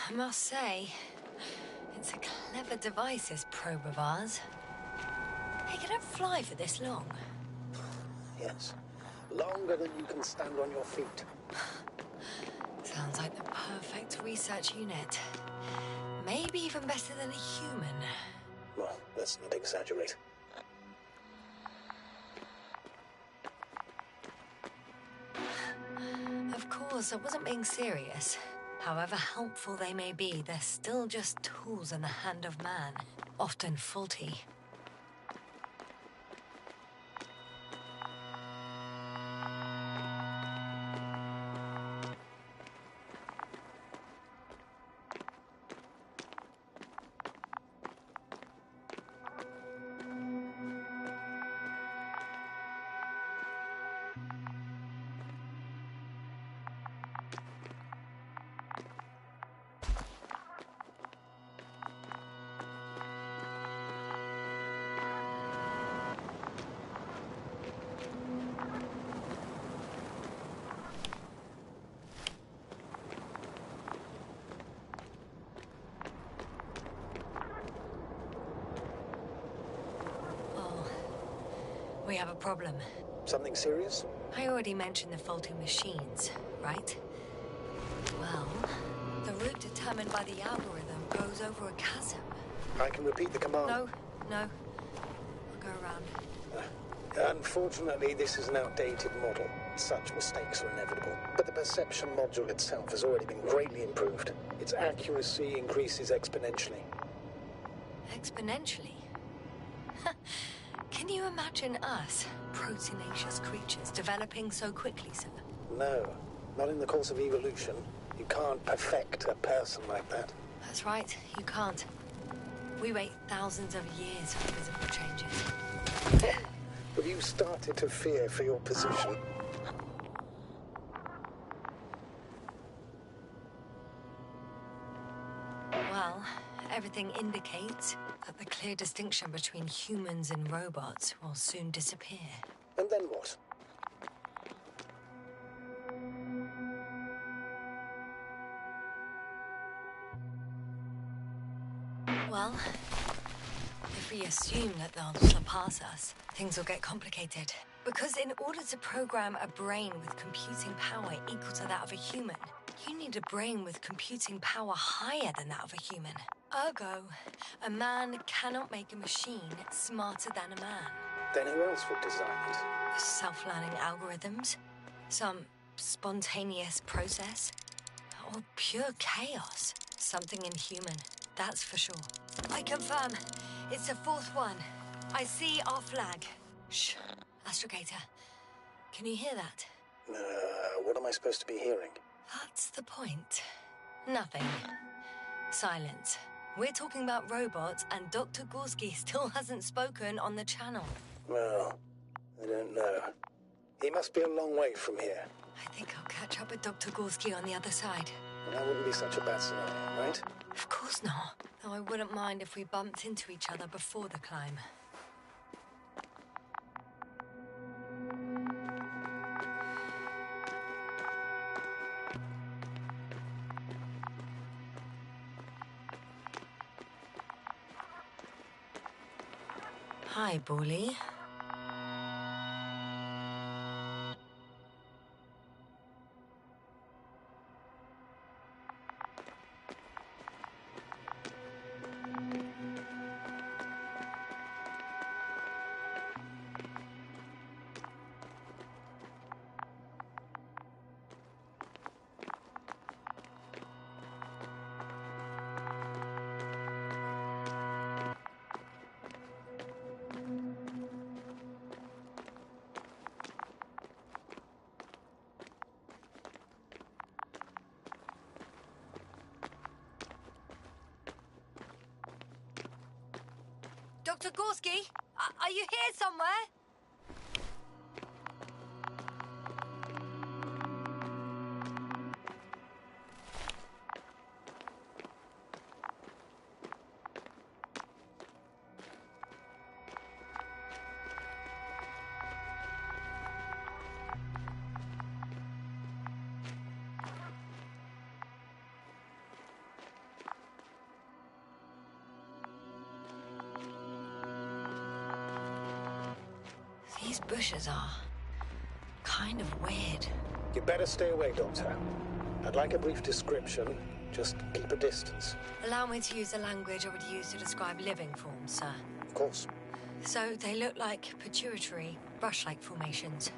I must say, it's a clever device, this probe of ours. Hey, can it fly for this long? Yes. Longer than you can stand on your feet. Sounds like the perfect research unit. Maybe even better than a human. Well, let's not exaggerate. Of course, I wasn't being serious. However helpful they may be, they're still just tools in the hand of man, often faulty. We have a problem. Something serious? I already mentioned the faulty machines, right? Well, the route determined by the algorithm goes over a chasm. I can repeat the command. No. I'll go around. Unfortunately, this is an outdated model. Such mistakes are inevitable. But the perception module itself has already been greatly improved. Its accuracy increases exponentially. Exponentially? Can you imagine us, proteinaceous creatures, developing so quickly, sir? No, not in the course of evolution. You can't perfect a person like that. That's right, you can't. We wait thousands of years for visible changes. Have you started to fear for your position? Well, everything indicates that the clear distinction between humans and robots will soon disappear. And then what? Well, if we assume that they'll surpass us, things will get complicated. Because in order to program a brain with computing power equal to that of a human, you need a brain with computing power higher than that of a human. Ergo, a man cannot make a machine smarter than a man. Then who else would design it? Self-learning algorithms? Some spontaneous process? Or pure chaos? Something inhuman, that's for sure. I confirm. It's the fourth one. I see our flag. Shh. Astrogator. Can you hear that? What am I supposed to be hearing? That's the point. Nothing. Silence. We're talking about robots, and Dr. Gorski still hasn't spoken on the channel. Well, I don't know. He must be a long way from here. I think I'll catch up with Dr. Gorski on the other side. Well, that wouldn't be such a bad scenario, right? Of course not. Though I wouldn't mind if we bumped into each other before the climb. Hi, Bully. Dr. Gorski, are you here somewhere? bushes are kind of weird. You better stay away, Doctor. I'd like a brief description. Just keep a distance. Allow me to use the language I would use to describe living forms, sir. Of course. So they look like pituitary, brush-like formations.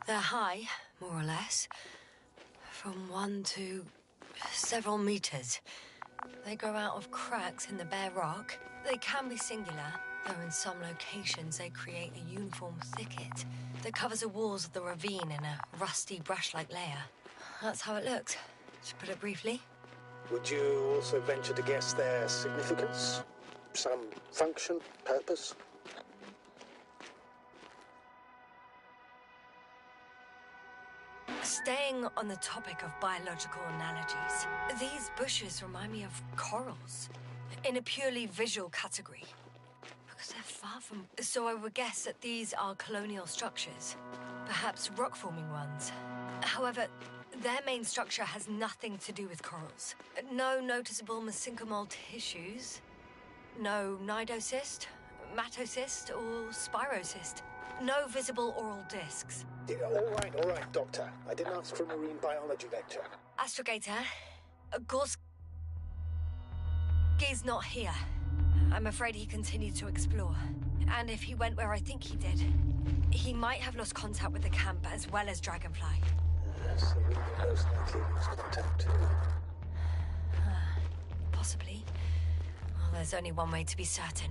They're high, more or less, from 1 to several meters. They grow out of cracks in the bare rock. They can be singular, though in some locations they create a uniform thicket that covers the walls of the ravine in a rusty brush-like layer. That's how it looks, to put it briefly. Would you also venture to guess their significance? Some function, purpose? Staying on the topic of biological analogies, these bushes remind me of corals, in a purely visual category. Because they're far from... So I would guess that these are colonial structures, perhaps rock-forming ones. However, their main structure has nothing to do with corals. No noticeable mesenchymal tissues, no nidocyst, matocyst, or spirocyst. No visible oral discs. Yeah, all right, Doctor. I didn't ask for a marine biology lecture. Astrogator, Gorski's not here. I'm afraid he continued to explore. And if he went where I think he did, he might have lost contact with the camp as well as Dragonfly. Yes, he will most likely lose contact too. Possibly. Well, there's only one way to be certain.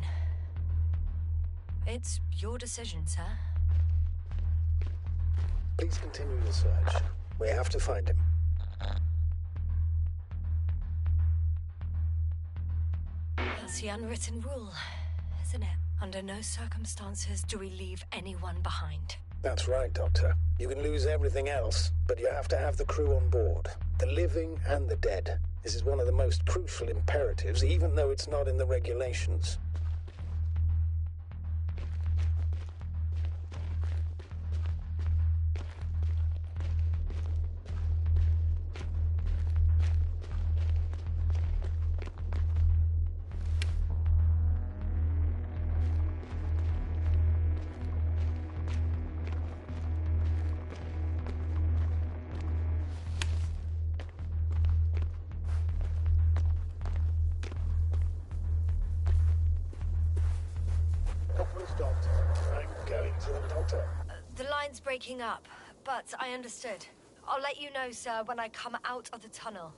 It's your decision, sir. Please continue your search. We have to find him. That's the unwritten rule, isn't it? Under no circumstances do we leave anyone behind. That's right, Doctor. You can lose everything else, but you have to have the crew on board. The living and the dead. This is one of the most crucial imperatives, even though it's not in the regulations. The line's breaking up, but I understood. I'll let you know, sir, when I come out of the tunnel.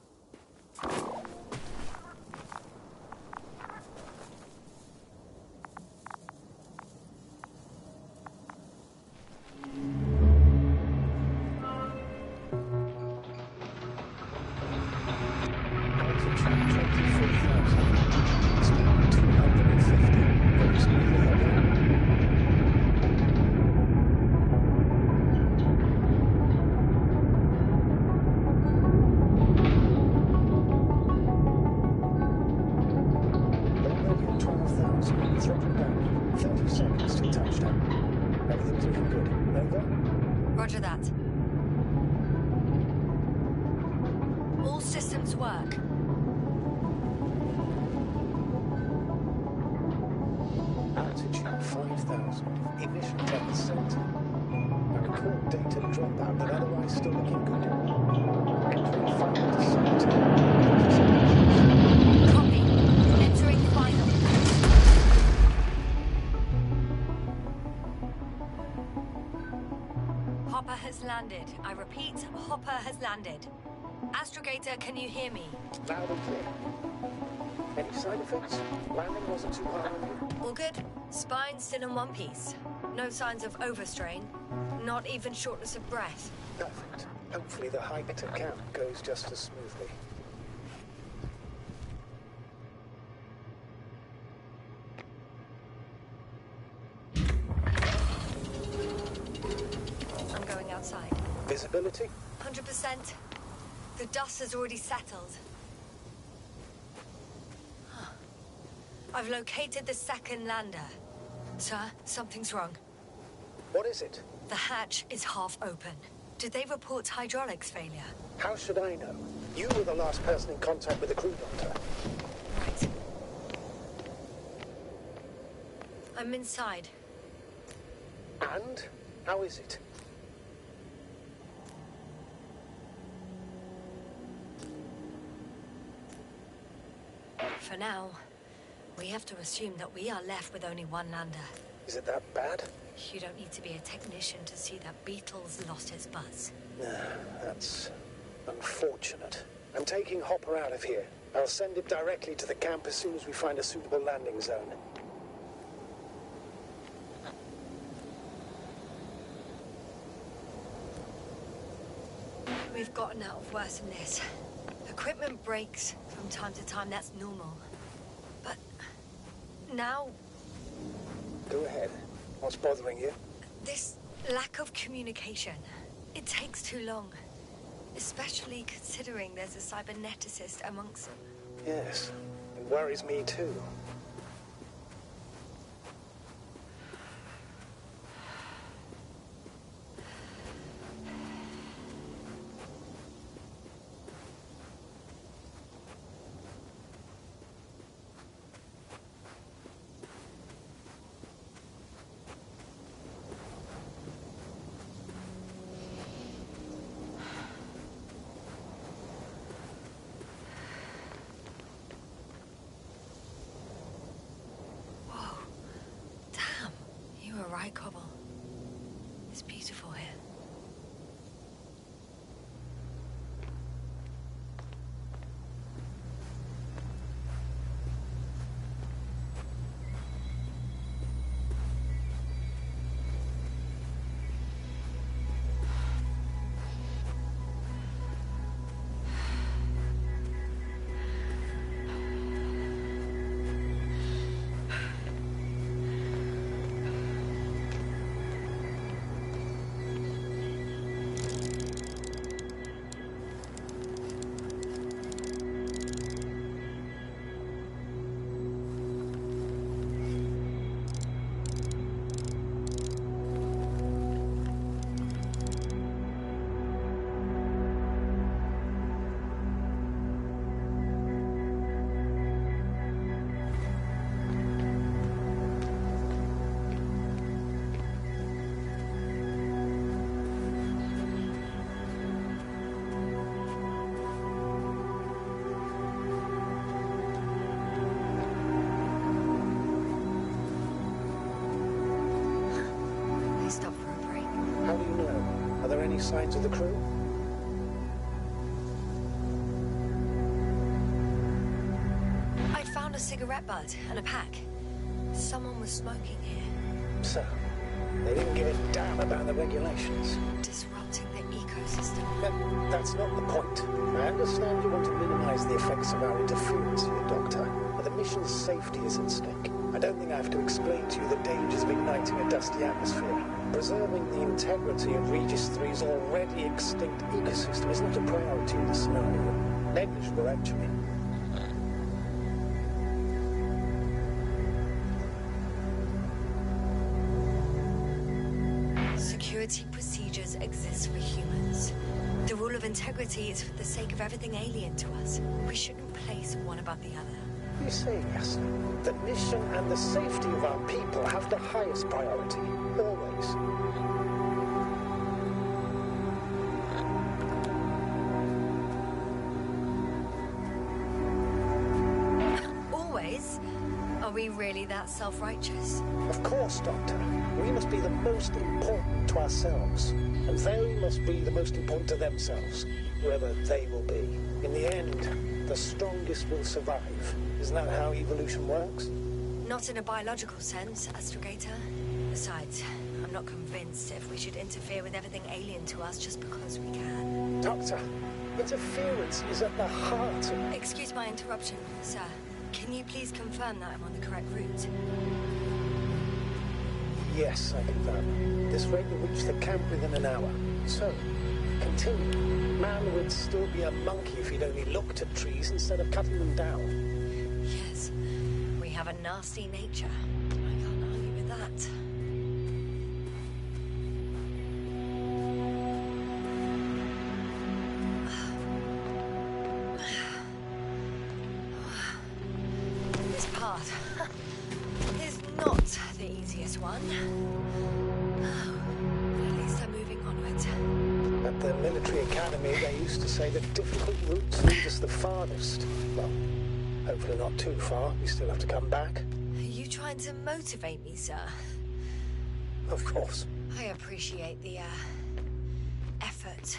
Roger that. All systems work. Altitude 5,000. Emission at the center. I record data dropout, but otherwise still looking good. Entering final descent. Copy. Entering final. Hopper has landed. I repeat, Hopper has landed. Astrogator, can you hear me? Loud and clear. Any side effects? Landing wasn't too hard on you? All good. Spine still in one piece. No signs of overstrain. Not even shortness of breath. Perfect. Hopefully the hike to camp goes just as smoothly. I'm going outside. Visibility? 100%. The dust has already settled. I've located the second lander. Sir, something's wrong. What is it? The hatch is half open. Did they report hydraulics failure? How should I know? You were the last person in contact with the crew, Doctor. Right. I'm inside. And? How is it? For now, we have to assume that we are left with only one lander. Is it that bad? You don't need to be a technician to see that Beetle's lost its buzz. That's unfortunate. I'm taking Hopper out of here. I'll send it directly to the camp as soon as we find a suitable landing zone. We've gotten out of worse than this. Equipment breaks from time to time, that's normal. But now, Go ahead. What's bothering you? this lack of communication. It takes too long. Especially considering there's a cyberneticist amongst them. Yes, it worries me too. Right, Cobble. It's beautiful here. Any signs of the crew? I found a cigarette butt and a pack. Someone was smoking here. So, they didn't give a damn about the regulations. Disrupting the ecosystem. That's not the point. I understand you want to minimize the effects of our interference here, Doctor, but the mission's safety is at stake. I don't think I have to explain to you the dangers of igniting a dusty atmosphere. Preserving the integrity of Regis 3's already extinct ecosystem is not a priority in this scenario. Negligible, actually. Security procedures exist for humans. The rule of integrity is for the sake of everything alien to us. We shouldn't place one above the other. You say, yes. The mission and the safety of our people have the highest priority. Always. Always? Are we really that self-righteous? Of course, Doctor. We must be the most important to ourselves. And they must be the most important to themselves, whoever they will be. In the end, the strongest will survive. Isn't that how evolution works? Not in a biological sense, Astrogator. Besides, I'm not convinced if we should interfere with everything alien to us just because we can. Doctor, interference is at the heart of... Excuse my interruption, sir. Can you please confirm that I'm on the correct route? Yes, I confirm. This rate will reach the camp within an hour. So, continue. Man would still be a monkey if he'd only looked at trees instead of cutting them down. Yes, we have a nasty nature. I can't argue with that. this one. Oh, but at least I'm moving onwards. At the military academy, they used to say that difficult routes lead us the farthest. Well, hopefully not too far. We still have to come back. Are you trying to motivate me, sir? Of course. I appreciate the, effort.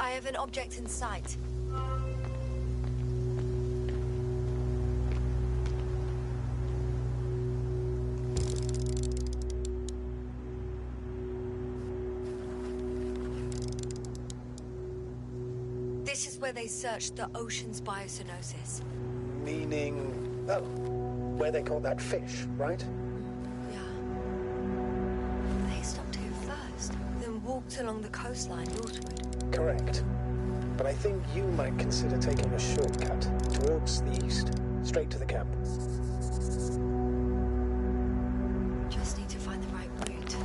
I have an object in sight. This is where they searched the ocean's biocenosis. Meaning... oh, where they caught that fish, right? Yeah. along the coastline northward. Correct. But I think you might consider taking a shortcut towards the east, straight to the camp. Just need to find the right route.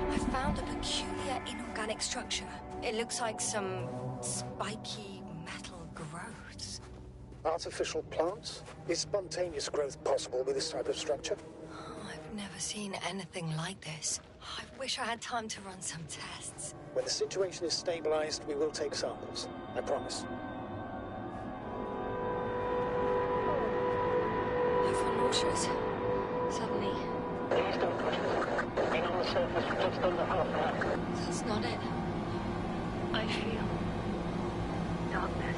I found a peculiar inorganic structure. It looks like some spiky metal growths. Artificial plants? Is spontaneous growth possible with this type of structure? Oh, I've never seen anything like this. I wish I had time to run some tests. When the situation is stabilized, we will take samples. I promise. I feel nauseous. Suddenly. Please don't push it. Been on the surface for just under half an hour. That's not it. I feel darkness.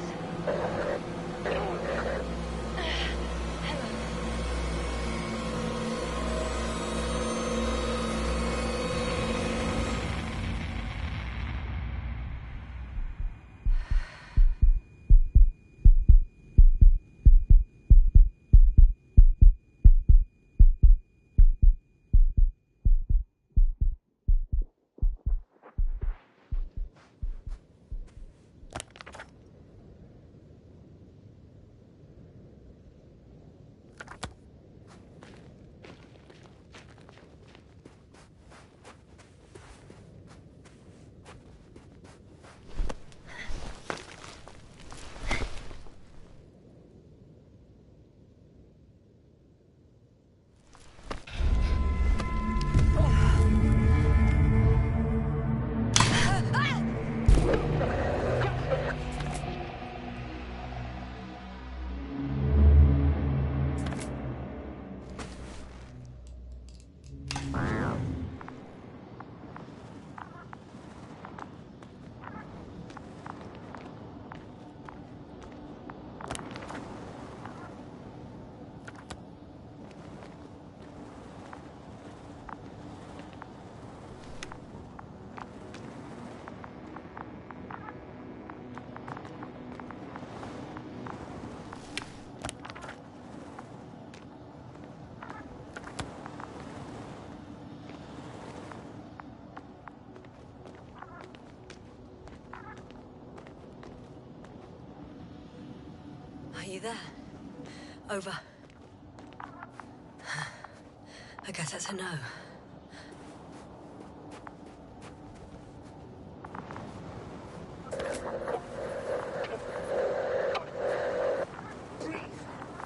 Are you there? Over. I guess that's a no.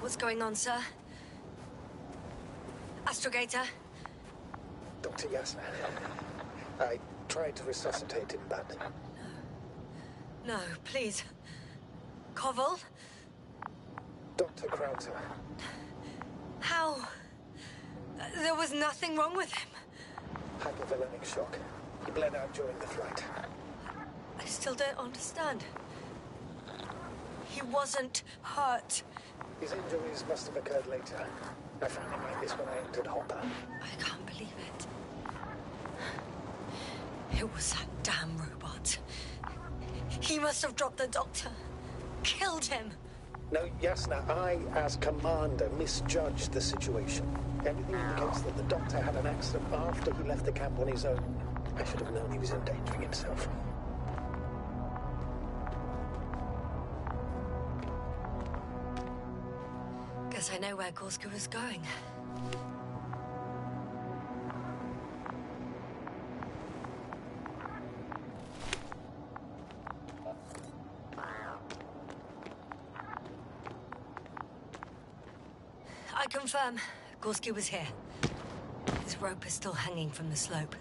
What's going on, sir? Astrogator? Dr. Yasna. I tried to resuscitate him, but... No, please. Koval? Dr. Krauter. How? There was nothing wrong with him. Hypovolemic shock. He bled out during the flight. I still don't understand. He wasn't hurt. His injuries must have occurred later. I found him like this when I entered Hopper. I can't believe it. It was that damn robot. He must have dropped the doctor. Killed him. No, Yasna, I, as commander, misjudged the situation. Everything indicates that the doctor had an accident after he left the camp on his own. I should have known he was endangering himself. Guess I know where Gorski was going. I confirm, Gorski was here. His rope is still hanging from the slope.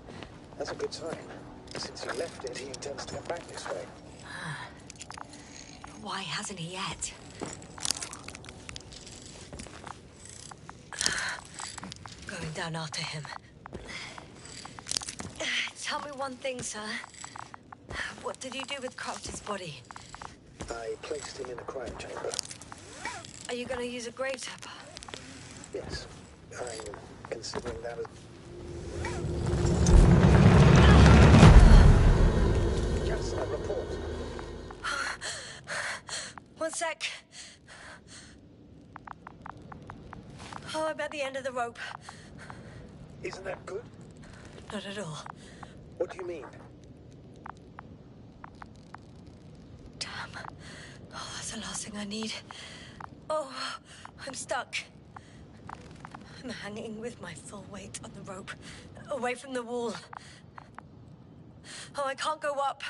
That's a good sign. Since he left it, he intends to come back this way. But why hasn't he yet? Going down after him. Tell me one thing, sir. What did you do with Crouch's body? I placed him in a cryo chamber. Are you going to use a grave tapper? Yes, I'm considering that as... Yes, I report. One sec. Oh, I'm at the end of the rope. Isn't that good? Not at all. What do you mean? Damn. Oh, that's the last thing I need. Oh, I'm stuck. I'm hanging with my full weight on the rope, away from the wall. Oh, I can't go up.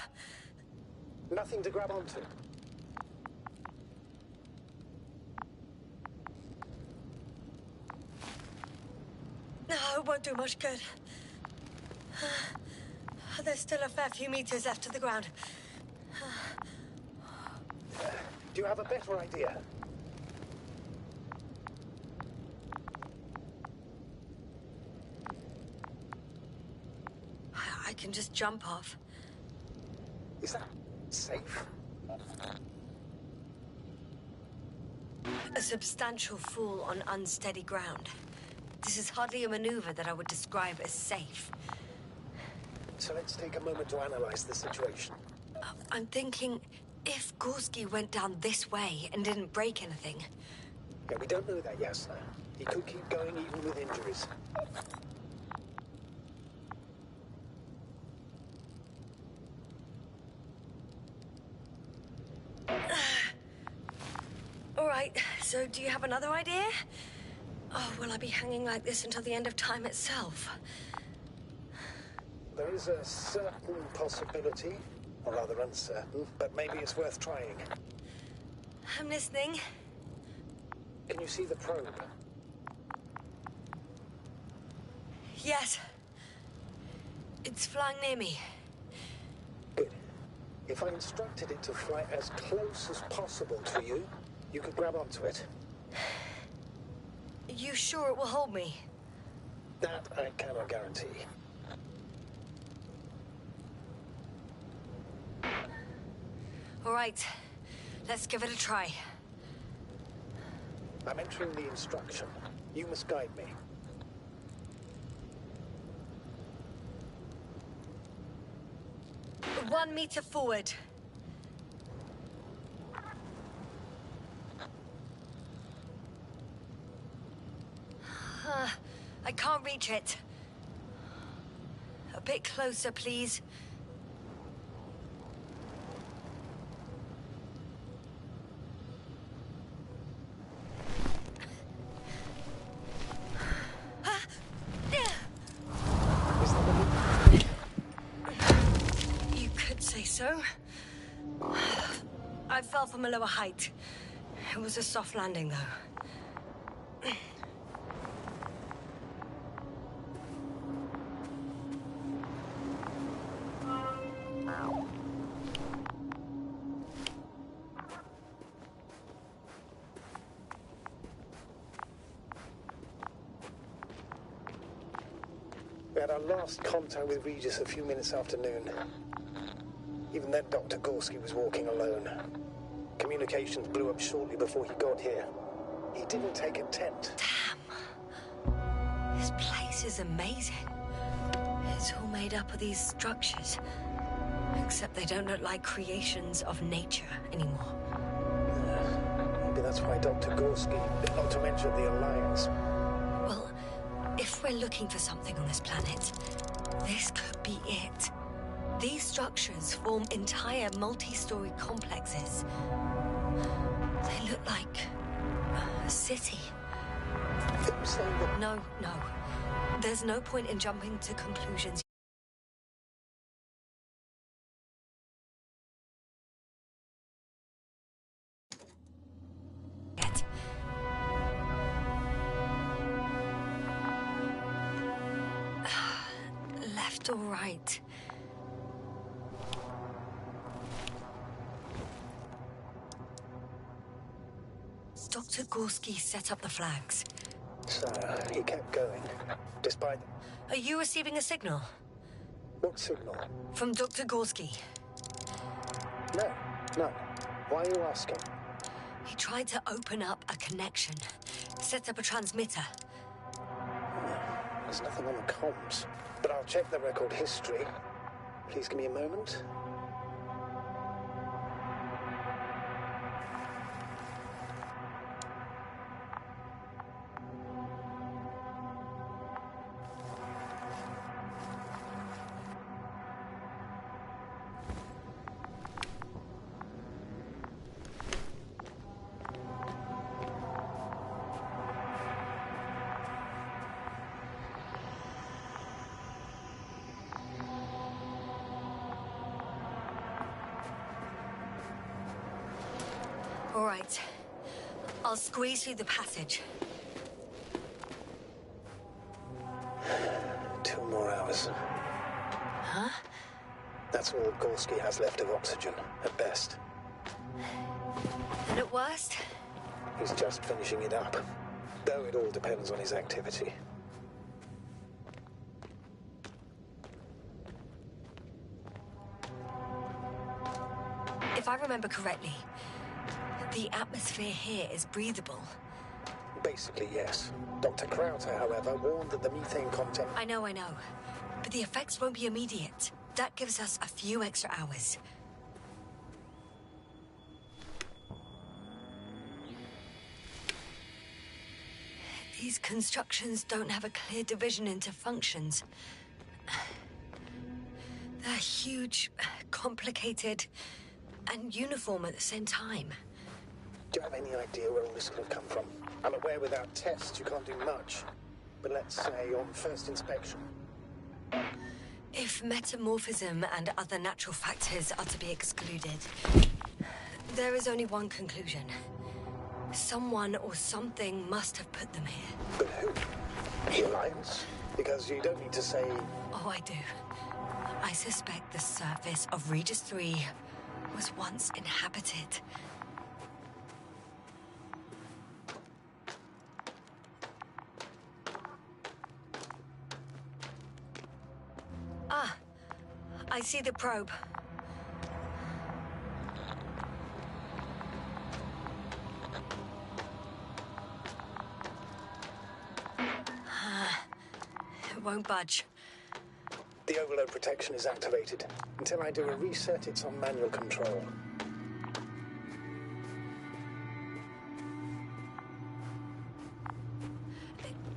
Nothing to grab onto. No, it won't do much good. There's still a fair few meters left to the ground. Do you have a better idea? I can just jump off. Is that safe? A substantial fall on unsteady ground. This is hardly a maneuver that I would describe as safe. So let's take a moment to analyze the situation. I'm thinking, if Gorski went down this way and didn't break anything... Yeah, we don't know that, Yasna. He could keep going even with injuries. All right, so do you have another idea? Oh, will I be hanging like this until the end of time itself? There is a certain possibility, or rather uncertain, but maybe it's worth trying. I'm listening. Can you see the probe? Yes. It's flying near me. Good. If I instructed it to fly as close as possible to you, you could grab onto it. You sure it will hold me? That I cannot guarantee. All right, let's give it a try. I'm entering the instruction. You must guide me. One meter forward. I can't reach it. A bit closer, please. You could say so. I fell from a lower height. It was a soft landing, though. We had our last contact with Regis a few minutes after noon. Even then, Dr. Gorski was walking alone. Communications blew up shortly before he got here. He didn't take a tent. Damn. This place is amazing. It's all made up of these structures. Except they don't look like creations of nature anymore. Maybe that's why Dr. Gorski, not to mention the Alliance. Well, we're looking for something on this planet, this could be it. These structures form entire multi-story complexes. They look like a city. Are you saying that... No. There's no point in jumping to conclusions. Yet. Left or right? Dr. Gorski set up the flags. So, he kept going, despite... Are you receiving a signal? What signal? From Dr. Gorski. No, none. Why are you asking? He tried to open up a connection, set up a transmitter. There's nothing on the comms, but I'll check the record history. Please give me a moment. All right. I'll squeeze through the passage. 2 more hours. Huh? That's all Gorski has left of oxygen, at best. And at worst? He's just finishing it up. Though it all depends on his activity. If I remember correctly, the atmosphere here is breathable. Basically, yes. Dr. Krauter, however, warned that the methane content... I know. But the effects won't be immediate. That gives us a few extra hours. These constructions don't have a clear division into functions. They're huge, complicated, and uniform at the same time. Do you have any idea where all this could have come from? I'm aware without tests you can't do much. But let's say on first inspection. If metamorphism and other natural factors are to be excluded, there is only one conclusion. Someone or something must have put them here. But who? The Alliance? Because you don't need to say... Oh, I do. I suspect the surface of Regis 3 was once inhabited. Ah, I see the probe. It won't budge. The overload protection is activated. Until I do a reset, it's on manual control.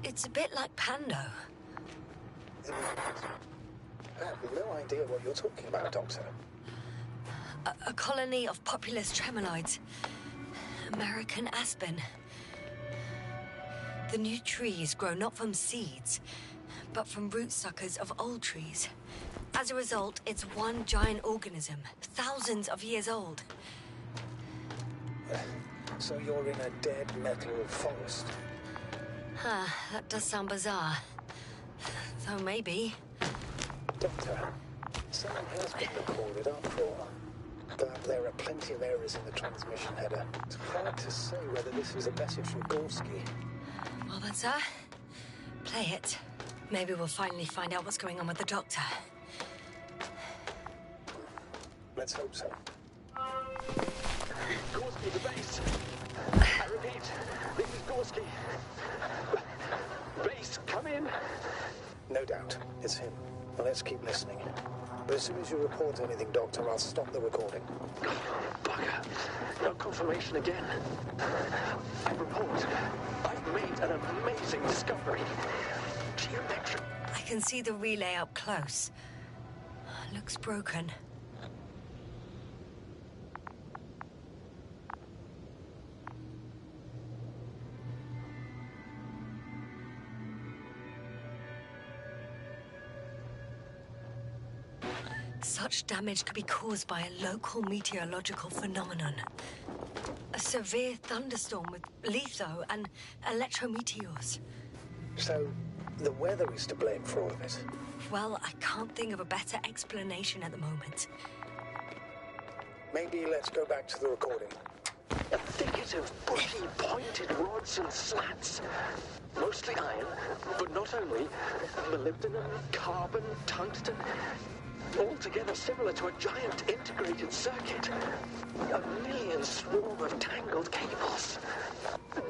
It's a bit like Pando. I have no idea what you're talking about, Doctor. A colony of populous tremoloids. American aspen. The new trees grow not from seeds, but from root suckers of old trees. As a result, it's one giant organism, thousands of years old. So you're in a dead metal forest? Huh, that does sound bizarre. Though maybe. Doctor, someone has been recorded after all. But there are plenty of errors in the transmission header. It's hard to say whether this is a message from Gorski. Well then, sir, play it. Maybe we'll finally find out what's going on with the doctor. Let's hope so. Gorski, the base. I repeat, this is Gorski. Base, come in. No doubt, it's him. Well, let's keep listening. But as soon as you report anything, Doctor, I'll stop the recording. Bugger. No confirmation again. I report. I've made an amazing discovery. can see the relay up close. Looks broken. Such damage could be caused by a local meteorological phenomenon. A severe thunderstorm with litho and electrometeors. So, the weather is to blame for all of it? Well, I can't think of a better explanation at the moment. Maybe let's go back to the recording. A thicket of bushy, pointed rods and slats. Mostly iron, but not only. Molybdenum, carbon, tungsten. Altogether similar to a giant integrated circuit. A million swarm of tangled cables.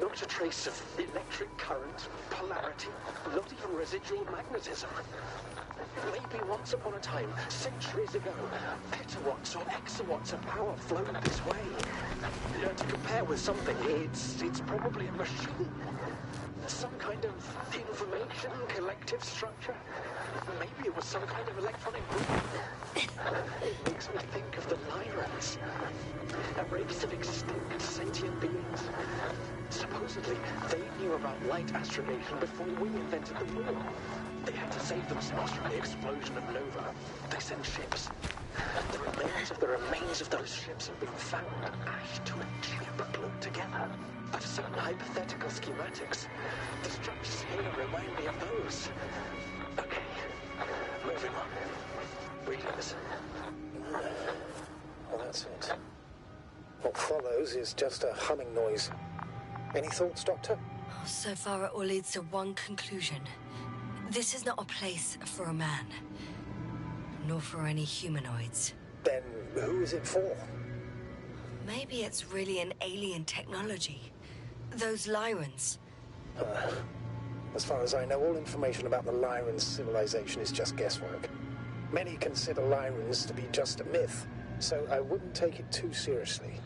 Not a trace of electric current, polarity, not even residual magnetism. Maybe once upon a time, centuries ago, petawatts or exawatts of power flowed this way. To compare with something, it's probably a machine. Some kind of information collective structure. Maybe it was some kind of electronic group. It makes me think of the Lyrans. A race of extinct sentient beings. Supposedly, they knew about light astrogation before we invented the wheel. They had to save themselves from the explosion of Nova. They sent ships. The remains of those ships have been found, ashed to a chip glued together. I've seen hypothetical schematics. The structures here remind me of those. Okay, moving on. Readings. Well, that's it. What follows is just a humming noise. Any thoughts, Doctor? So far, it all leads to one conclusion. This is not a place for a man. Nor for any humanoids. Then who is it for? Maybe it's really an alien technology. Those Lyrans. As far as I know, all information about the Lyran civilization is just guesswork. Many consider Lyrans to be just a myth, so I wouldn't take it too seriously.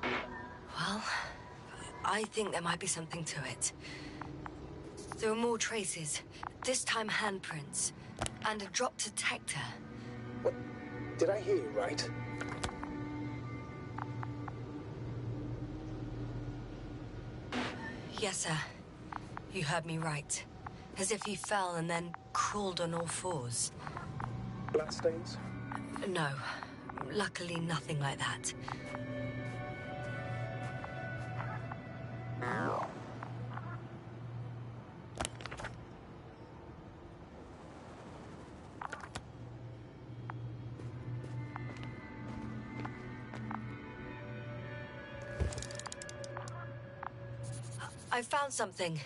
Well, I think there might be something to it. There are more traces, this time handprints, and a drop detector. What? Did I hear you right? Yes, sir. You heard me right. As if he fell and then crawled on all fours. Bloodstains? No. Luckily, nothing like that. I found something.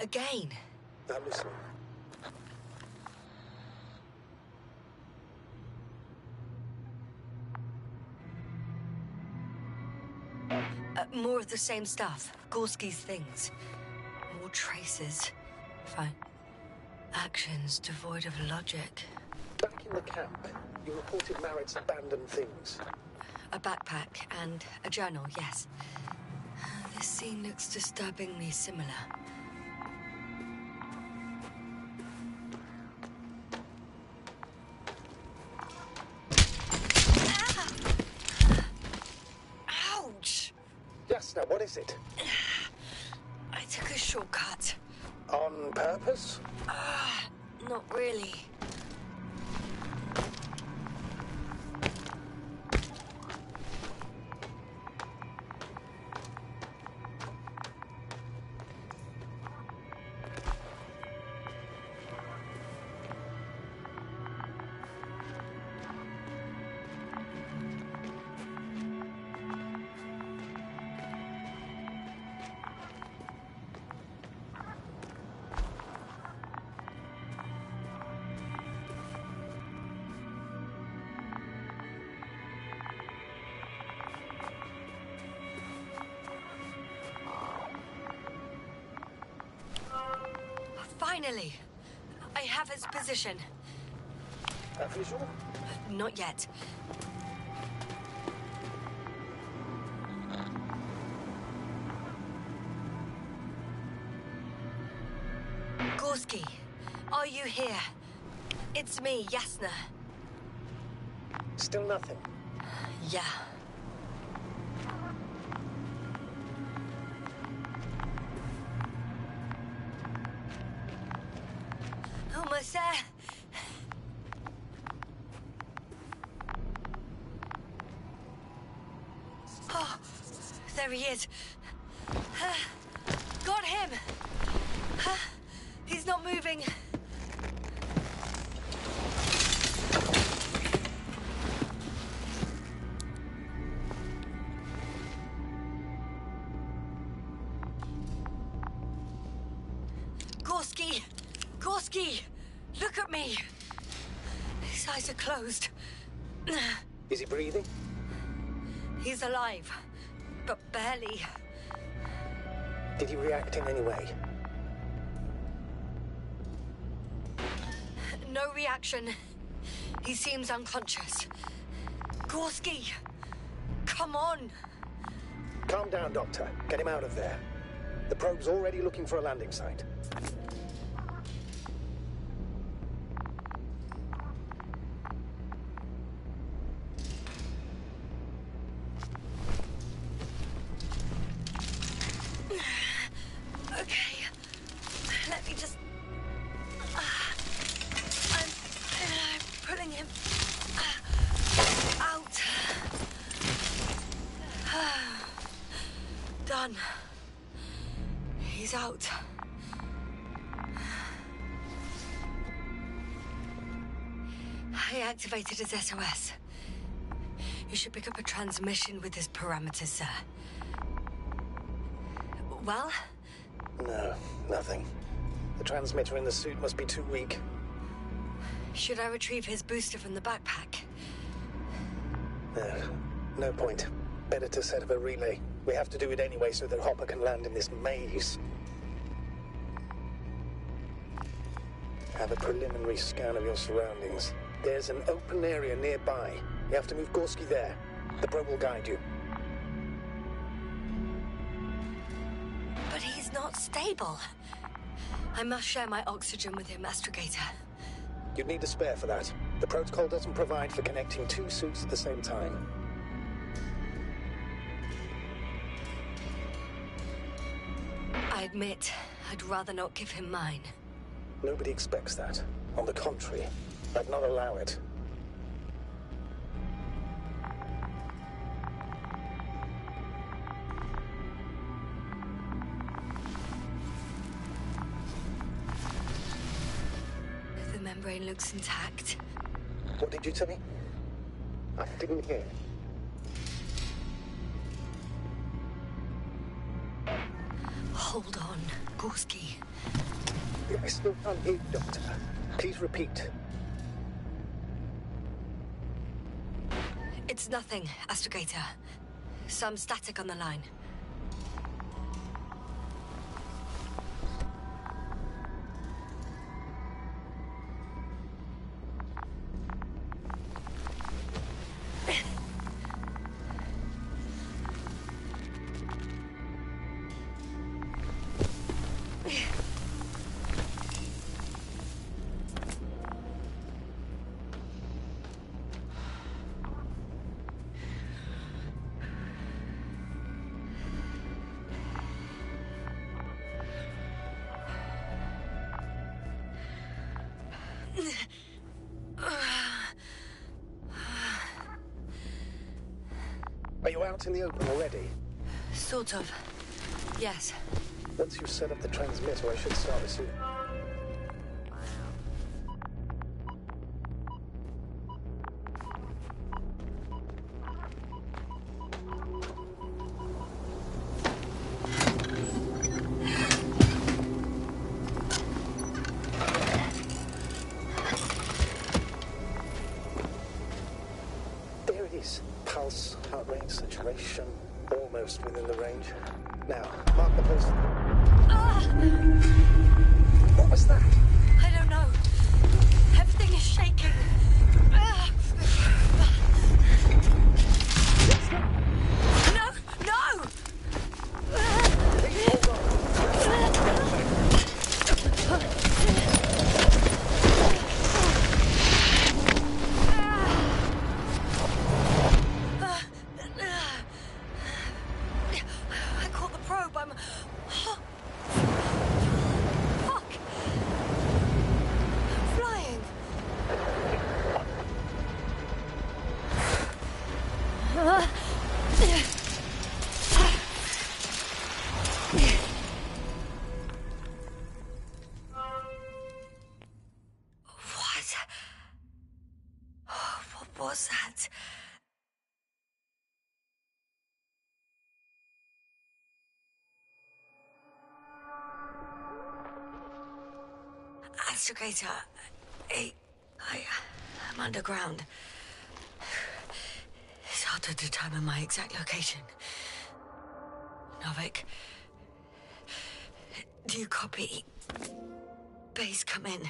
Again. I'm listening. More of the same stuff. Gorski's things. More traces. Fine. Actions devoid of logic. Back in the camp, you reported Marrett's abandoned things. A backpack and a journal, yes. This scene looks disturbingly similar. Ouch! Yes, now what is it? I took a shortcut. On purpose? Not really. Finally! I have its position. A visual? Not yet. Gorski, are you here? It's me, Yasna. Still nothing. Yeah. Almost there. Oh, there he is. Got him. He's not moving. Gorski! Gorski! Look at me! His eyes are closed. Is he breathing? He's alive, but barely. Did he react in any way? No reaction. He seems unconscious. Gorski! Come on! Calm down, Doctor. Get him out of there. The probe's already looking for a landing site. Okay. Let me just... I'm pulling him out. Done. He's out. I activated his SOS. You should pick up a transmission with his parameters, sir. Well? No, nothing. The transmitter in the suit must be too weak. Should I retrieve his booster from the backpack? No point. Better to set up a relay. We have to do it anyway so that Hopper can land in this maze. Have a preliminary scan of your surroundings. There's an open area nearby. You have to move Gorski there. The probe will guide you. But he's not stable. I must share my oxygen with him, Astrogator. You'd need a spare for that. The protocol doesn't provide for connecting two suits at the same time. I admit, I'd rather not give him mine. Nobody expects that. On the contrary, I'd not allow it. The membrane looks intact. What did you say? I didn't hear. Hold on, Gorski. I still can't hear you, Doctor. Please repeat. It's nothing, Astrogator. Some static on the line. Are you out in the open already? Sort of. Yes. Once you've set up the transmitter, I should start with you. There it is. Pulse, heart rate, saturation, almost within the range. Now, mark the pulse. What was that? I don't know. Everything is shaking. No! No! Please hold on. What was that? Astrogator, I'm underground. It's hard to determine my exact location. Novik, do you copy? Base, come in.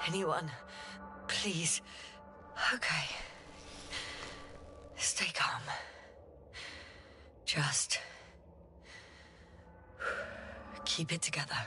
Anyone, please. Okay. Stay calm. Just keep it together.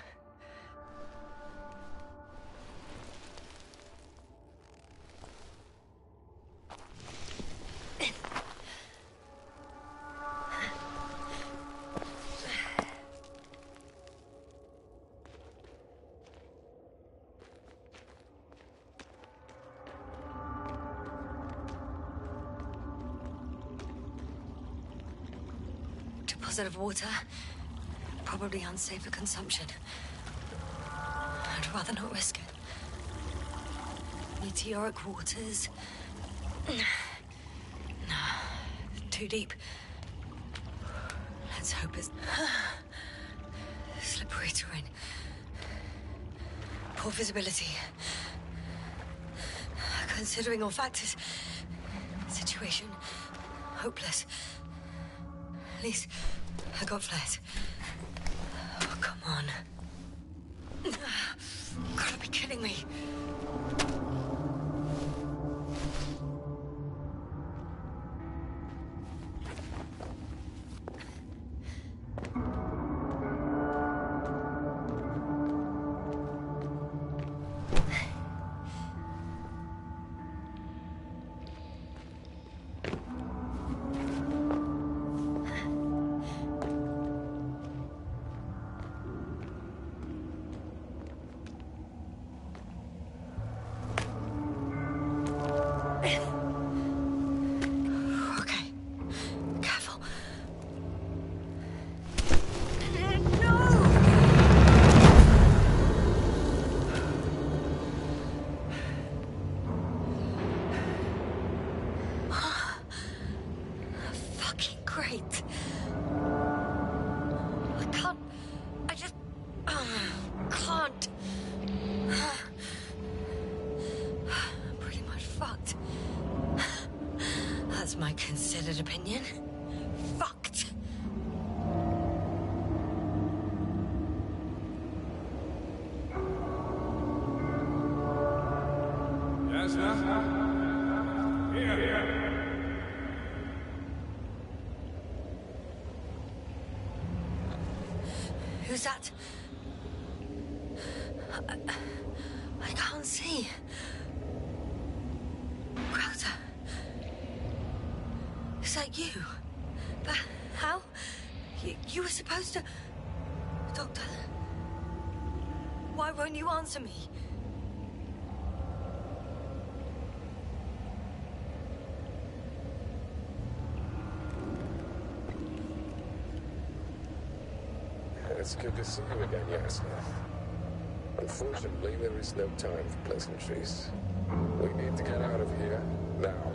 Deposit of water. Probably unsafe for consumption. I'd rather not risk it. Meteoric waters. No, too deep. Let's hope it's... Slippery terrain. Poor visibility. Considering all factors, situation hopeless. At least I got flares. Oh, come on. Gotta be kidding me. My considered opinion. Fucked. Yes, sir. Here. Who's that? I can't see. Crowther. Is that you? But how? You were supposed to... Doctor? Why won't you answer me? It's good to see you again, Yasna. Unfortunately, there is no time for pleasantries. We need to get out of here, now.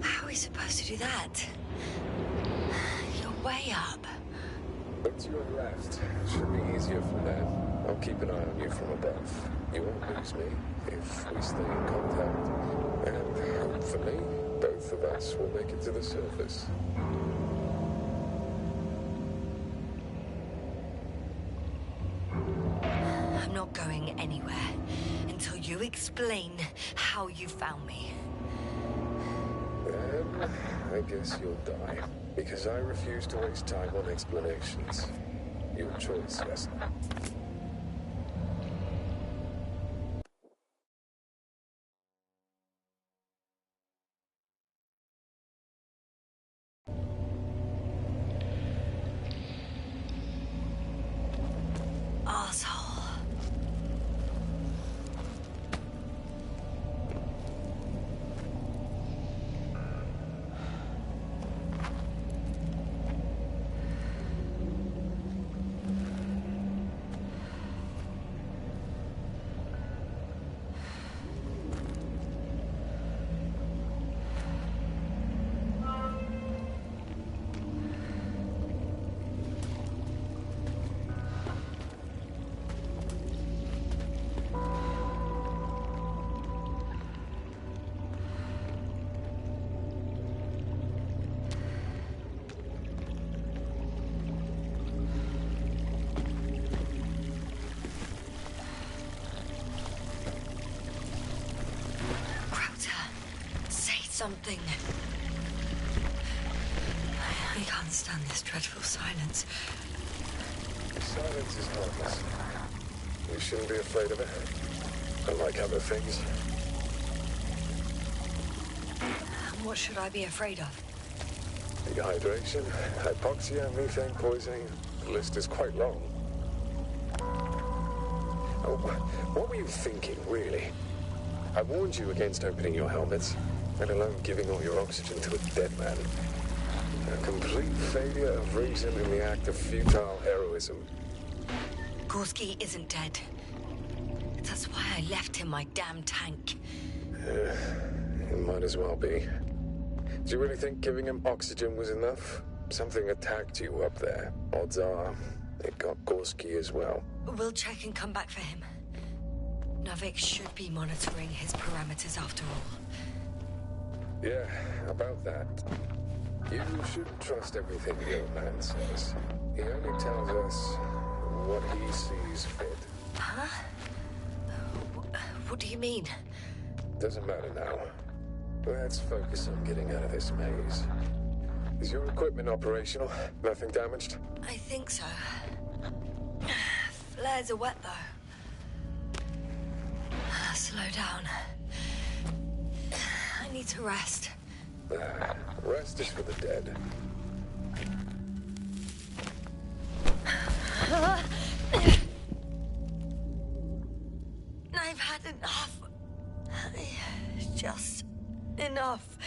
How are we supposed to do that? You're way up. Look to your left. Should be easier from there. I'll keep an eye on you from above. You won't lose me if we stay in contact. And hopefully, both of us will make it to the surface. I'm not going anywhere until you explain how you found me. Then, I guess you'll die. Because I refuse to waste time on explanations. Your choice, yes. Asshole. Something. I can't stand this dreadful silence. Silence is harmless. You shouldn't be afraid of it. Unlike other things. What should I be afraid of? Dehydration, hypoxia, methane poisoning. The list is quite long. Oh, what were you thinking, really? I warned you against opening your helmets. Let alone giving all your oxygen to a dead man. A complete failure of reason in the act of futile heroism. Gorski isn't dead. That's why I left him my damn tank. It might as well be. Do you really think giving him oxygen was enough? Something attacked you up there. Odds are, it got Gorski as well. We'll check and come back for him. Navik should be monitoring his parameters after all. Yeah, about that. You shouldn't trust everything the old man says. He only tells us what he sees fit. Huh? What do you mean? Doesn't matter now. Let's focus on getting out of this maze. Is your equipment operational? Nothing damaged? I think so. Flares are wet, though. Slow down. I need to rest. Rest is for the dead. I've had enough. Just enough.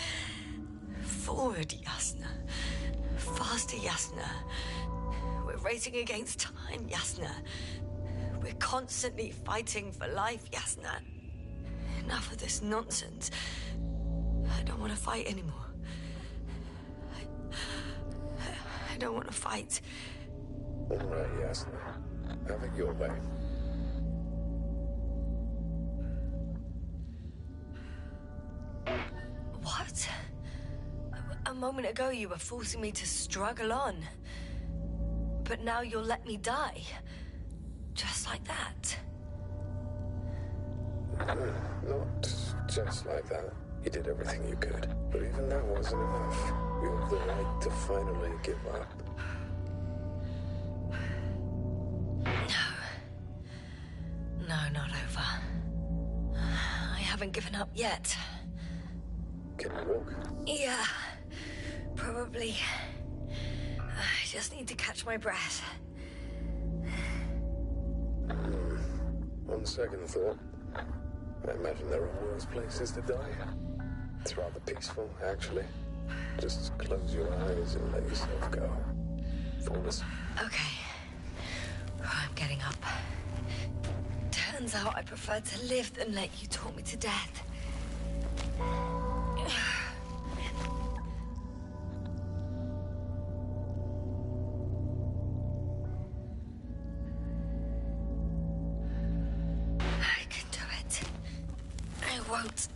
Forward, Yasna. Faster, Yasna. We're racing against time, Yasna. We're constantly fighting for life, Yasna. Enough of this nonsense. I don't want to fight anymore. I don't want to fight. All right, Yasna. Have it your way. What? A moment ago you were forcing me to struggle on. But now you'll let me die. Just like that. Not just like that. You did everything you could. But even that wasn't enough. You have the right to finally give up. No, not over. I haven't given up yet. Can you walk? Yeah, probably. I just need to catch my breath. On second thought, I imagine there are worse places to die. It's rather peaceful, actually. Just close your eyes and let yourself go. Fall asleep. Okay. I'm getting up. Turns out I prefer to live than let you talk me to death. I can do it. I won't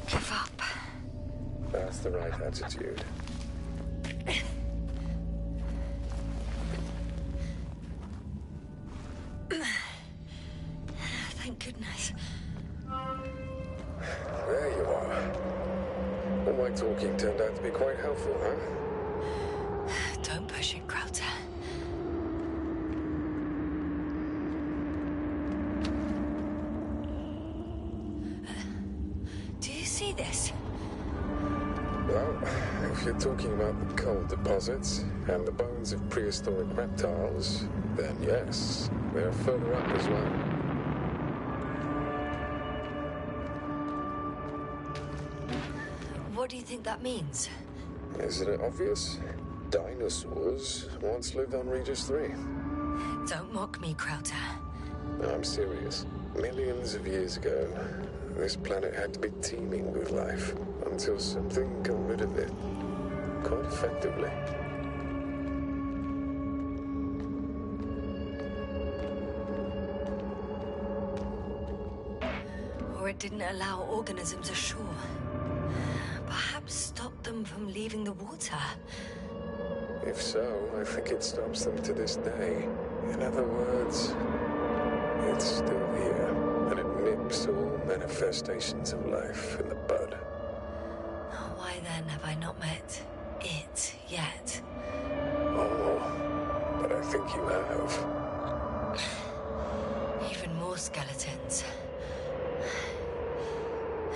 give up. That's the right attitude. Thank goodness. There you are. my talking turned out to be quite helpful, huh? Don't push it, Crowder. Do you see this? Well, if you're talking about the coal deposits and the bones of prehistoric reptiles, then yes, they're further up as well. What do you think that means? Isn't it obvious? Dinosaurs once lived on Regis 3. Don't mock me, Crowder. I'm serious. Millions of years ago, this planet had to be teeming with life until something got rid of it quite effectively. Or it didn't allow organisms ashore. Perhaps stopped them from leaving the water. If so, I think it stops them to this day. In other words, it's still here, and it nips all manifestations of life in the bud. Why then have I not met it yet? Oh, but I think you have. Even more skeletons.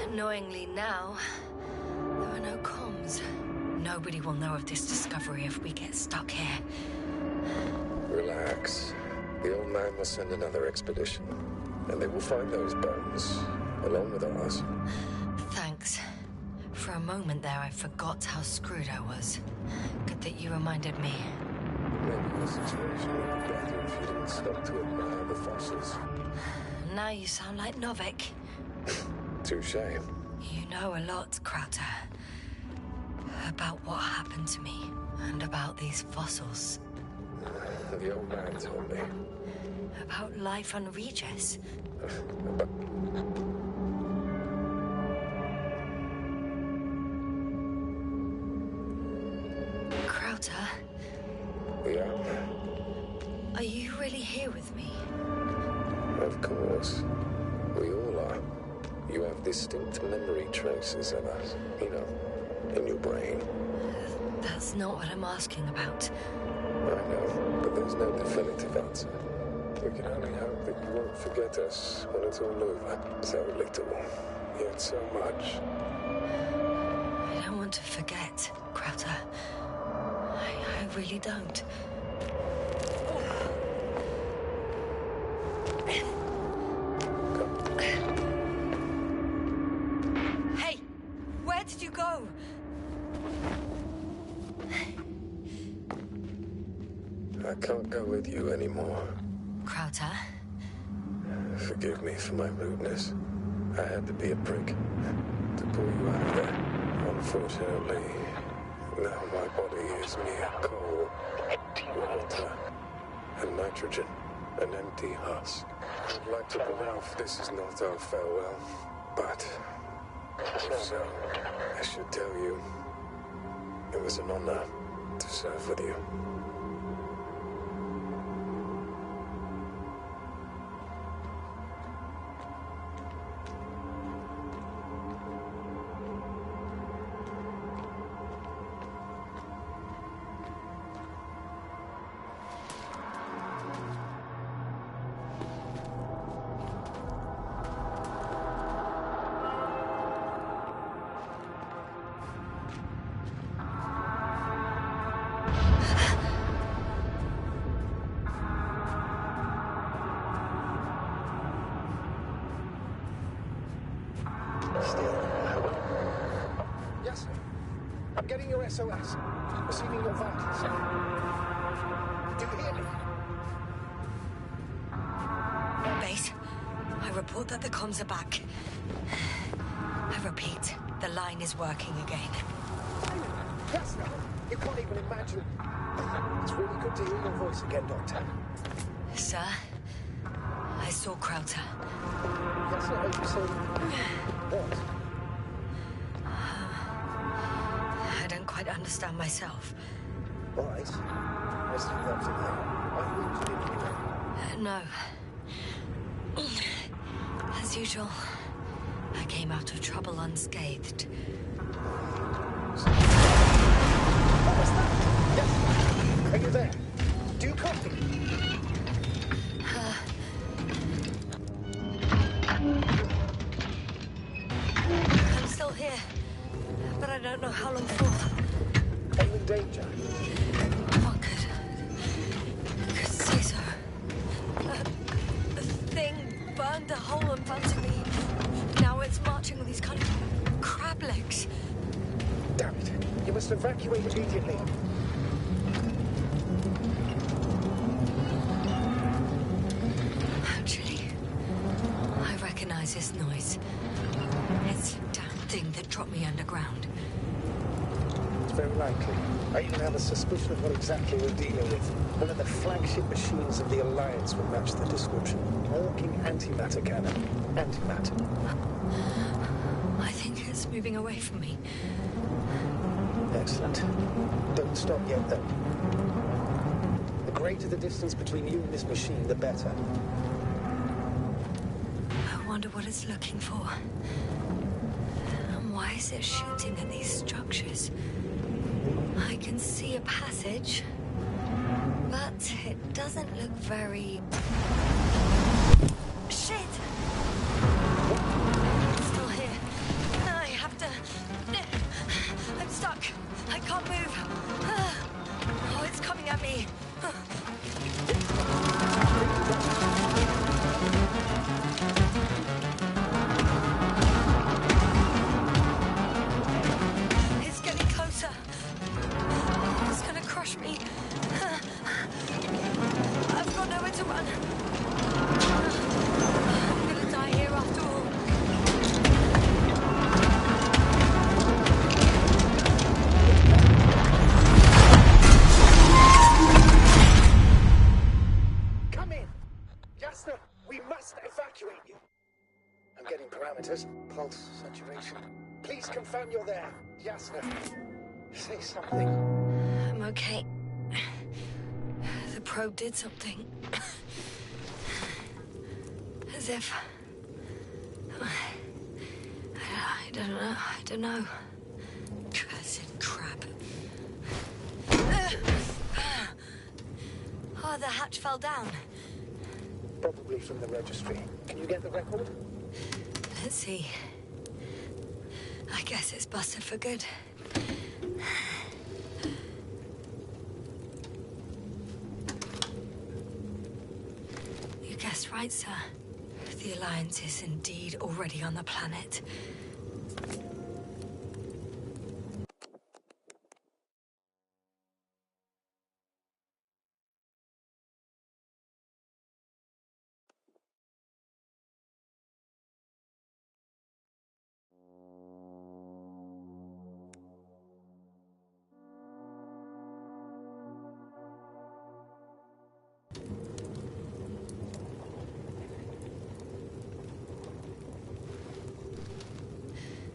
Annoyingly now, there are no comms. Nobody will know of this discovery if we get stuck here. Relax. The old man will send another expedition, and they will find those bones, along with ours. Thanks. For a moment there, I forgot how screwed I was. Good that you reminded me. Maybe the situation would be better if you didn't stop to admire the fossils. Now you sound like Novik. Touche. You know a lot, Crowder. About what happened to me, and about these fossils. The old man told me. About life on Regis. But Crowder, yeah, are you really here with me? of course. We all are. You have distinct memory traces of us, you know, in your brain. That's not what I'm asking about. I know, but there's no definitive answer. We can only hope that you won't forget us when it's all over. So little, yet so much. I don't want to forget, Crowder. I really don't. Hey! Where did you go? I can't go with you anymore. Crowder? Forgive me for my rudeness. I had to be a prick to pull you out of there. Unfortunately, now my body is mere coal, water, and nitrogen, an empty husk. I'd like to believe this is not our farewell, but if so, I should tell you, it was an honor to serve with you. Still. Yes, sir. I'm getting your SOS. Receiving your vitals. Do you hear me? Base, I report that the comms are back. I repeat, the line is working again. Yes, sir. You can't even imagine. It's really good to hear your voice again, Doctor. Sir, I saw Crowder. Yes, sir. You say... What? I don't quite understand myself. All right. Let's leave that for now. Are you injured in any way? No. As usual, I came out of trouble unscathed. What was that? Yes. Are you there? Do you copy? I'm still here, but I don't know how long for. Are you in danger? What could say so? The thing burned a hole in front of me. Now it's marching with these kind of crab legs. Damn it. You must evacuate immediately. Actually, I recognize this noise. It's the damn thing that dropped me underground. It's very likely. I even have a suspicion of what exactly we're dealing with. One of the flagship machines of the Alliance would match the description. Walking antimatter cannon. Antimatter. I think it's moving away from me. Excellent. Don't stop yet, though. The greater the distance between you and this machine, the better. I wonder what it's looking for. And why is it shooting at these structures? I can see a passage, but it doesn't look very... Shit! It's still here. I have to... I'm stuck. I can't move. Oh, it's coming at me. It's getting closer. It's gonna crush me. I've got nowhere to run. I'm gonna die here after all. Come in! Jasna, we must evacuate you. I'm getting parameters. Pulse, saturation. Please confirm you're there. Jasna, say something. I'm okay. The probe did something. As if... I don't know. Cursed crap. Oh, the hatch fell down. Probably from the registry. Can you get the record? Let's see. I guess it's busted for good. You guessed right, sir. The Alliance is indeed already on the planet.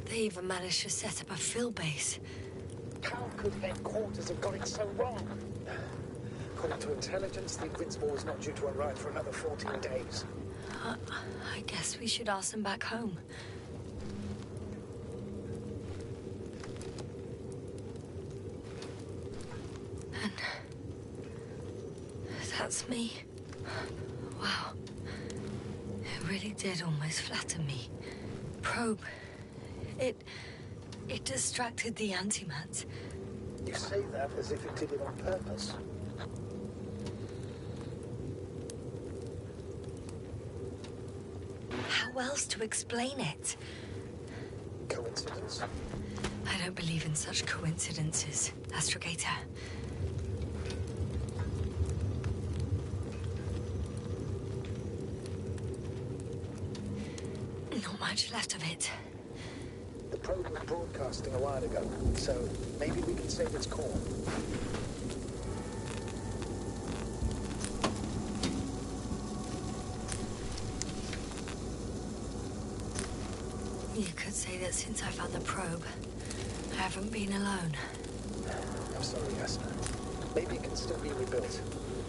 They even managed to set up a field base. How could headquarters have got it so wrong? According to intelligence, the Invincible is not due to arrive for another 14 days. I guess we should ask them back home. And... that's me. Wow. It really did almost flatten me. Probe. It distracted the antimats. You say that as if it did it on purpose. How else to explain it? Coincidence? I don't believe in such coincidences, Astrogator. Not much left of it. The probe was broadcasting a while ago, so maybe we can save its core. You could say that since I found the probe, I haven't been alone. I'm sorry, Jasna. Maybe it can still be rebuilt.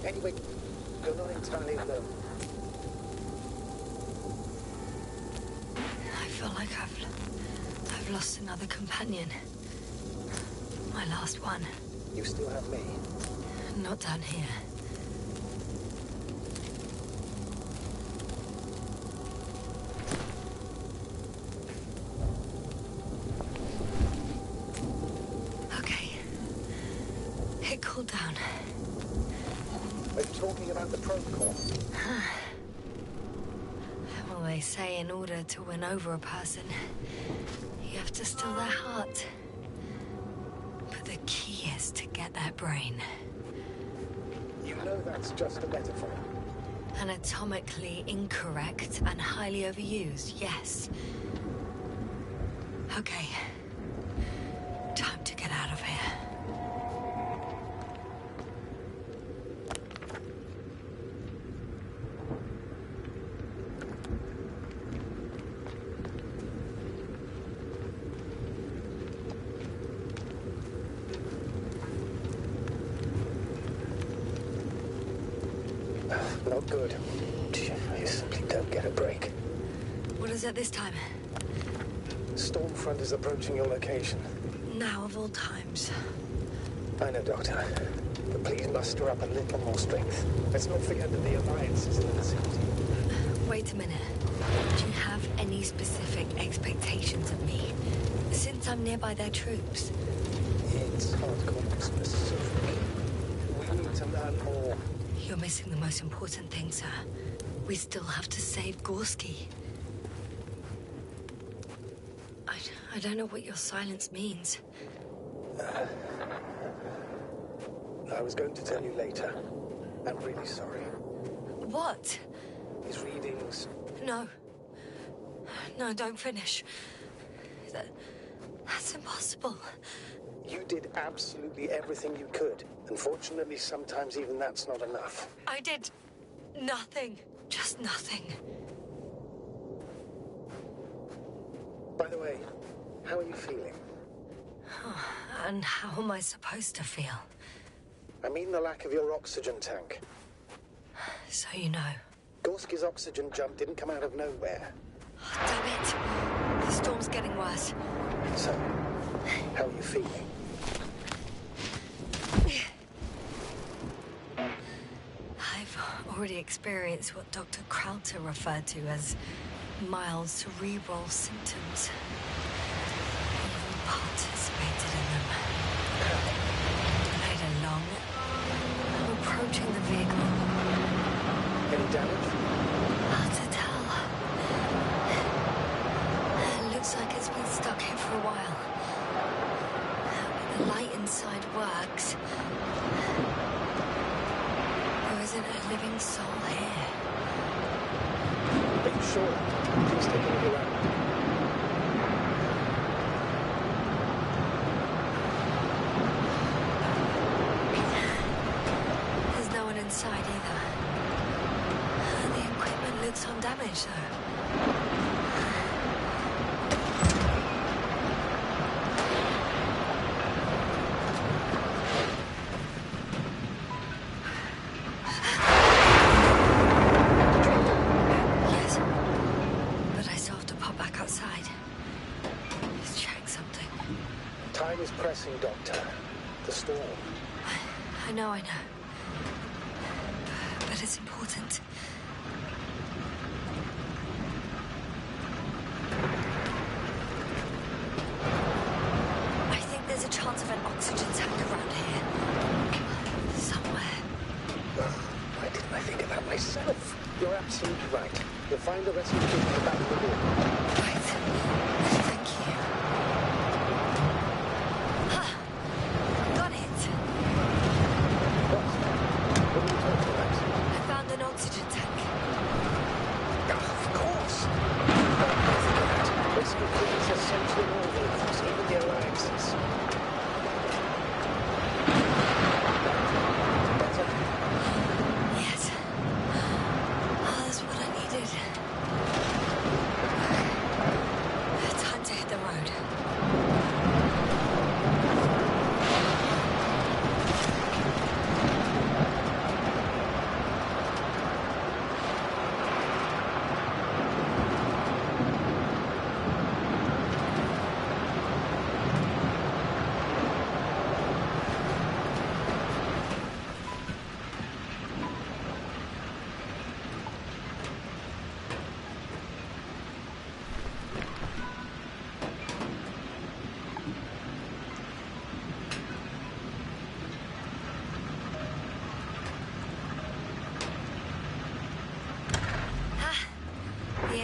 Anyway, you're not entirely alone. I feel like I've lost another companion. My last one. You still have me. Not down here. Okay. It cooled down. Are you talking about the probe core? Well, they say in order to win over a person, you have to steal their heart. But the key is to get their brain. You know that's just a metaphor. Anatomically incorrect and highly overused, yes. Okay. Time to get out of here. Not good. You simply don't get a break. What is it this time? Stormfront is approaching your location. Now of all times. I know, Doctor. But please muster up a little more strength. Let's not forget that the Alliance is in the vicinity. Wait a minute. Do you have any specific expectations of me? Since I'm nearby their troops. It's hard to call it specific. We need to learn more. You're missing the most important thing, sir. We still have to save Gorski. I don't know what your silence means. I was going to tell you later. I'm really sorry. What? His readings... No. No, don't finish. That's impossible. You did absolutely everything you could. Unfortunately, sometimes even that's not enough. I did nothing. Just nothing. By the way, how are you feeling? And how am I supposed to feel? I mean the lack of your oxygen tank. So you know. Gorski's oxygen jump didn't come out of nowhere. Oh, damn it. The storm's getting worse. So, how are you feeling? I've already experienced what Dr. Krauter referred to as mild cerebral symptoms. Even participated in them. Delayed along. I'm approaching the vehicle. Any damage? Hard to tell. It looks like it's been stuck here for a while. But the light inside works. There isn't a living soul here. Are you sure? Please take a look around. There's no one inside either. The equipment looks undamaged, though. Yes, but I still have to pop back outside. Let's check something. Time is pressing, Doctor. The storm. I know. But it's important. I think there's a chance of an oxygen tank around here. Somewhere. Why didn't I think of that myself? You're absolutely right. You'll find the rescue kit in the back of the room. Right. Thank you. Ah, got it. What? What are you talking about? I found an oxygen tank. Of course. Don't forget. Rescue kits are essential in all vehicles, even the Alliances. Better? Yes. Oh, that's what I needed.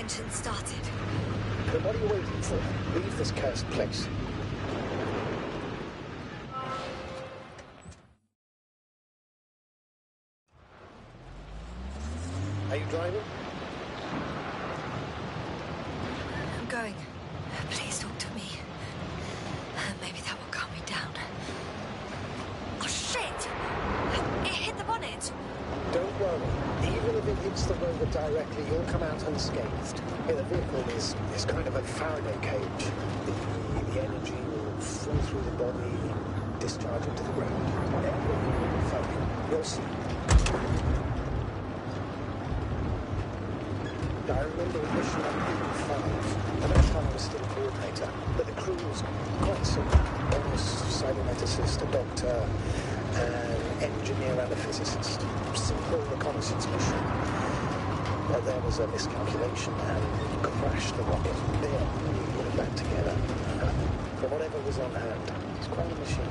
engine started. Then what are you waiting for? Leave this cursed place. Are you driving? I'm going. Please talk to me. Maybe that will calm me down. Oh, shit! It hit the bonnet! Don't worry. Even if it hits the rover directly, you'll come out unscathed. Yeah, the vehicle is kind of a Faraday cage. The energy will flow through the body, discharge into the ground. Everything will be fine. You'll see. I remember a mission on E5. The last time I was still coordinator, but the crew was quite simple. Almost cyberneticist, a doctor, an engineer and a physicist. Simple reconnaissance mission. But there was a miscalculation and we crashed the rocket. There, we put it back together. From whatever was on hand. It's quite a machine.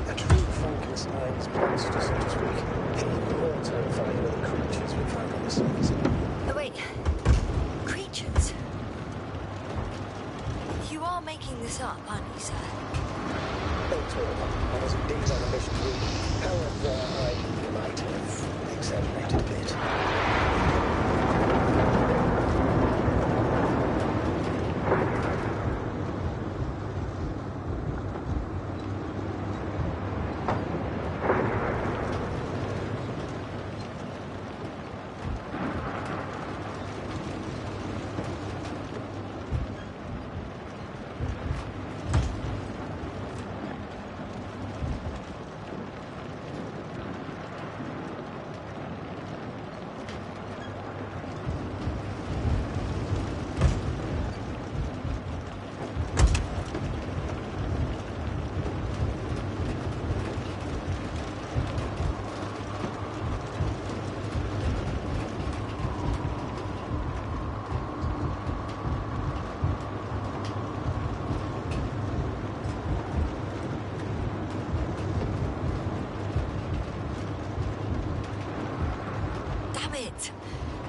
A true Frankenstein's monster, so to speak. Even more terrifying than the creatures we found on the surface. Oh, wait. Creatures? You are making this up, aren't you, sir? Don't all. I was indeed on a mission to read. However, I might have exaggerated a bit.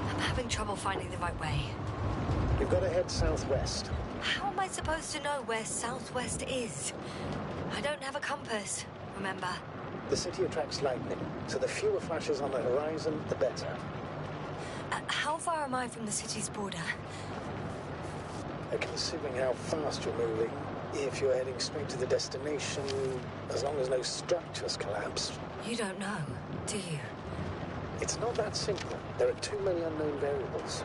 I'm having trouble finding the right way. You've got to head southwest. How am I supposed to know where southwest is? I don't have a compass, remember? The city attracts lightning, so the fewer flashes on the horizon, the better. How far am I from the city's border? Considering how fast you're moving, if you're heading straight to the destination, as long as no structures collapse. You don't know, do you? It's not that simple. There are too many unknown variables.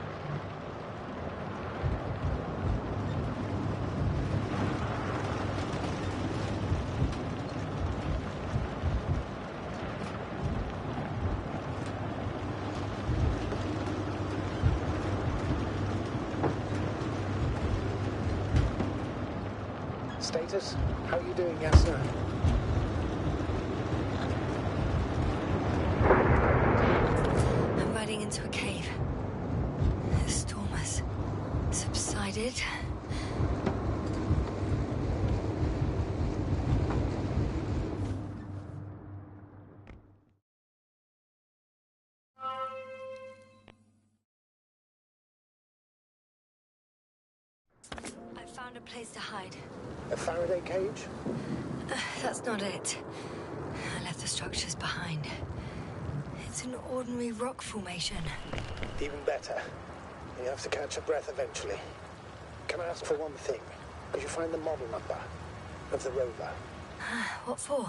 Status? How are you doing, Yasna? I'm riding into a cave. The storm has subsided. I found a place to hide. A Faraday cage? That's not it. I left the structures behind. It's an ordinary rock formation. Even better. You have to catch your breath eventually. Can I ask for one thing? Could you find the model number of the rover? What for?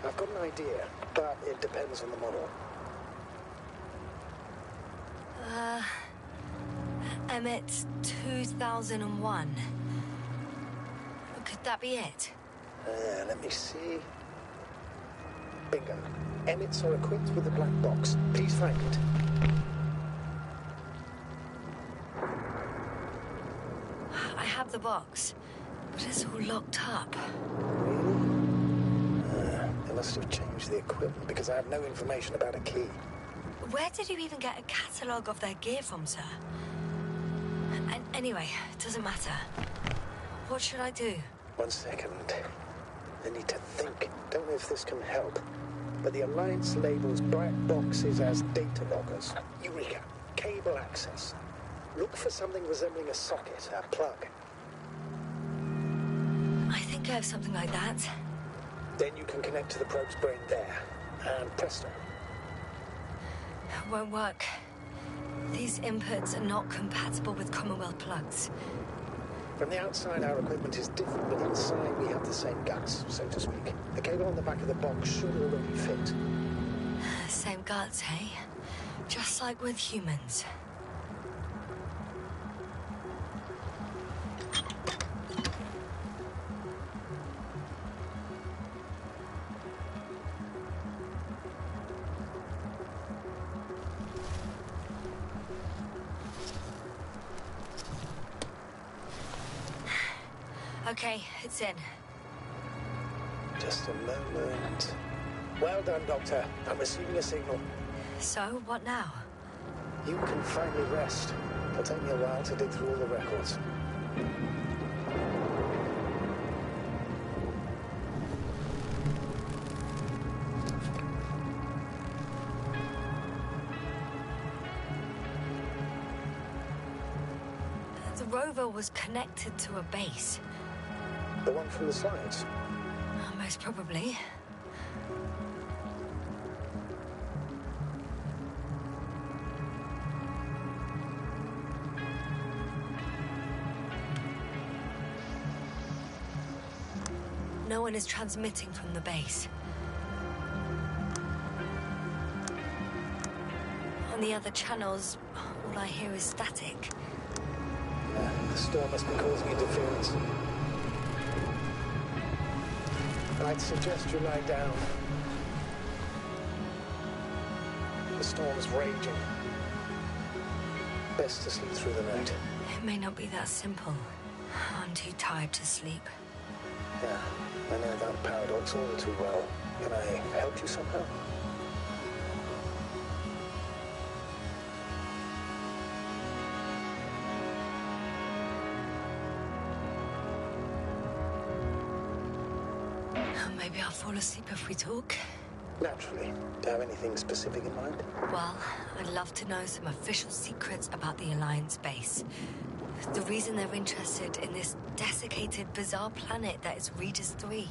I've got an idea, but it depends on the model. Emmett 2001. Could that be it? Let me see. Bingo. Emmets are equipped with a black box. Please find it. I have the box, but it's all locked up. Really? They must have changed the equipment because I have no information about a key. Where did you even get a catalogue of their gear from, sir? Anyway, it doesn't matter. What should I do? 1 second. I need to think. Don't know if this can help. But the Alliance labels black boxes as data loggers. Eureka. Cable access. Look for something resembling a socket, a plug. I think I have something like that. Then you can connect to the probe's brain there. And presto. Won't work. These inputs are not compatible with Commonwealth plugs. From the outside, our equipment is different, but inside we have the same guts, so to speak. The cable on the back of the box should already fit. Same guts, hey? Just like with humans. Okay, it's in. Just a moment. Well done, Doctor. I'm receiving a signal. So, what now? You can finally rest. It'll take me a while to dig through all the records. The rover was connected to a base. The one from the slides? Most probably. No one is transmitting from the base. On the other channels, all I hear is static. The storm must be causing interference. I'd suggest you lie down. The storm's raging. Best to sleep through the night. It may not be that simple. I'm too tired to sleep. Yeah, I know that paradox all too well. Can I help you somehow? Maybe I'll fall asleep if we talk. Naturally. Do you have anything specific in mind? Well, I'd love to know some official secrets about the Alliance base. The reason they're interested in this desiccated, bizarre planet that is Regis 3.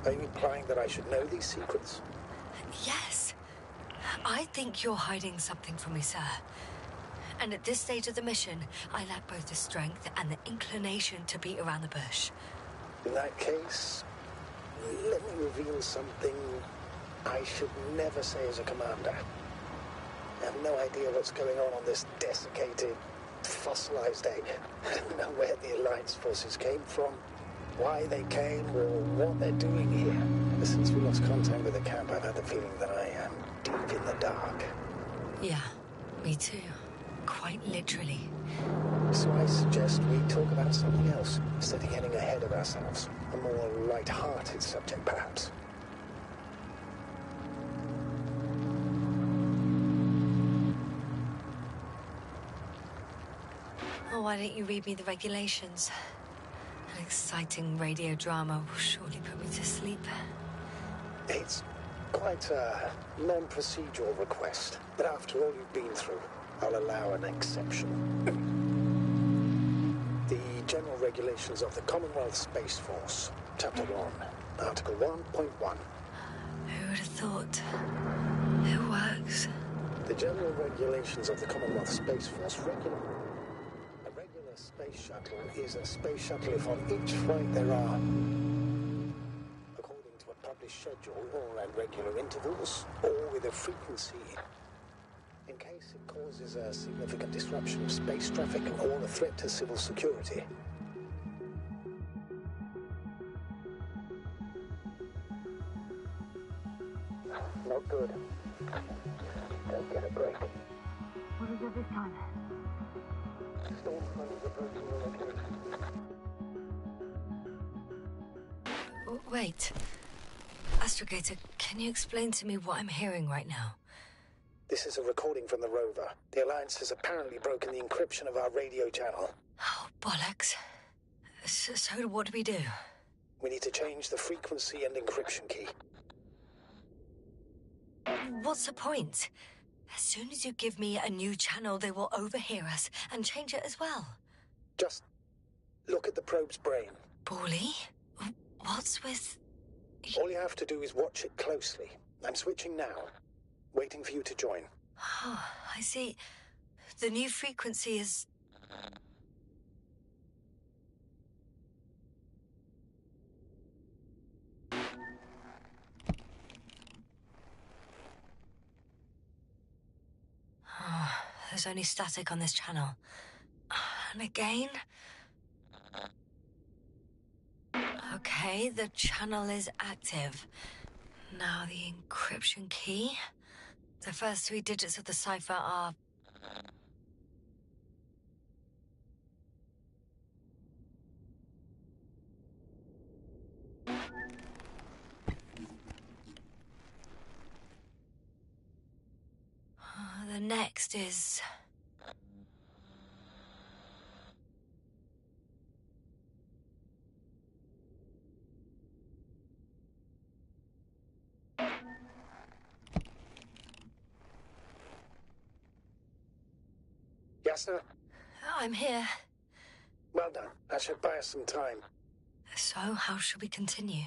Are you implying that I should know these secrets? Yes. I think you're hiding something from me, sir. And at this stage of the mission, I lack both the strength and the inclination to beat around the bush. In that case, let me reveal something I should never say as a commander. I have no idea what's going on this desiccated, fossilized egg. I don't know where the Alliance forces came from, why they came, or what they're doing here. Ever since we lost contact with the camp, I've had the feeling that I am deep in the dark. Yeah, me too. Quite literally. So I suggest we talk about something else, instead of getting ahead of ourselves. A more light-hearted subject, perhaps. Oh, why don't you read me the regulations? An exciting radio drama will surely put me to sleep. It's quite a non-procedural request, but after all you've been through, I'll allow an exception. The General Regulations of the Commonwealth Space Force, Chapter 1, Article 1.1. Who would have thought? It works. The General Regulations of the Commonwealth Space Force regulate. A regular space shuttle is a space shuttle if on each flight there are, according to a published schedule or at regular intervals, or with a frequency in case it causes a significant disruption of space traffic or a threat to civil security. Not good. Don't get a break. What is it this time? Storm front is approaching your location. Wait. Astrogator, can you explain to me what I'm hearing right now? This is a recording from the rover. The Alliance has apparently broken the encryption of our radio channel. Oh, bollocks. So what do we do? We need to change the frequency and encryption key. What's the point? As soon as you give me a new channel, they will overhear us and change it as well. Just look at the probe's brain. Bally? What's with... All you have to do is watch it closely. I'm switching now. Waiting for you to join. Oh, I see. The new frequency is... Oh, there's only static on this channel. And again... Okay, the channel is active. Now the encryption key. The first 3 digits of the cipher are... The next is... Yes, sir? I'm here. Well done. That should buy us some time. So, how should we continue?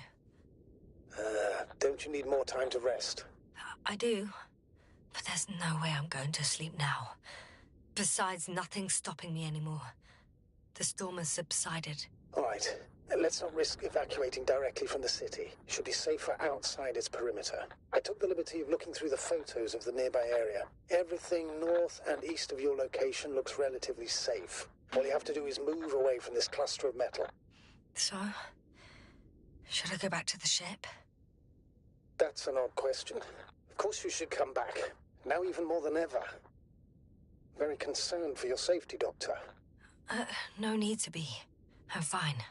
Don't you need more time to rest? I do. But there's no way I'm going to sleep now. Besides, nothing's stopping me anymore. The storm has subsided. All right. Let's not risk evacuating directly from the city. It should be safer outside its perimeter. I took the liberty of looking through the photos of the nearby area. Everything north and east of your location looks relatively safe. All you have to do is move away from this cluster of metal. So, should I go back to the ship? That's an odd question. Of course you should come back. Now even more than ever. Very concerned for your safety, Doctor. No need to be. I'm fine.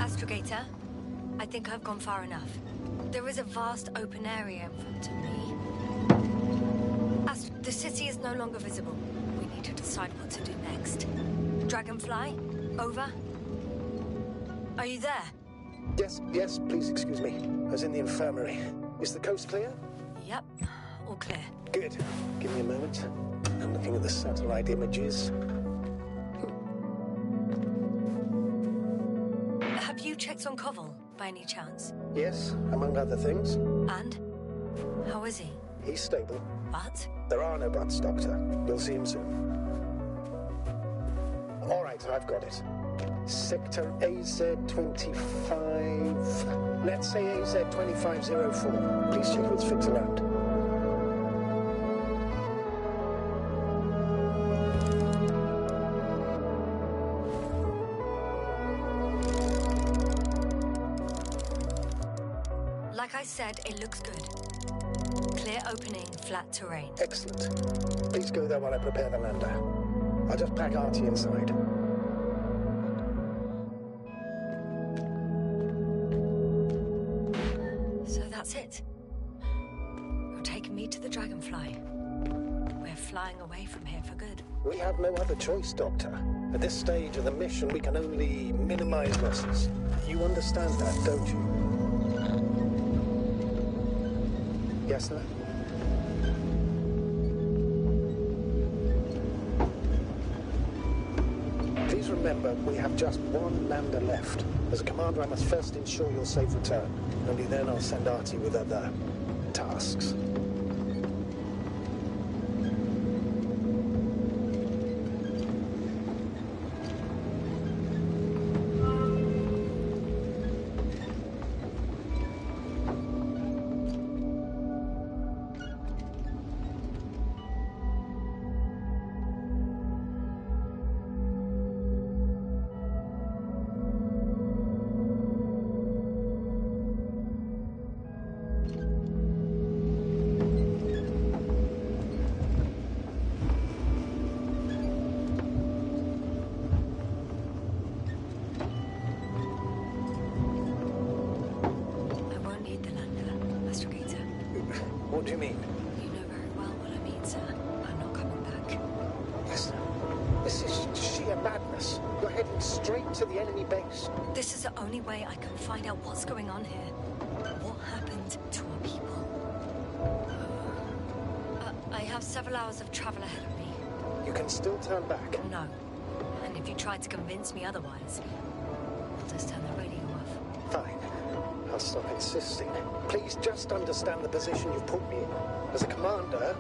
Astrogator, I think I've gone far enough. There is a vast open area in front of me. The city is no longer visible. We need to decide what to do next. Dragonfly, over. Are you there? Yes, please excuse me. I was in the infirmary. Is the coast clear? Yep, all clear. Good. Give me a moment. I'm looking at the satellite images. Have you checked on Koval, by any chance? Yes, among other things. And? How is he? He's stable. But? There are no buts, Doctor. We'll see him soon. All right, I've got it. Sector AZ-25... Let's say AZ-2504. Please check if it's fit around. Like I said, it looks good. Clear opening, flat terrain. Excellent. Please go there while I prepare the lander. I'll just pack Artie inside. So that's it. You're taking me to the Dragonfly. We're flying away from here for good. We have no other choice, Doctor. At this stage of the mission, we can only minimize losses. You understand that, don't you? Yes, sir? Please remember, we have just one lander left. As a commander, I must first ensure your safe return. Only then I'll send Artie with other tasks. you mean? You know very well what I mean, sir. I'm not coming back. Yes, this is sheer madness. You're heading straight to the enemy base. This is the only way I can find out what's going on here. What happened to our people? I have several hours of travel ahead of me. You can still turn back. No. And if you try to convince me otherwise, I'll just turn the radio off. Fine. I'll stop insisting. Please just understand the position you've put me in. As a commander,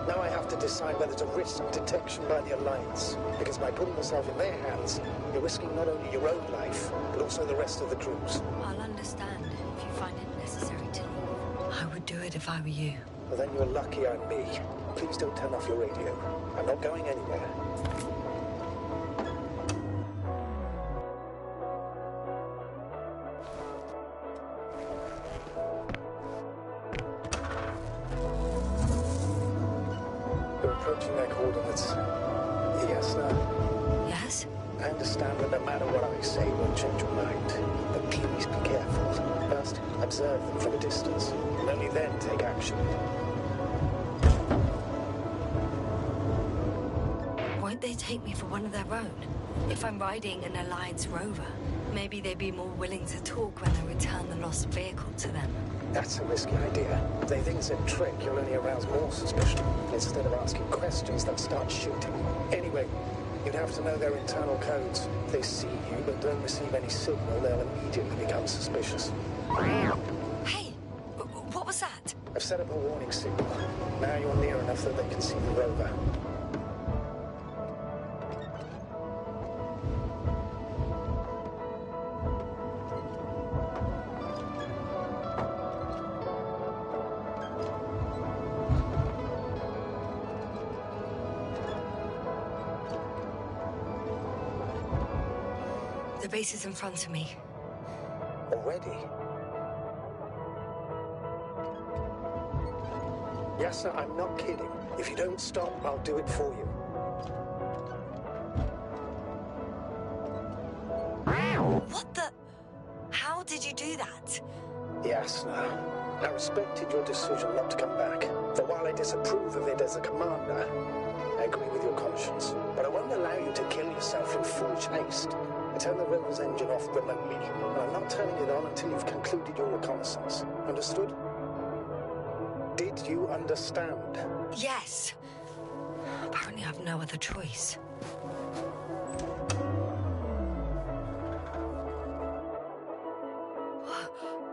now I have to decide whether to risk detection by the Alliance. Because by putting yourself in their hands, you're risking not only your own life, but also the rest of the crew's. I'll understand if you find it necessary to leave. I would do it if I were you. Well, then you're lucky I'm me. Please don't turn off your radio. I'm not going anywhere. We're approaching their coordinates. Yes, no. Yes? I understand that no matter what I say won't change your mind. But please be careful. First, observe them from a distance, and only then take action. Won't they take me for one of their own? If I'm riding an Alliance rover, maybe they'd be more willing to talk when I return the lost vehicle to them. That's a risky idea. If they think it's a trick, you'll only arouse more suspicion. Instead of asking questions, they'll start shooting. Anyway, you'd have to know their internal codes. If they see you but don't receive any signal, they'll immediately become suspicious. Hey! What was that? I've set up a warning signal. Now you're near enough that they can see the rover. The base is in front of me. Already? Yes, sir, I'm not kidding. If you don't stop, I'll do it for you. What the? How did you do that? Yes, sir. I respected your decision not to come back. For while I disapprove of it as a commander, I agree with your conscience. But I won't allow you to kill yourself in foolish haste. I turn the rover's engine off remotely, and I'm not turning it on until you've concluded your reconnaissance. Understood? Did you understand? Yes. Apparently I have no other choice.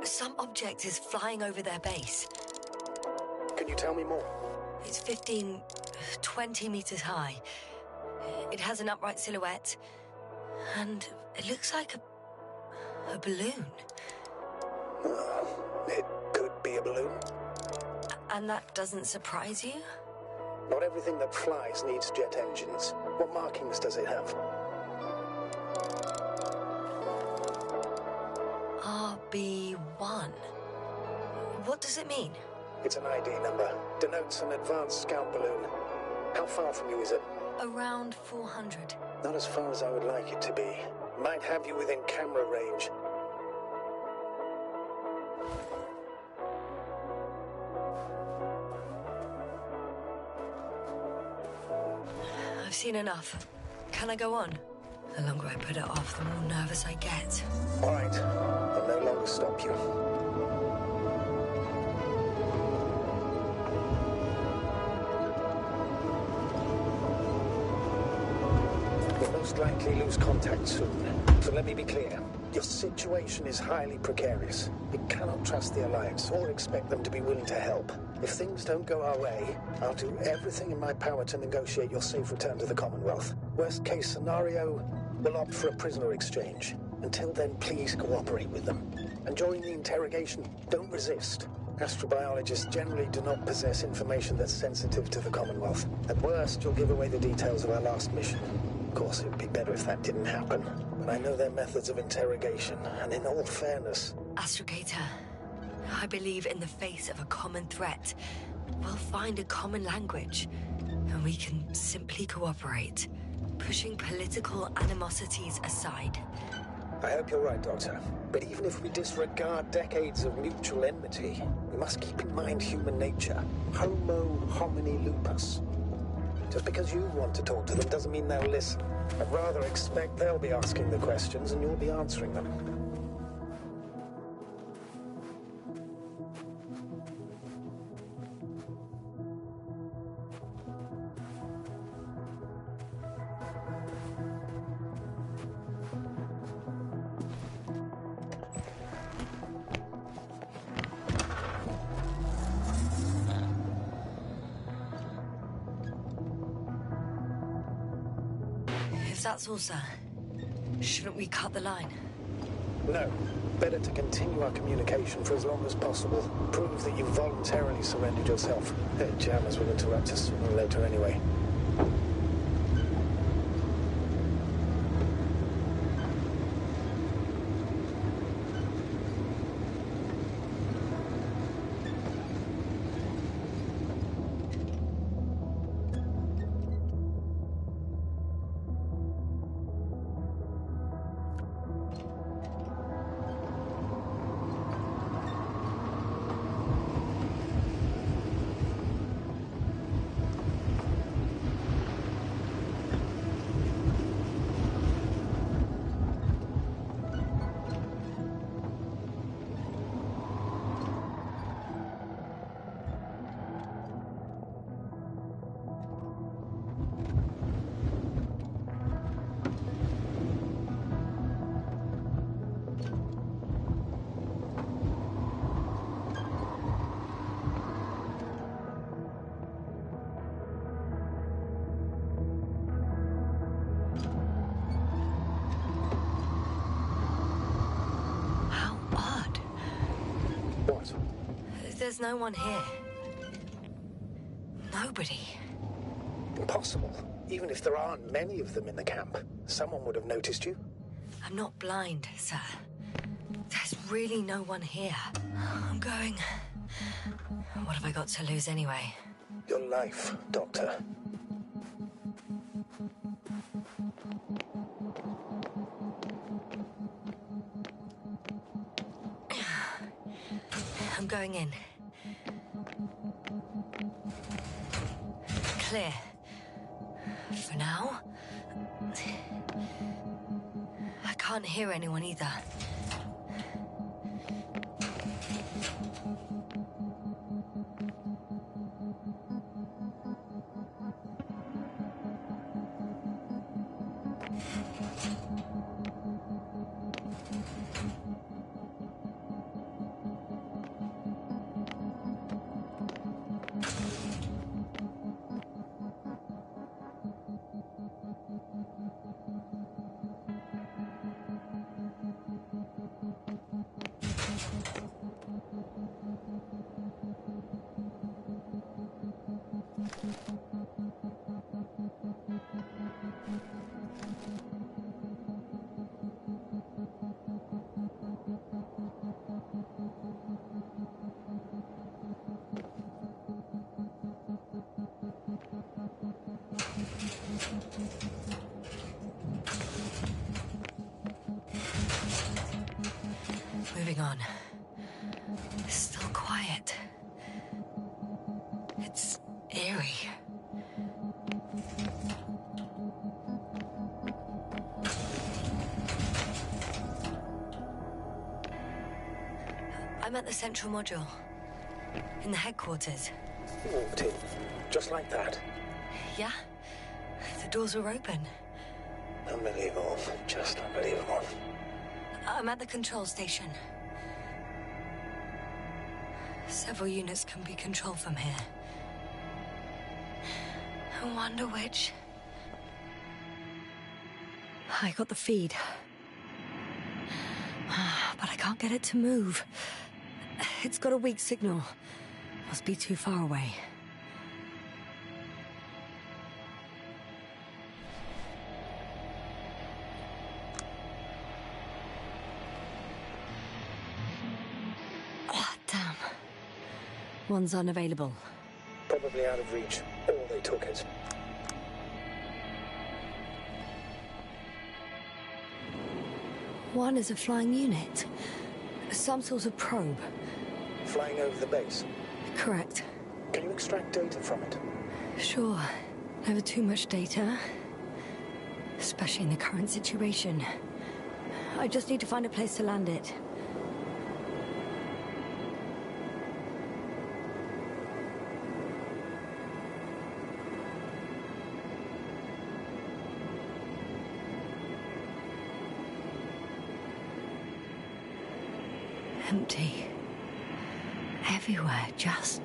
Some object is flying over their base. Can you tell me more? It's 15, 20 meters high. It has an upright silhouette, and it looks like a balloon. It could be a balloon. And that doesn't surprise you? Not everything that flies needs jet engines. What markings does it have? RB1. What does it mean? It's an ID number. Denotes an advanced scout balloon. How far from you is it? Around 400. Not as far as I would like it to be. Might have you within camera range. I've seen enough. Can I go on? The longer I put it off, the more nervous I get. All right. I'll no longer stop you. We'll most likely lose contact soon. So let me be clear. Your situation is highly precarious. You cannot trust the Alliance or expect them to be willing to help. If things don't go our way, I'll do everything in my power to negotiate your safe return to the Commonwealth. Worst case scenario, we'll opt for a prisoner exchange. Until then, please cooperate with them. And during the interrogation, don't resist. Astrobiologists generally do not possess information that's sensitive to the Commonwealth. At worst, you'll give away the details of our last mission. Of course, it would be better if that didn't happen. But I know their methods of interrogation, and in all fairness... Astrogator, I believe in the face of a common threat, we'll find a common language, and we can simply cooperate, pushing political animosities aside. I hope you're right, Doctor. But even if we disregard decades of mutual enmity, we must keep in mind human nature. Homo homini lupus. Just because you want to talk to them doesn't mean they'll listen. I'd rather expect they'll be asking the questions and you'll be answering them. If that's all, sir, shouldn't we cut the line? No. Better to continue our communication for as long as possible. Prove that you voluntarily surrendered yourself. Their jammers will interrupt us sooner or later anyway. There's no one here. Nobody. Impossible. Even if there aren't many of them in the camp, someone would have noticed you. I'm not blind, sir. There's really no one here. I'm going. What have I got to lose anyway? Your life, Doctor. I'm going in. Clear. For now. I can't hear anyone either. Moving on. It's still quiet. It's eerie. I'm at the central module. In the headquarters. You walked in. Just like that. Yeah? The doors were open. Unbelievable. Just unbelievable. I'm at the control station. Several units can be controlled from here. I wonder which. I got the feed. But I can't get it to move. It's got a weak signal. Must be too far away. Damn. One's unavailable. Probably out of reach. Or they took it. One is a flying unit. Some sort of probe. Flying over the base. Correct. Can you extract data from it? Sure. Never too much data. Especially in the current situation. I just need to find a place to land it. Empty. Everywhere, just...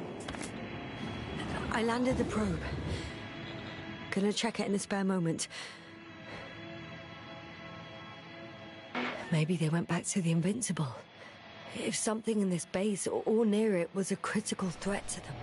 I landed the probe. Gonna check it in a spare moment. Maybe they went back to the Invincible. If something in this base or near it was a critical threat to them.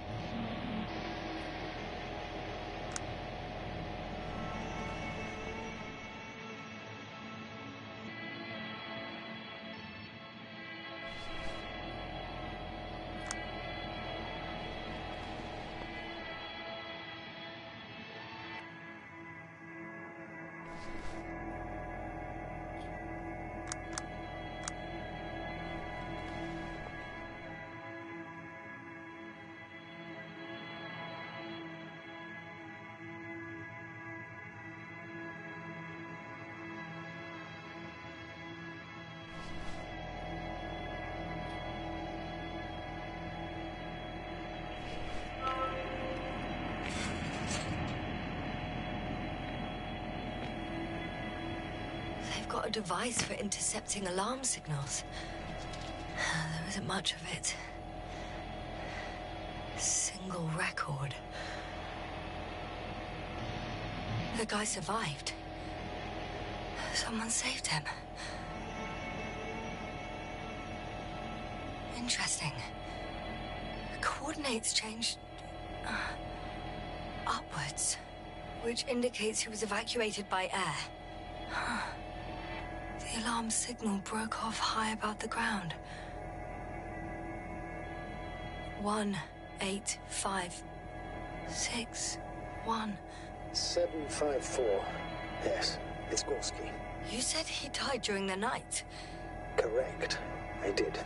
Got a device for intercepting alarm signals. There isn't much of it. Single record. The guy survived. Someone saved him. Interesting. The coordinates changed upwards, which indicates he was evacuated by air. The alarm signal broke off high above the ground. 1, 8, 5, 6, 1. 754. Yes, it's Gorski. You said he died during the night. Correct. I did.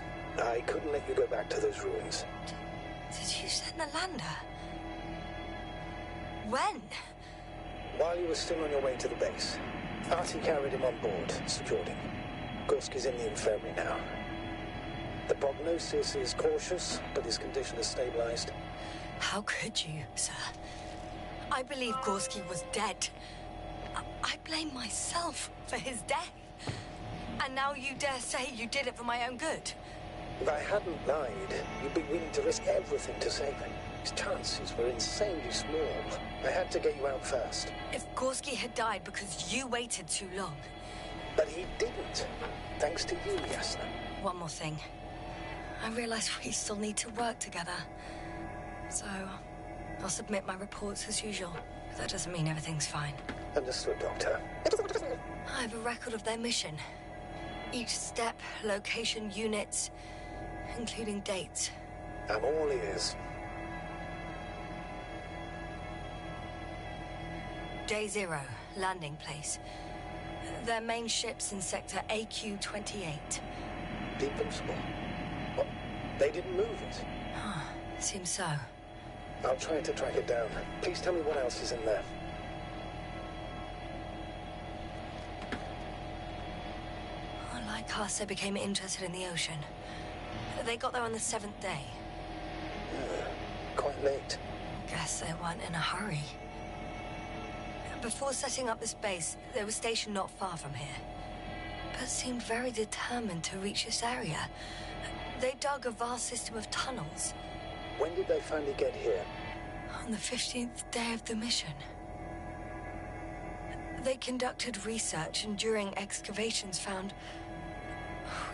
I couldn't let you go back to those ruins. Did you send the lander? When? While you were still on your way to the base. Artie carried him on board, secured him. Gorski's in the infirmary now. The prognosis is cautious, but his condition is stabilized. How could you, sir? I believe Gorski was dead. I blame myself for his death. And now you dare say you did it for my own good? If I hadn't lied, you'd be willing to risk everything to save him. His chances were insanely small. I had to get you out first. If Gorski had died because you waited too long... But he didn't. Thanks to you, Yasna. One more thing. I realize we still need to work together. So, I'll submit my reports as usual. But that doesn't mean everything's fine. Understood, Doctor. I have a record of their mission. Each step, location, units, including dates. I'm all ears. Day 0, landing place. Their main ship's in sector AQ-28. The Invincible? What? They didn't move it? Seems so. I'll try to track it down. Please tell me what else is in there. Like us, they became interested in the ocean. They got there on the 7th day. Quite late. Guess they weren't in a hurry. Before setting up this base, they were stationed not far from here. But seemed very determined to reach this area. They dug a vast system of tunnels. When did they finally get here? On the 15th day of the mission. They conducted research and during excavations found...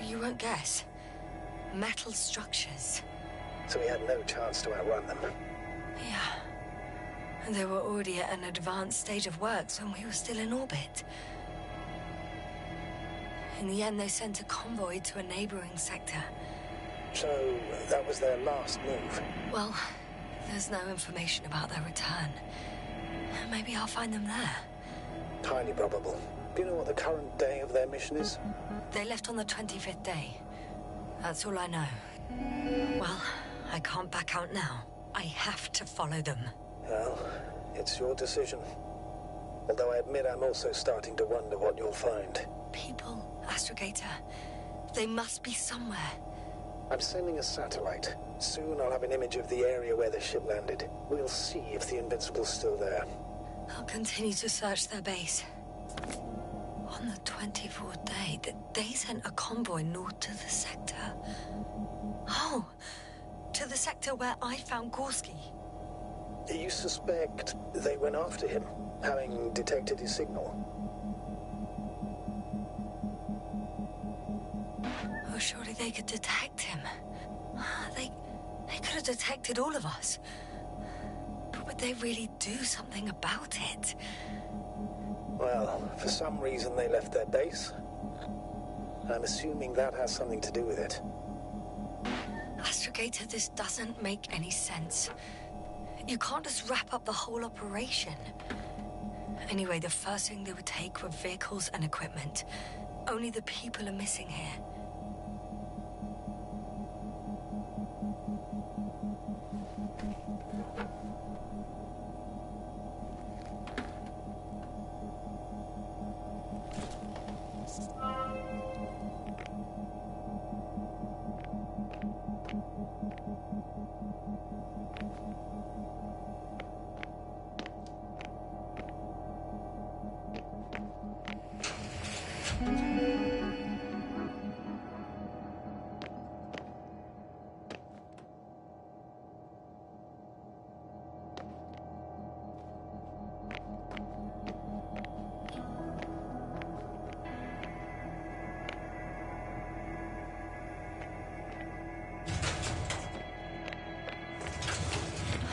You won't guess. Metal structures. So we had no chance to outrun them. Yeah. And they were already at an advanced stage of works when we were still in orbit. In the end, they sent a convoy to a neighboring sector. So, that was their last move? Well, there's no information about their return. Maybe I'll find them there. Highly probable. Do you know what the current day of their mission is? They left on the 25th day. That's all I know. Well, I can't back out now. I have to follow them. Well, it's your decision. Although I admit I'm also starting to wonder what you'll find. People, Astrogator. They must be somewhere. I'm sending a satellite. Soon I'll have an image of the area where the ship landed. We'll see if the Invincible's still there. I'll continue to search their base. On the 24th day, they sent a convoy north to the sector. Oh, to the sector where I found Gorski. You suspect they went after him, having detected his signal? Oh, surely they could detect him. They could have detected all of us. But would they really do something about it? Well, for some reason they left their base. I'm assuming that has something to do with it. Astrogator, this doesn't make any sense. You can't just wrap up the whole operation. Anyway, the first thing they would take were vehicles and equipment. Only the people are missing here.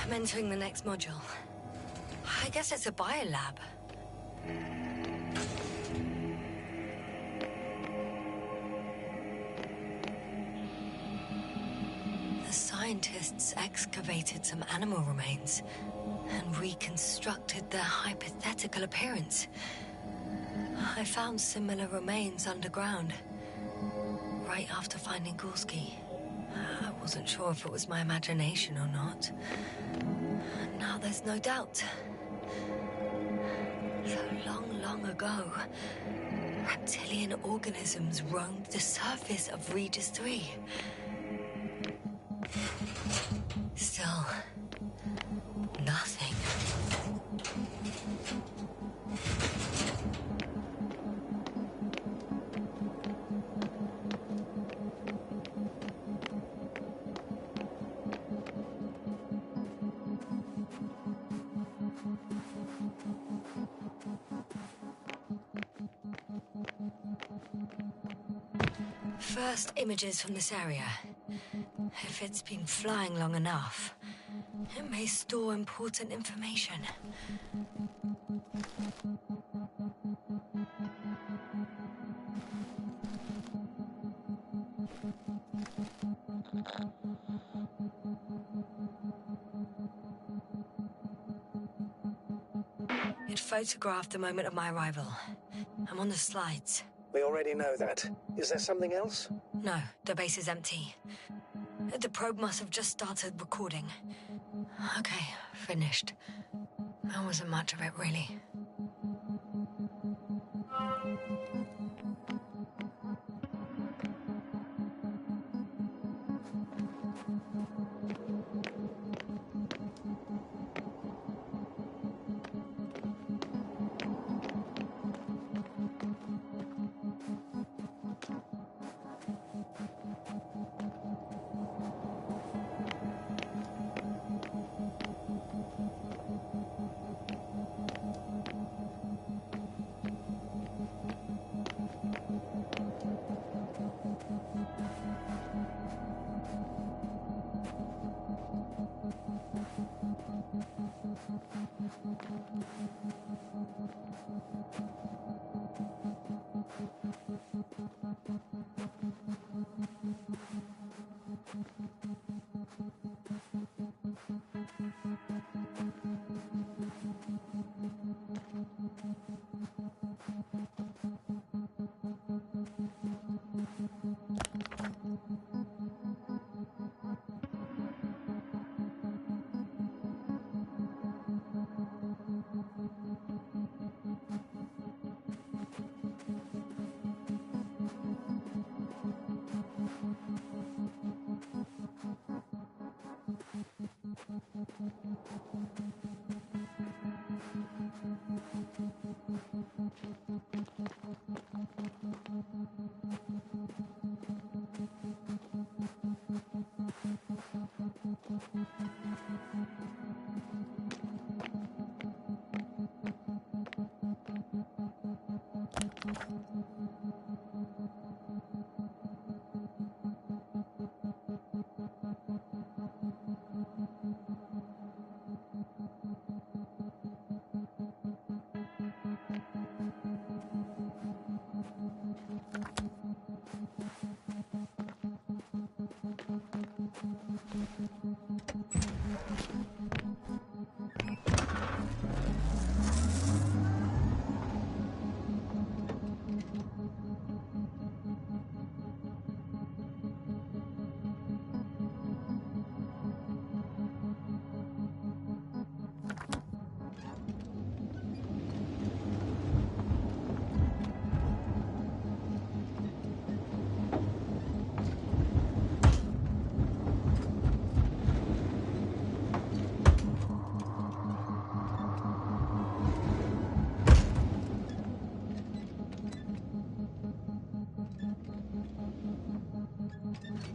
I'm entering the next module. I guess it's a biolab. The scientists excavated some animal remains and reconstructed their hypothetical appearance. I found similar remains underground, right after finding Gorski. I wasn't sure if it was my imagination or not. Now there's no doubt. So long ago, reptilian organisms roamed the surface of Regis 3. Still, nothing. First images from this area. If it's been flying long enough, it may store important information. It photographed the moment of my arrival. I'm on the slides. We already know that. Is there something else? No, the base is empty. The probe must have just started recording. Okay, finished. That wasn't much of it, really.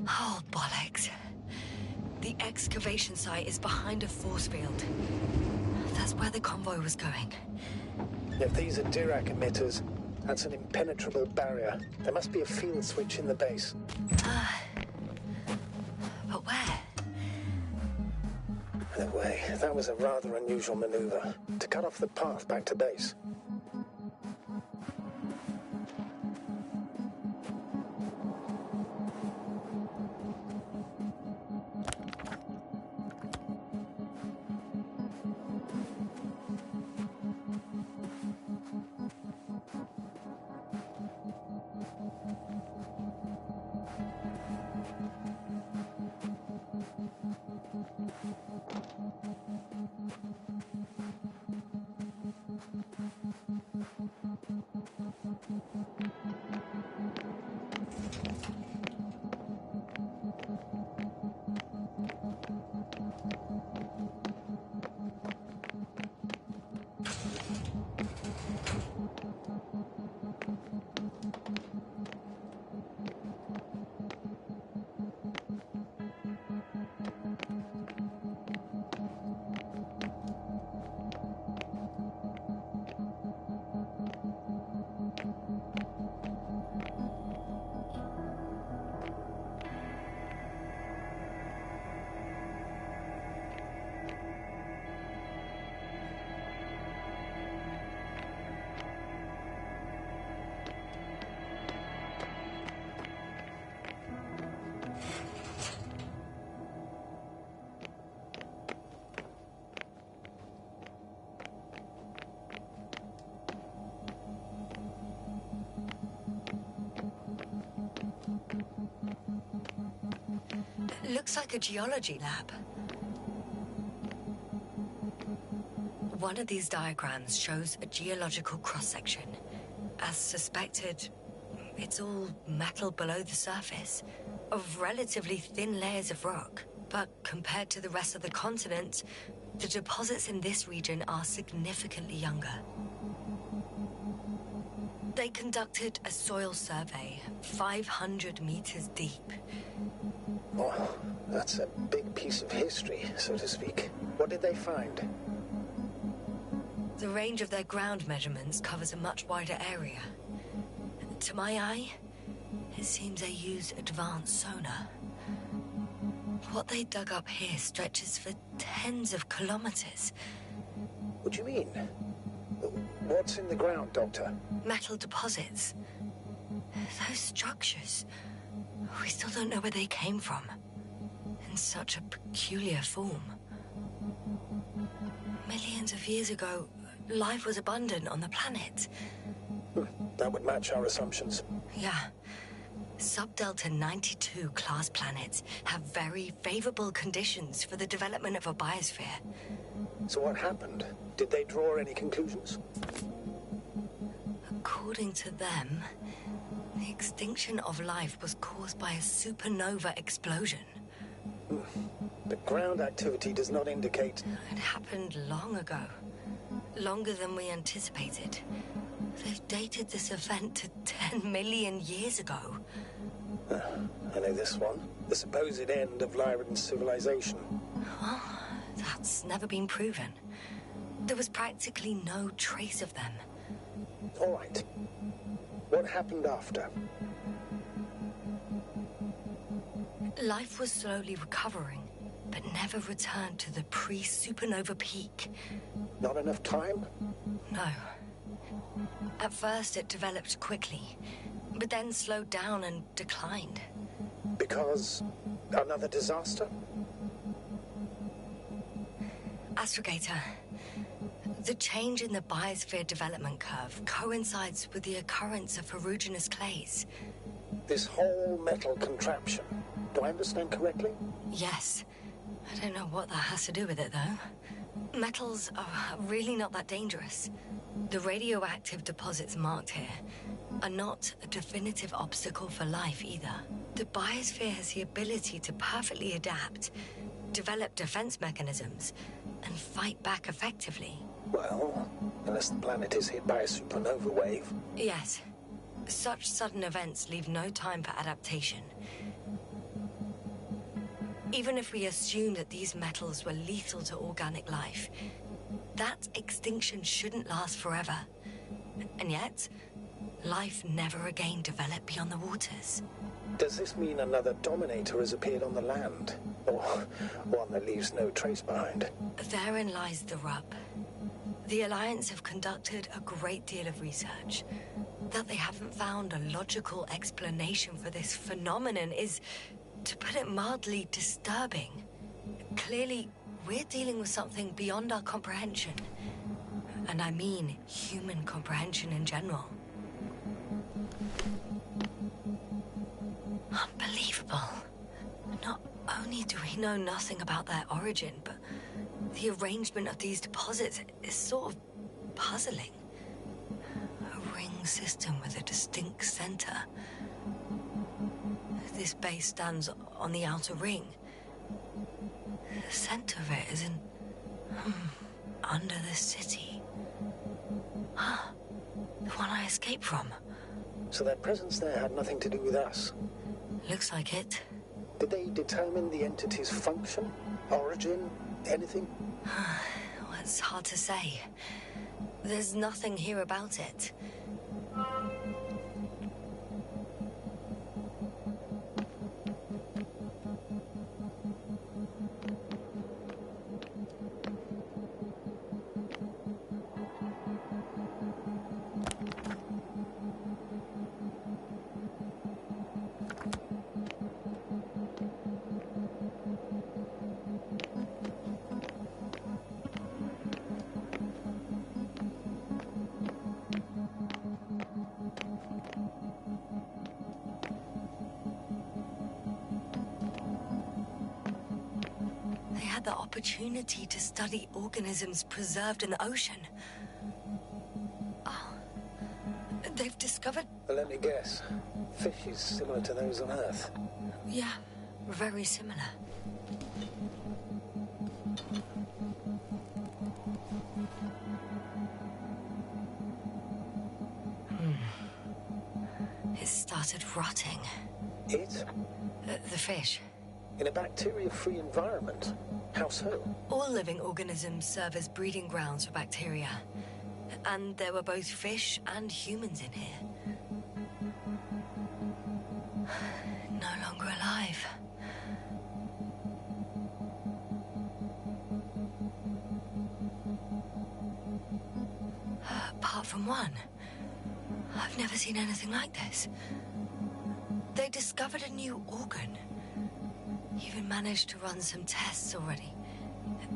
Oh, bollocks. The excavation site is behind a force field. That's where the convoy was going. If these are Dirac emitters, that's an impenetrable barrier. There must be a field switch in the base. But where? No way. That was a rather unusual maneuver. To cut off the path back to base. Looks like a geology lab. One of these diagrams shows a geological cross-section. As suspected, it's all metal below the surface, of relatively thin layers of rock. But compared to the rest of the continent, the deposits in this region are significantly younger. They conducted a soil survey, 500 meters deep. Oh, that's a big piece of history, so to speak. What did they find? The range of their ground measurements covers a much wider area. To my eye, it seems they use advanced sonar. What they dug up here stretches for tens of kilometers. What do you mean? What's in the ground, Doctor? Metal deposits. Those structures. We still don't know where they came from. In such a peculiar form. Millions of years ago, life was abundant on the planet. That would match our assumptions. Yeah. Sub-Delta 92 class planets have very favorable conditions for the development of a biosphere. So what happened? Did they draw any conclusions? According to them, the extinction of life was caused by a supernova explosion. The ground activity does not indicate... It happened long ago. Longer than we anticipated. They've dated this event to 10 million years ago. I know this one. The supposed end of Lyran's civilization. Well, that's never been proven. There was practically no trace of them. All right. What happened after? Life was slowly recovering, but never returned to the pre-supernova peak. Not enough time? No. At first, it developed quickly, but then slowed down and declined. Because another disaster? Astrogator, the change in the biosphere development curve coincides with the occurrence of ferruginous clays. This whole metal contraption. Do I understand correctly? Yes. I don't know what that has to do with it, though. Metals are really not that dangerous. The radioactive deposits marked here are not a definitive obstacle for life either. The biosphere has the ability to perfectly adapt, develop defense mechanisms, and fight back effectively. Well, unless the planet is hit by a supernova wave. Yes. Such sudden events leave no time for adaptation. Even if we assume that these metals were lethal to organic life, that extinction shouldn't last forever. And yet, life never again developed beyond the waters. Does this mean another Dominator has appeared on the land? Or one that leaves no trace behind? Therein lies the rub. The Alliance have conducted a great deal of research. That they haven't found a logical explanation for this phenomenon is, to put it mildly, disturbing. Clearly, we're dealing with something beyond our comprehension. And I mean human comprehension in general. Unbelievable. Not only do we know nothing about their origin, but the arrangement of these deposits is sort of puzzling. A ring system with a distinct center. This base stands on the outer ring. The center of it is in... under the city. The one I escaped from. So their presence there had nothing to do with us? Looks like it. Did they determine the entity's function, origin, anything? Well, it's hard to say. There's nothing here about it. The opportunity to study organisms preserved in the ocean. Oh, they've discovered... Well, let me guess. Fishes similar to those on Earth. Yeah, very similar. It started rotting. It? The fish. In a bacteria-free environment? How so? All living organisms serve as breeding grounds for bacteria. And there were both fish and humans in here. No longer alive. Apart from one. I've never seen anything like this. They discovered a new organ. Even managed to run some tests already.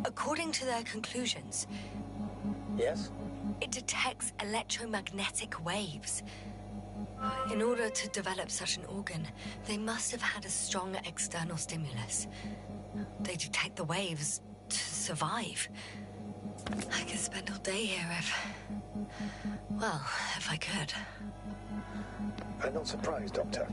According to their conclusions... Yes? It detects electromagnetic waves. In order to develop such an organ, they must have had a strong external stimulus. They detect the waves to survive. I could spend all day here if I could. I'm not surprised, Doctor.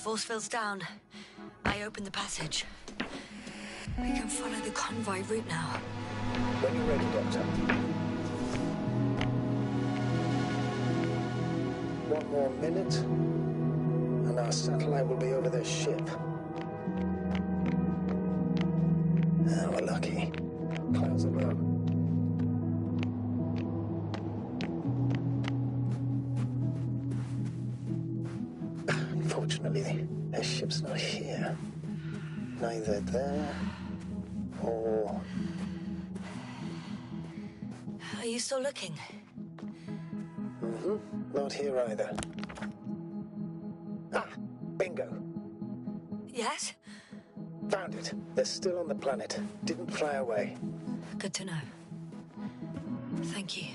Force field's down. I opened the passage. We can follow the convoy route now. When you're ready, Doctor. One more minute, and our satellite will be over their ship. Ah, we're lucky. Clouds are low. Unfortunately, their ship's not here. Neither there or... Are you still looking? Not here either. Ah, bingo. Yes? Found it. They're still on the planet. Didn't fly away. Good to know. Thank you.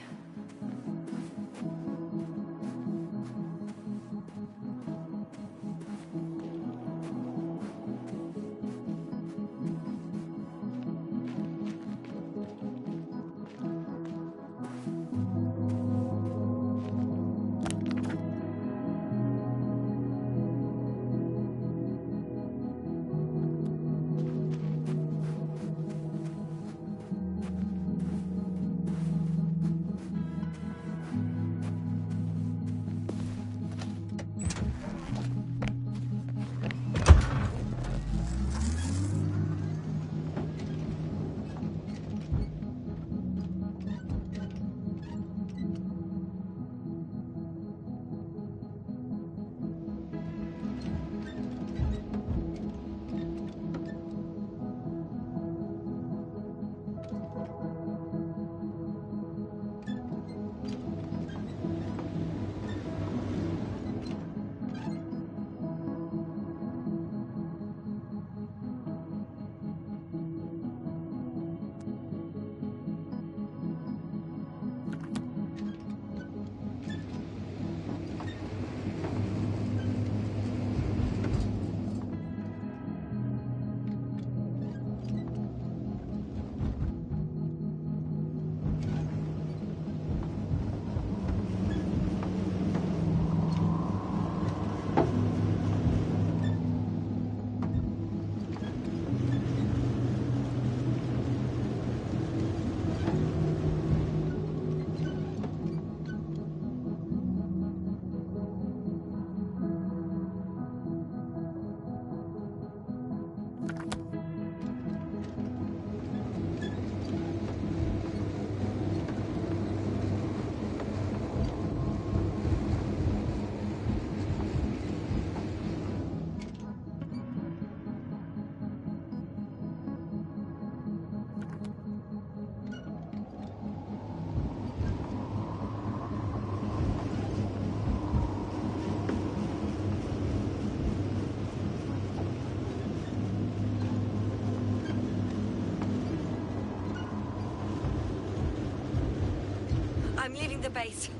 I'm leaving the base.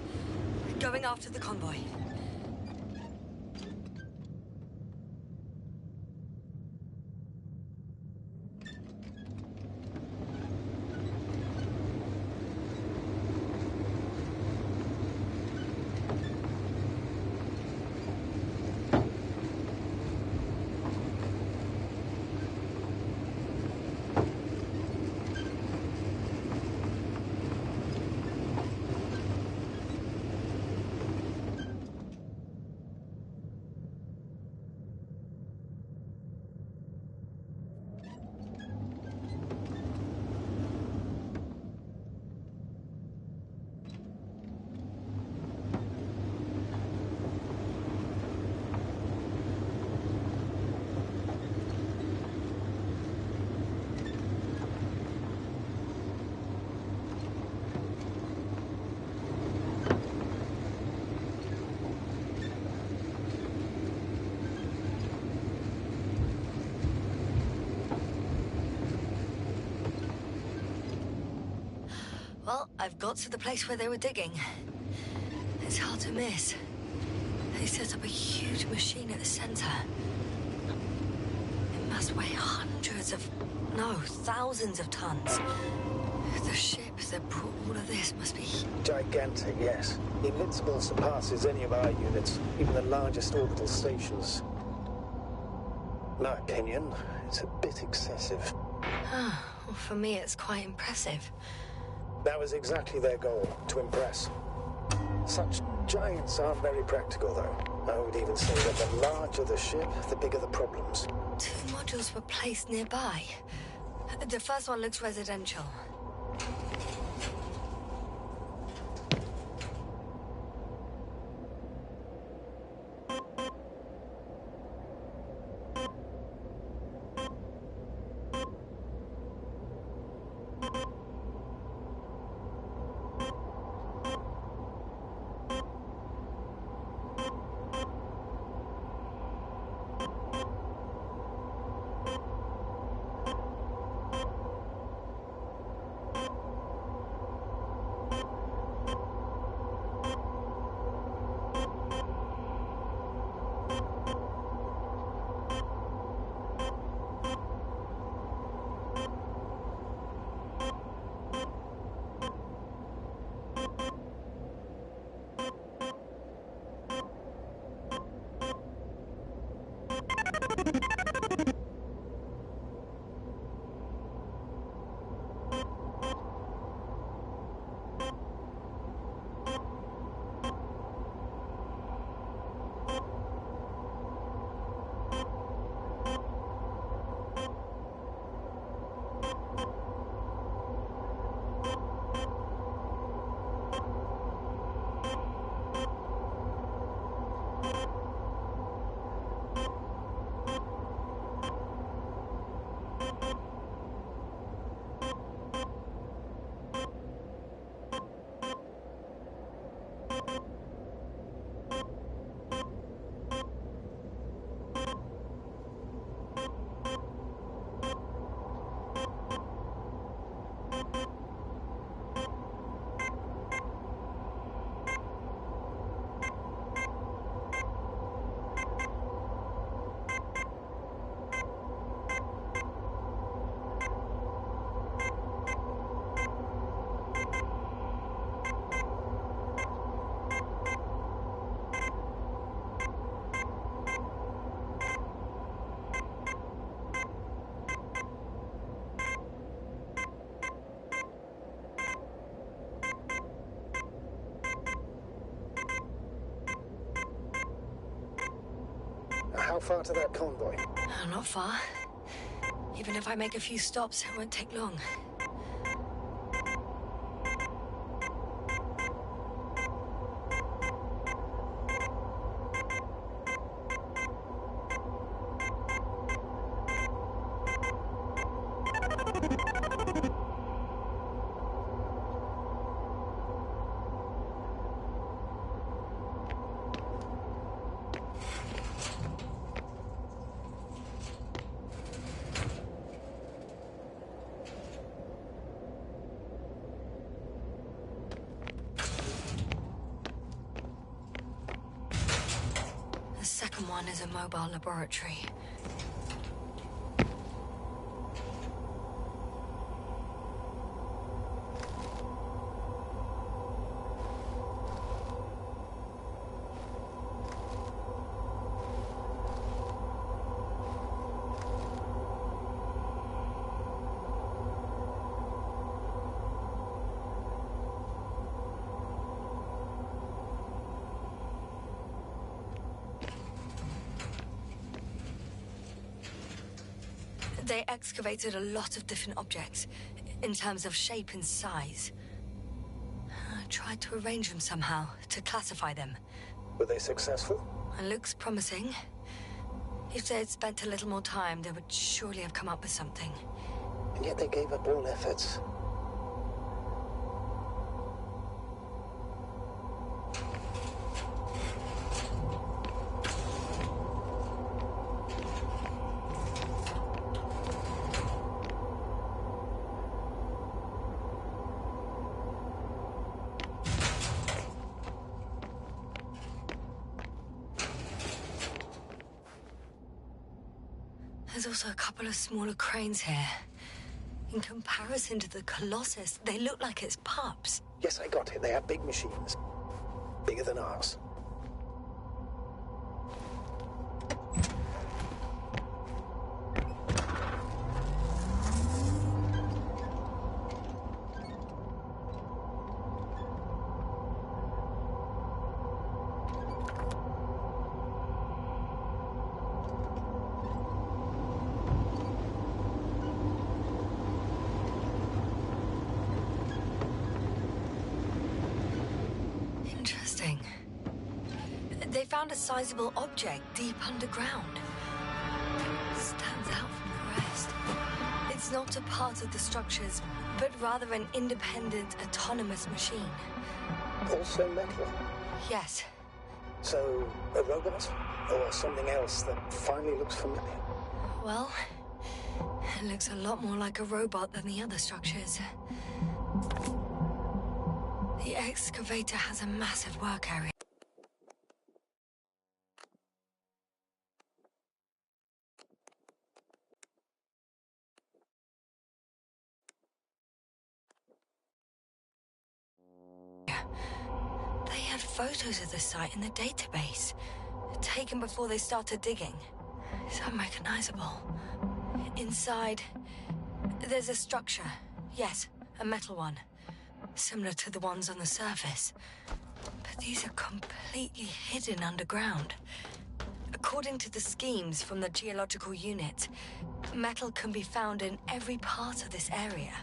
Going after the convoy. Well, I've got to the place where they were digging. It's hard to miss. They set up a huge machine at the center. It must weigh thousands of tons. The ship that brought all of this must be... Gigantic, yes. Invincible surpasses any of our units, even the largest orbital stations. In my opinion, it's a bit excessive. Well, for me, it's quite impressive. That was exactly their goal, to impress. Such giants aren't very practical, though. I would even say that the larger the ship, the bigger the problems. 2 modules were placed nearby. The first one looks residential. How far to that convoy? Not far. Even if I make a few stops, it won't take long. one is a mobile laboratory. They excavated a lot of different objects, in terms of shape and size. I tried to arrange them somehow, to classify them. Were they successful? It looks promising. If they had spent a little more time, they would surely have come up with something. And yet they gave up all efforts. There's also a couple of smaller cranes here. In comparison to the Colossus, they look like it's pups. Yes, I got it. They have big machines. Bigger than ours. Interesting. They found a sizable object deep underground. Stands out from the rest. It's not a part of the structures, but rather an independent, autonomous machine. Also metal. Yes. So, a robot? Or something else that finally looks familiar? Well, it looks a lot more like a robot than the other structures. The excavator has a massive work area. They had photos of the site in the database, taken before they started digging. It's unrecognizable. Inside, there's a structure. Yes, a metal one. Similar to the ones on the surface. But these are completely hidden underground. According to the schemes from the geological unit, metal can be found in every part of this area.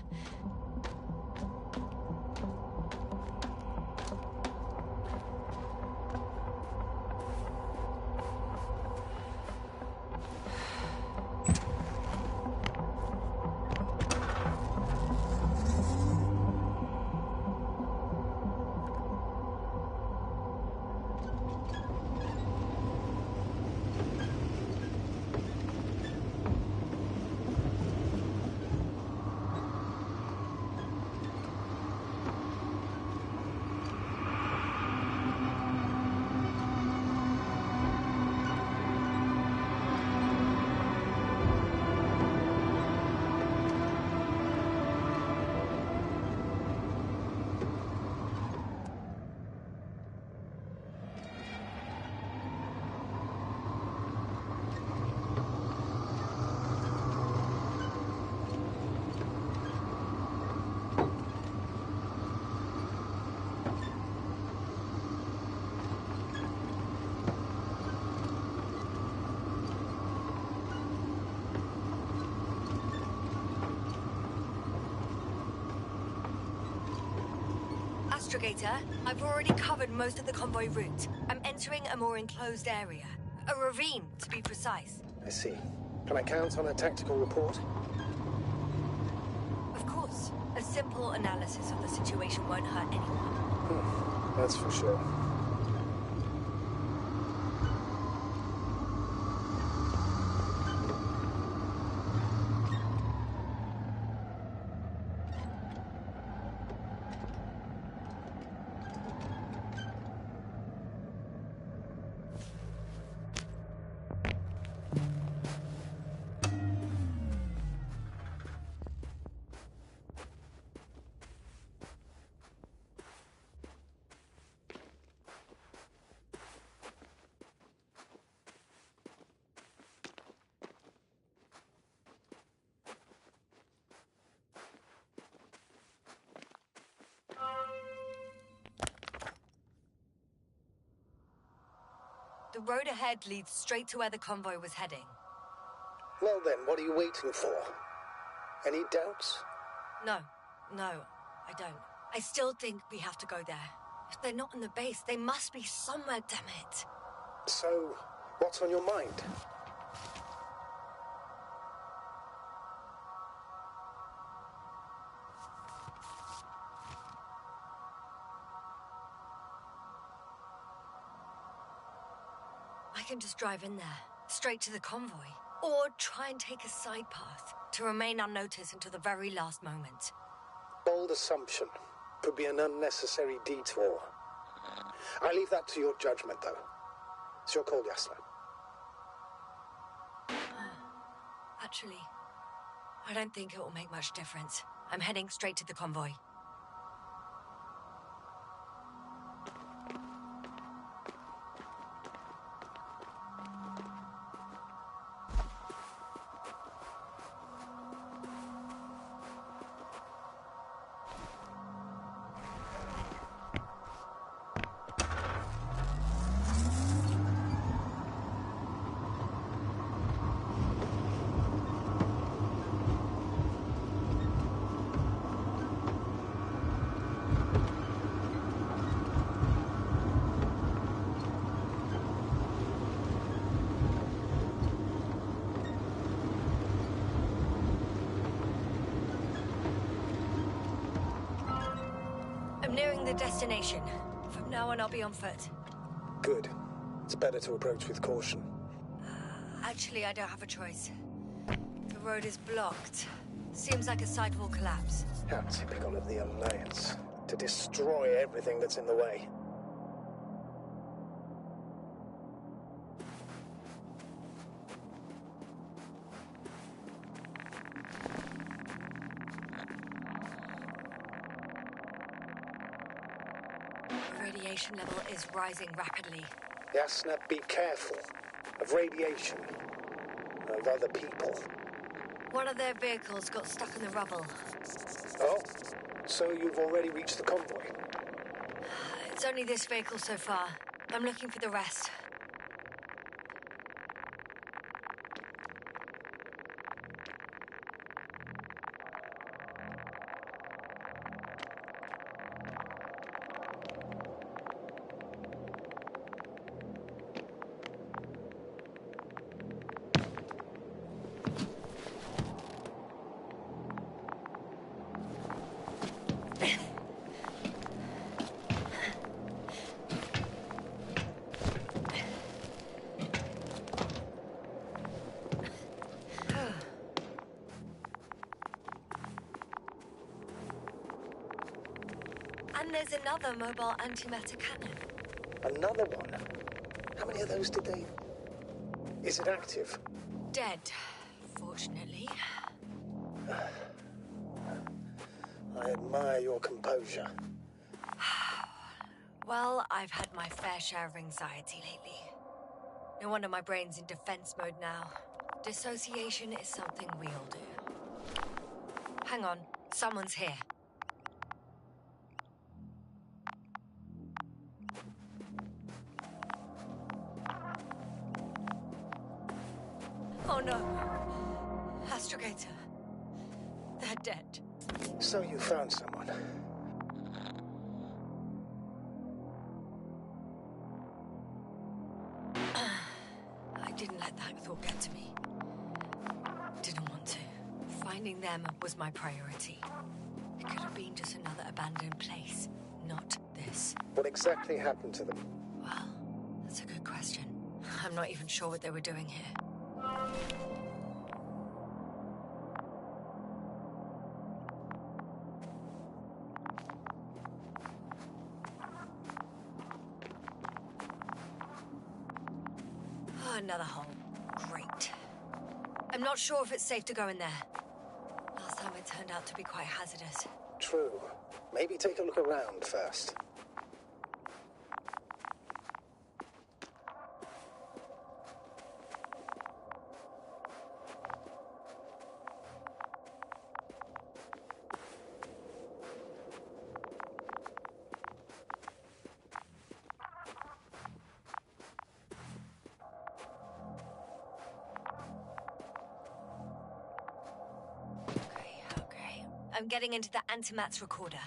Astrogator, I've already covered most of the convoy route. I'm entering a more enclosed area. A ravine, to be precise. I see. Can I count on a tactical report? Of course. A simple analysis of the situation won't hurt anyone. That's for sure. The road ahead leads straight to where the convoy was heading. Well then, what are you waiting for? Any doubts? No, I don't. I still think we have to go there. If they're not in the base, they must be somewhere, damn it. So, what's on your mind? I can just drive in there, straight to the convoy. Or try and take a side path, to remain unnoticed until the very last moment. Bold assumption. Could be an unnecessary detour. I leave that to your judgment, though. It's your call, Yasna. Actually, I don't think it will make much difference. I'm heading straight to the convoy. I'm nearing the destination. From now on, I'll be on foot. Good. It's better to approach with caution. Actually, I don't have a choice. The road is blocked. Seems like a site will collapse. How typical of the Alliance. To destroy everything that's in the way. The radiation level is rising rapidly. Yasna, be careful. Of radiation. Of other people. One of their vehicles got stuck in the rubble. Oh, so you've already reached the convoy? It's only this vehicle so far. I'm looking for the rest. And there's another mobile antimatter cannon. Another one? How many of those did they... Is it active? Dead, fortunately. I admire your composure. Well, I've had my fair share of anxiety lately. No wonder my brain's in defense mode now. Dissociation is something we all do. Hang on, someone's here. Oh no. Astrogator. They're dead. So you found someone. I didn't let that thought get to me. Didn't want to. Finding them was my priority. It could have been just another abandoned place, not this. What exactly happened to them? Well, that's a good question. I'm not even sure what they were doing here. Oh, another hole. Great. I'm not sure if it's safe to go in there. Last time it turned out to be quite hazardous. True. Maybe take a look around first. I'm getting into the antimat's recorder.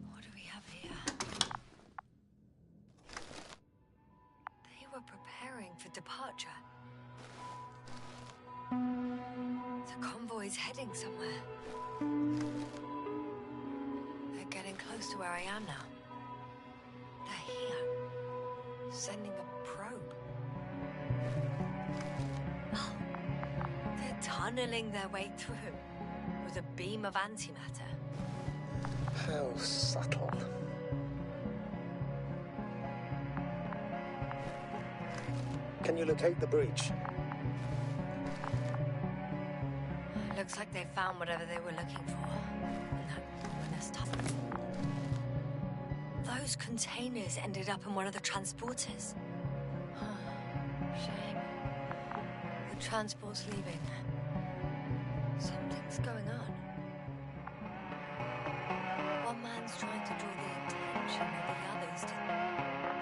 What do we have here? They were preparing for departure. The convoy's heading somewhere. They're getting close to where I am now. They're here, sending a probe. Oh, they're tunneling their way through with a beam of antimatter. How subtle. Can you locate the breach? Looks like they found whatever they were looking for. And that ominous stuff. Those containers ended up in one of the transporters. Shame. The transport's leaving. Something's going on. One man's trying to draw the attention of the others to...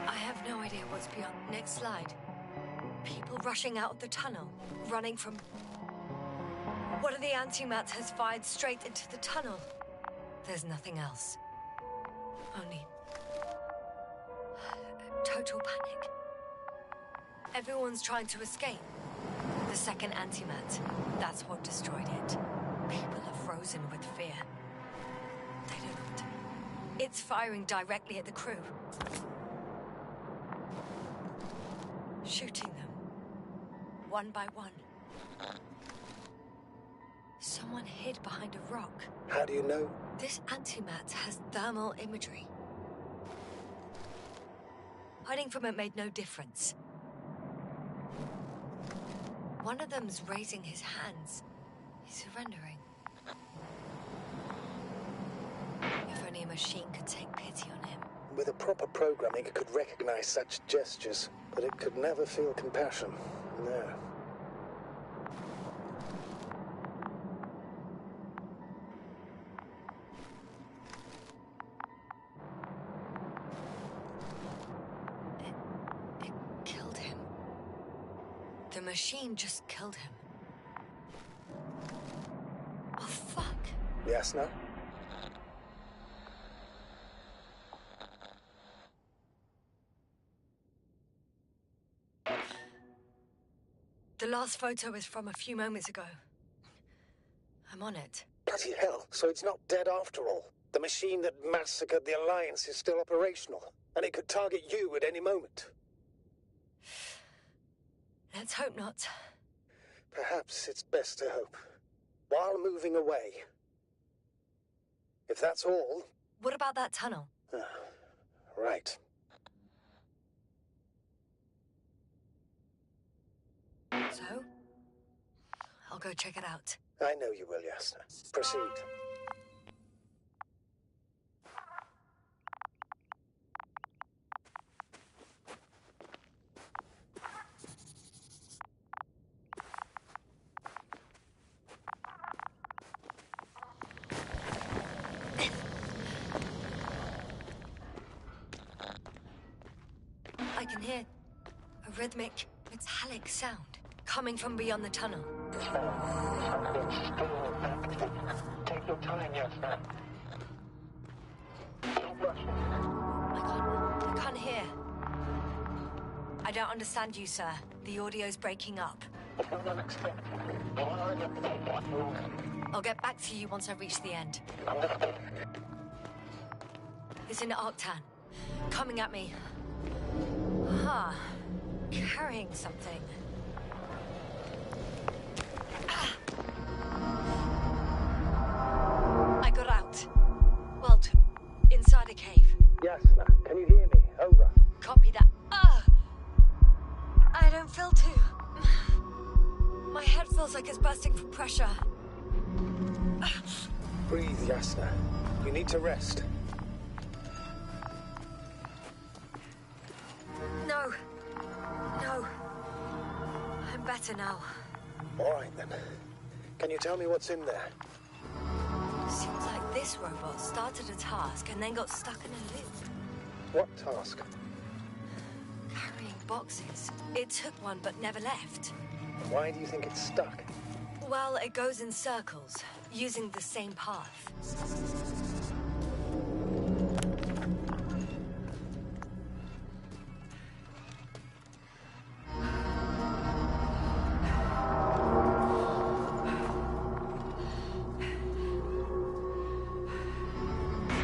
I have no idea what's beyond. Next slide. People rushing out of the tunnel, running from... One of the antimats has fired straight into the tunnel. There's nothing else. Only... total panic. Everyone's trying to escape. The second antimat, that's what destroyed it. People are frozen with fear. They don't... It's firing directly at the crew. Shooting them. One by one. Someone hid behind a rock. How do you know? This antimat has thermal imagery. Hiding from it made no difference. One of them's raising his hands. He's surrendering. If only a machine could take pity on him. With a proper programming, it could recognize such gestures, but it could never feel compassion. No. It killed him. The machine just killed him. Oh, fuck. Yasna? The last photo is from a few moments ago. I'm on it. Bloody hell, so it's not dead after all. The machine that massacred the Alliance is still operational, and it could target you at any moment. Let's hope not. Perhaps it's best to hope. While moving away. If that's all... What about that tunnel? Right. So? I'll go check it out. I know you will, Yasna. Proceed. I can hear a rhythmic, metallic sound coming from beyond the tunnel. Take your time, Yasna. Don't rush. I can't hear. I don't understand you, sir. The audio's breaking up. It's not unexpected. I'll get back to you once I reach the end. It's in Arctan. Coming at me. Huh. Carrying something. I got out. Well, inside a cave. Yasna, can you hear me? Over. Copy that. I don't feel too... My head feels like it's bursting from pressure. Breathe, Yasna. You need to rest. No. No. I'm better now. All right, then. Can you tell me what's in there? Seems like this robot started a task and then got stuck in a loop. What task? Carrying boxes. It took one but never left. And why do you think it's stuck? Well, it goes in circles, using the same path.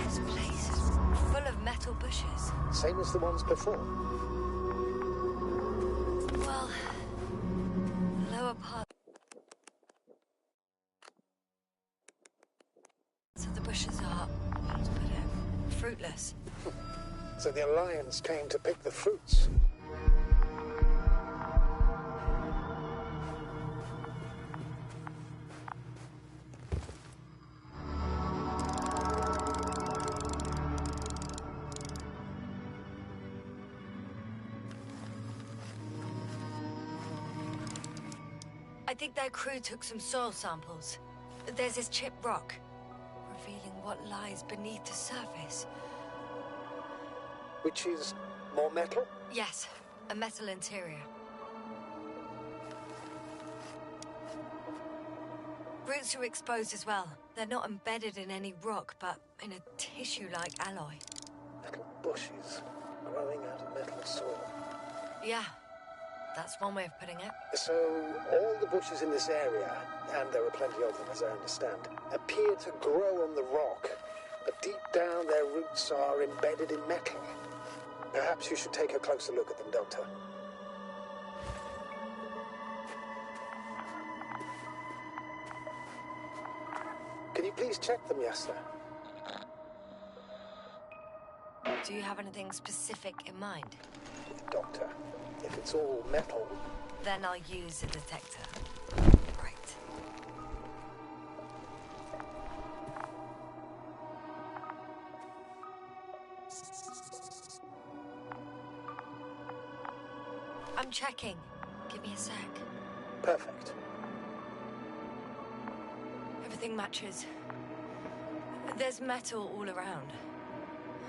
This place is full of metal bushes. Same as the ones before. Well, the lower part of the bushes are, how to put it, fruitless. So the Alliance came to pick the fruits. I think their crew took some soil samples. There's this chipped rock, revealing what lies beneath the surface. Which is more metal? Yes, a metal interior. Roots are exposed as well. They're not embedded in any rock, but in a tissue-like alloy. Metal bushes growing out of metal soil. Yeah, that's one way of putting it. So, all the bushes in this area, and there are plenty of them as I understand, appear to grow on the rock, but deep down their roots are embedded in metal. Perhaps you should take a closer look at them, Doctor. Can you please check them, Yasna? Do you have anything specific in mind? Doctor, if it's all metal... Then I'll use a detector. Right. I'm checking. Give me a sec. Perfect. Everything matches. There's metal all around.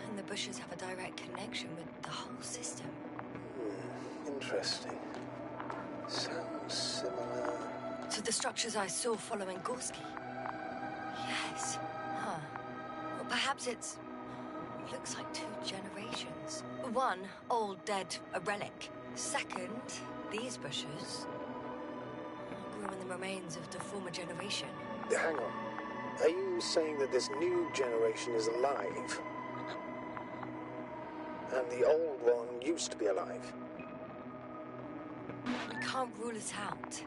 And the bushes have a direct connection with the whole system. Interesting. Sounds similar... To the structures I saw following Gorski. Yes. Huh. Well, perhaps it's... looks like 2 generations. One, old, dead, a relic. Second, these bushes grew in the remains of the former generation. Hang on. Are you saying that this new generation is alive? And the old one used to be alive? We can't rule it out.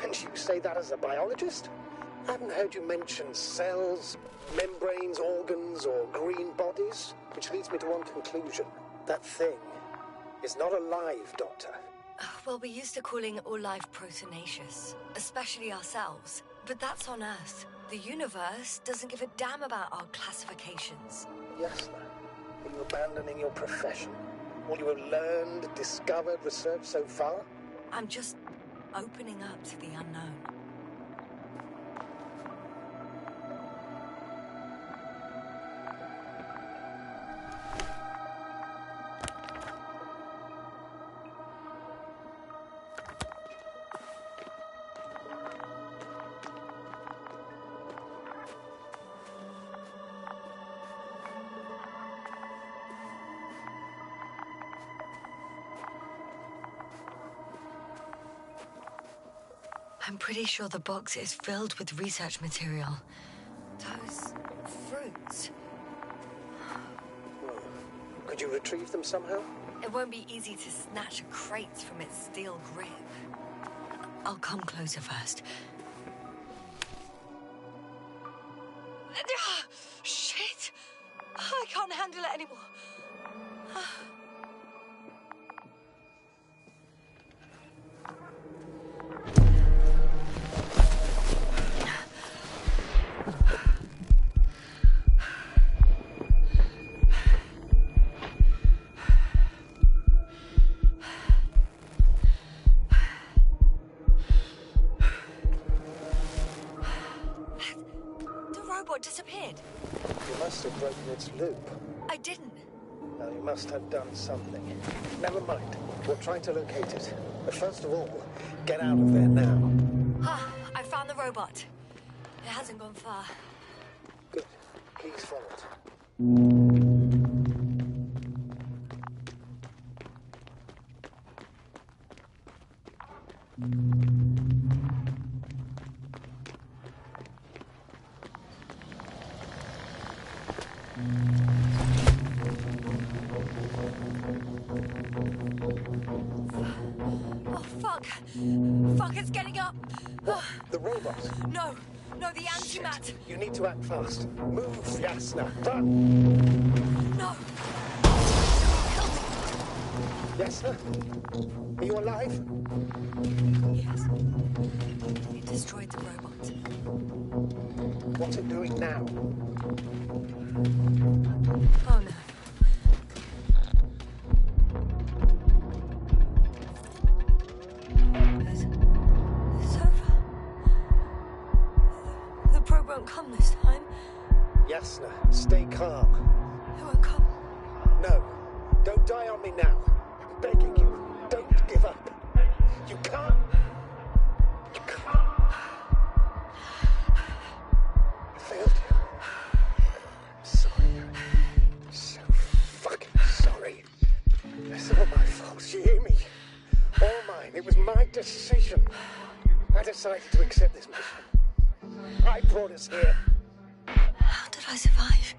And you say that as a biologist? I haven't heard you mention cells, membranes, organs, or green bodies, which leads me to one conclusion. That thing is not alive, Doctor. Well, we used to calling all life proteinaceous, especially ourselves. But that's on Earth. The universe doesn't give a damn about our classifications. Yes, are you abandoning your profession? All you have learned, discovered, researched so far? I'm just opening up to the unknown. I'm pretty sure the box is filled with research material. Those fruits. Could you retrieve them somehow? It won't be easy to snatch a crate from its steel grip. I'll come closer first. Shit! I can't handle it anymore. The robot disappeared. must have broken its loop. I didn't. Now, you must have done something. Never mind. We'll try to locate it. But first of all, get out of there now. Ah, I found the robot. It hasn't gone far. Good. Please follow it. Oh, fuck. Fuck, it's getting up. What? The robot? No, the antimat. Shit. You need to act fast. Move, Yasna. Run! No. Yasna? Are you alive? Yes. It destroyed the robot. What's it doing now? Oh, no. It's over. The probe won't come this time. Yasna, stay calm. It won't come. No, don't die on me now. I'm begging you, don't give up. You can't. You can't. I failed you. Sorry. So fucking sorry. It's all my fault, you hear me? All mine. It was my decision. I decided to accept this mission. I brought us here. How did I survive?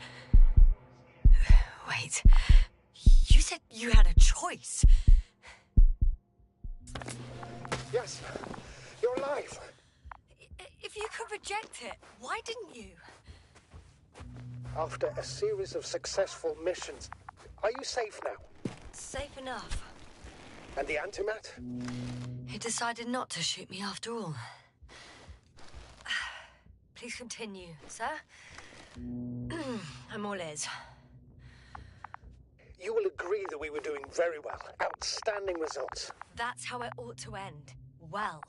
Wait. You said you had a choice. Yes, you're alive. If you could reject it, why didn't you? After a series of successful missions, are you safe now? Safe enough. And the antimat? He decided not to shoot me after all. Please continue, sir. I'm all ears. You will agree that we were doing very well. Outstanding results. That's how it ought to end. Well.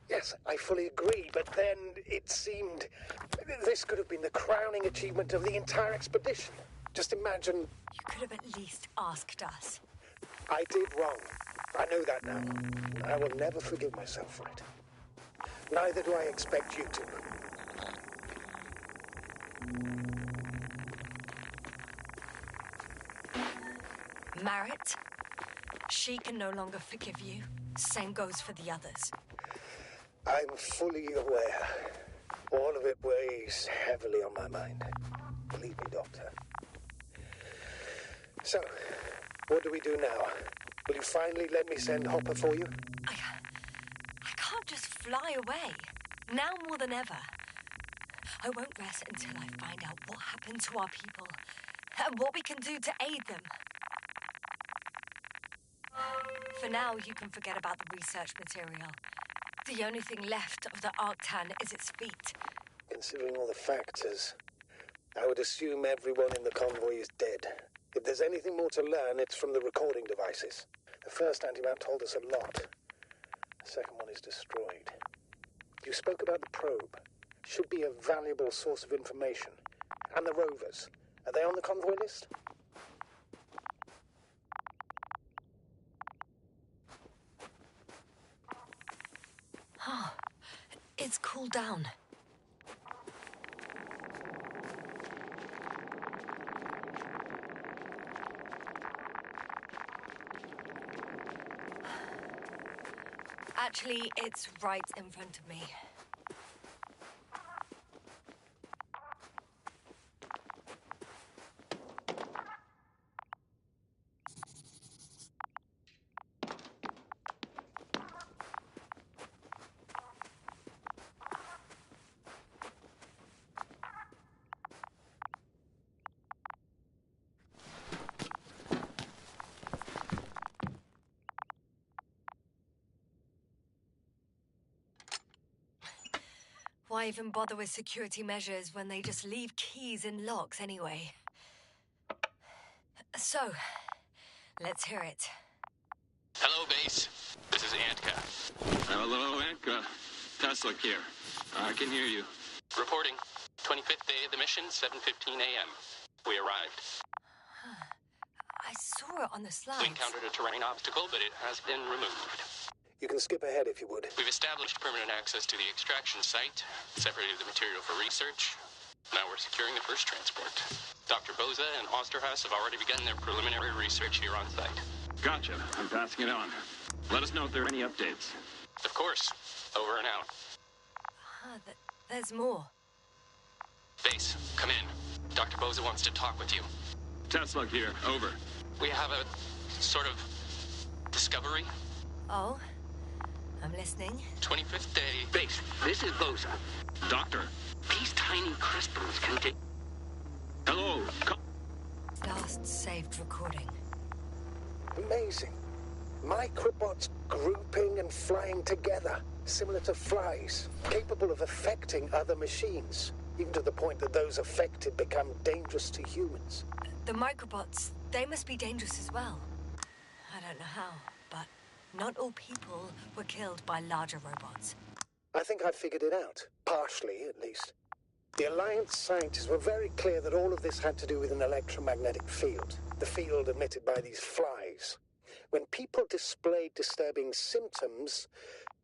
Yes, I fully agree, but then it seemed this could have been the crowning achievement of the entire expedition. Just imagine... You could have at least asked us. I did wrong. I know that now. I will never forgive myself for it. Neither do I expect you to. Marit, she can no longer forgive you. Same goes for the others. I'm fully aware. All of it weighs heavily on my mind. Believe me, Doctor. So, what do we do now? Will you finally let me send Hopper for you? I can't just fly away. Now more than ever. I won't rest until I find out what happened to our people and what we can do to aid them. For now, you can forget about the research material. The only thing left of the Arctan is its feet. Considering all the factors, I would assume everyone in the convoy is dead. If there's anything more to learn, it's from the recording devices. The first antimat told us a lot. The second one is destroyed. You spoke about the probe. Should be a valuable source of information. And the rovers. Are they on the convoy list? Oh, it's cooled down. Actually, it's right in front of me. Why even bother with security measures when they just leave keys in locks anyway? So, let's hear it. Hello, base. This is Antka. Hello, Antka. Tesla here. I can hear you. Reporting. 25th day of the mission, 7:15 a.m. arrived. I saw it on the slides. We encountered a terrain obstacle, but it has been removed. You can skip ahead if you would. We've established permanent access to the extraction site, separated the material for research. Now we're securing the first transport. Dr. Boza and Osterhaus have already begun their preliminary research here on site. Gotcha. I'm passing it on. Let us know if there are any updates. Of course. Over and out. There's more. Base, come in. Dr. Boza wants to talk with you. Tesla here. Over. We have a sort of discovery. Oh, I'm listening. 25th day. Base, this is Boza. Doctor. These tiny crystals contain... Hello. Last saved recording. Amazing. Microbots grouping and flying together, similar to flies, capable of affecting other machines, even to the point that those affected become dangerous to humans. The microbots, they must be dangerous as well. I don't know how, but not all people were killed by larger robots. I think I figured it out, partially at least. The Alliance scientists were very clear that all of this had to do with an electromagnetic field, the field emitted by these flies. When people displayed disturbing symptoms,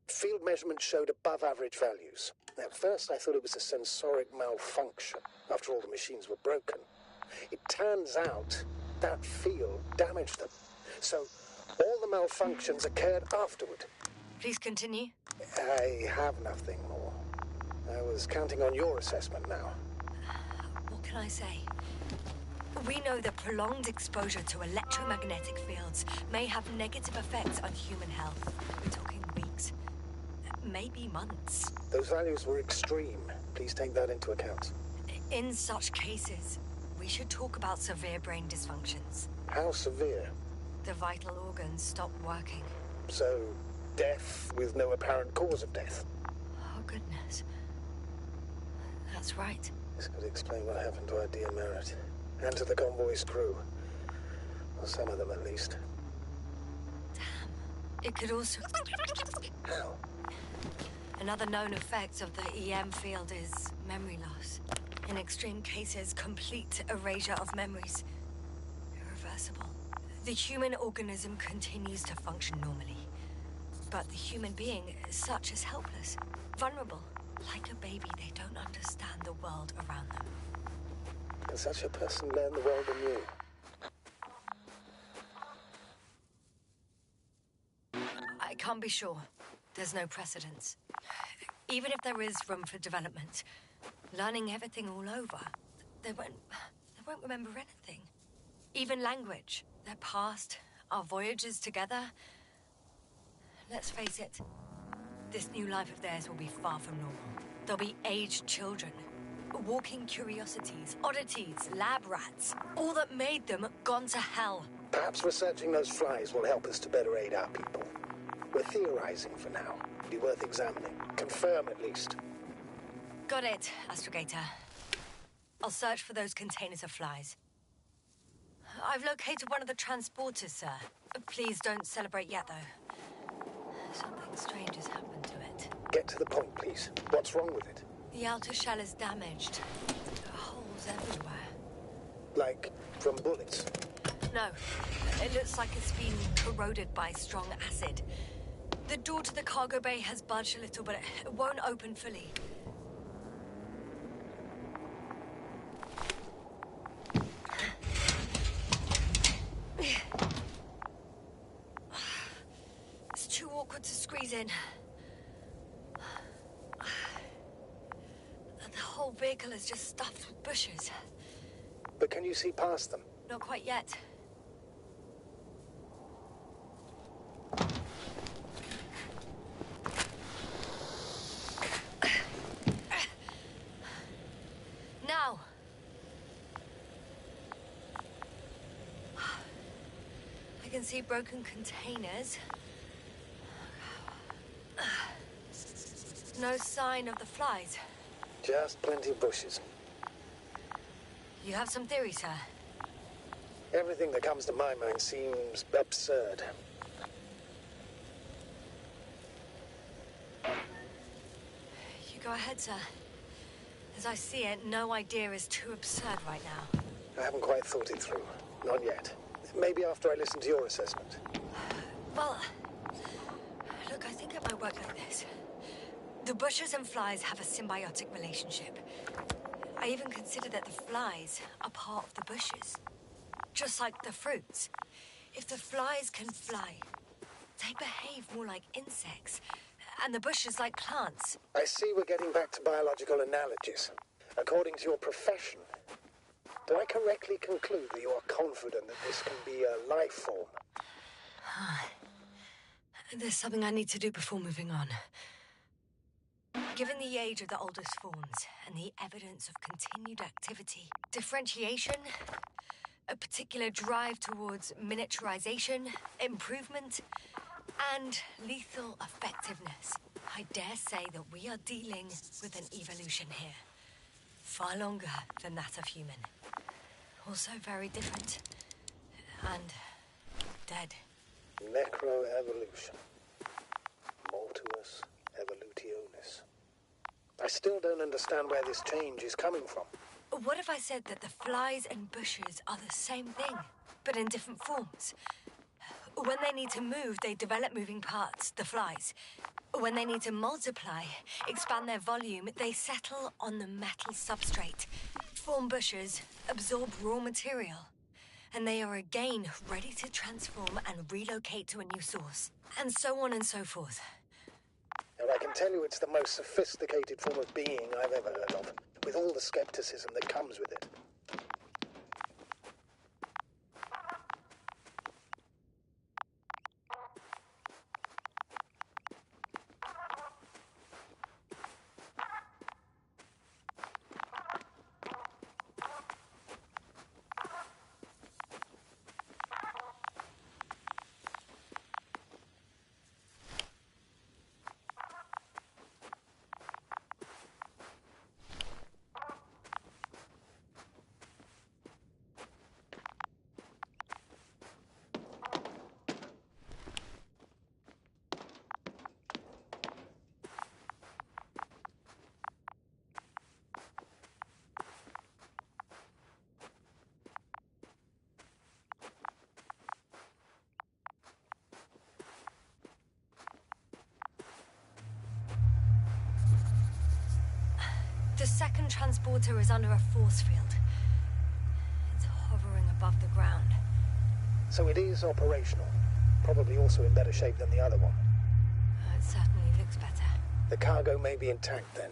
field measurements showed above average values. At first, I thought it was a sensoric malfunction. After all, the machines were broken. It turns out that field damaged them. So, all the malfunctions occurred afterward. Please continue. I have nothing more. I was counting on your assessment now. What can I say? We know that prolonged exposure to electromagnetic fields may have negative effects on human health. We're talking weeks, maybe months. Those values were extreme. Please take that into account. In such cases, we should talk about severe brain dysfunctions. How severe? The vital organs stop working. So, death with no apparent cause of death? Oh, goodness. That's right. This could explain what happened to our dear Merritt. And to the convoy's crew. Or some of them, at least. Damn. It could also... How? Another known effect of the EM field is memory loss. In extreme cases, complete erasure of memories. Irreversible. The human organism continues to function normally. But the human being, as such, is helpless. Vulnerable. Like a baby, they don't understand the world around them. Can such a person learn the world anew? I can't be sure. There's no precedence. Even if there is room for development, learning everything all over, they won't remember anything. Even language, their past, our voyages together. Let's face it, this new life of theirs will be far from normal. They'll be aged children, walking curiosities, oddities, lab rats, all that made them gone to hell. Perhaps researching those flies will help us to better aid our people. We're theorizing for now. Be worth examining. Confirm, at least. Got it, Astrogator. I'll search for those containers of flies. I've located one of the transporters, sir. Please don't celebrate yet, though. Something strange has happened to it. Get to the point, please. What's wrong with it? The outer shell is damaged. There are holes everywhere. Like from bullets? No. It looks like it's been corroded by strong acid. The door to the cargo bay has budged a little, but it won't open fully. It's too awkward to squeeze in. The whole vehicle is just stuffed with bushes. But can you see past them? Not quite yet. Now. I can see broken containers. No sign of the flies. Just plenty of bushes. You have some theory, sir? Everything that comes to my mind seems absurd. You go ahead, sir. As I see it, no idea is too absurd right now. I haven't quite thought it through. Not yet. Maybe after I listen to your assessment. Well, look, I think it might work like this. The bushes and flies have a symbiotic relationship. I even consider that the flies are part of the bushes. Just like the fruits. If the flies can fly, they behave more like insects, and the bushes like plants. I see we're getting back to biological analogies. According to your profession, do I correctly conclude that you are confident that this can be a life form? There's something I need to do before moving on. Given the age of the oldest forms and the evidence of continued activity, differentiation, a particular drive towards miniaturization, improvement, and lethal effectiveness, I dare say that we are dealing with an evolution here. Far longer than that of human. Also very different. And dead. Necroevolution. Mortuus evolutionis. I still don't understand where this change is coming from. What if I said that the flies and bushes are the same thing, but in different forms? When they need to move, they develop moving parts, the flies. When they need to multiply, expand their volume, they settle on the metal substrate, form bushes, absorb raw material. And they are again ready to transform and relocate to a new source. And so on and so forth. And I can tell you it's the most sophisticated form of being I've ever heard of, with all the skepticism that comes with it. The second transporter is under a force field. It's hovering above the ground. So it is operational. Probably also in better shape than the other one. It certainly looks better. The cargo may be intact then.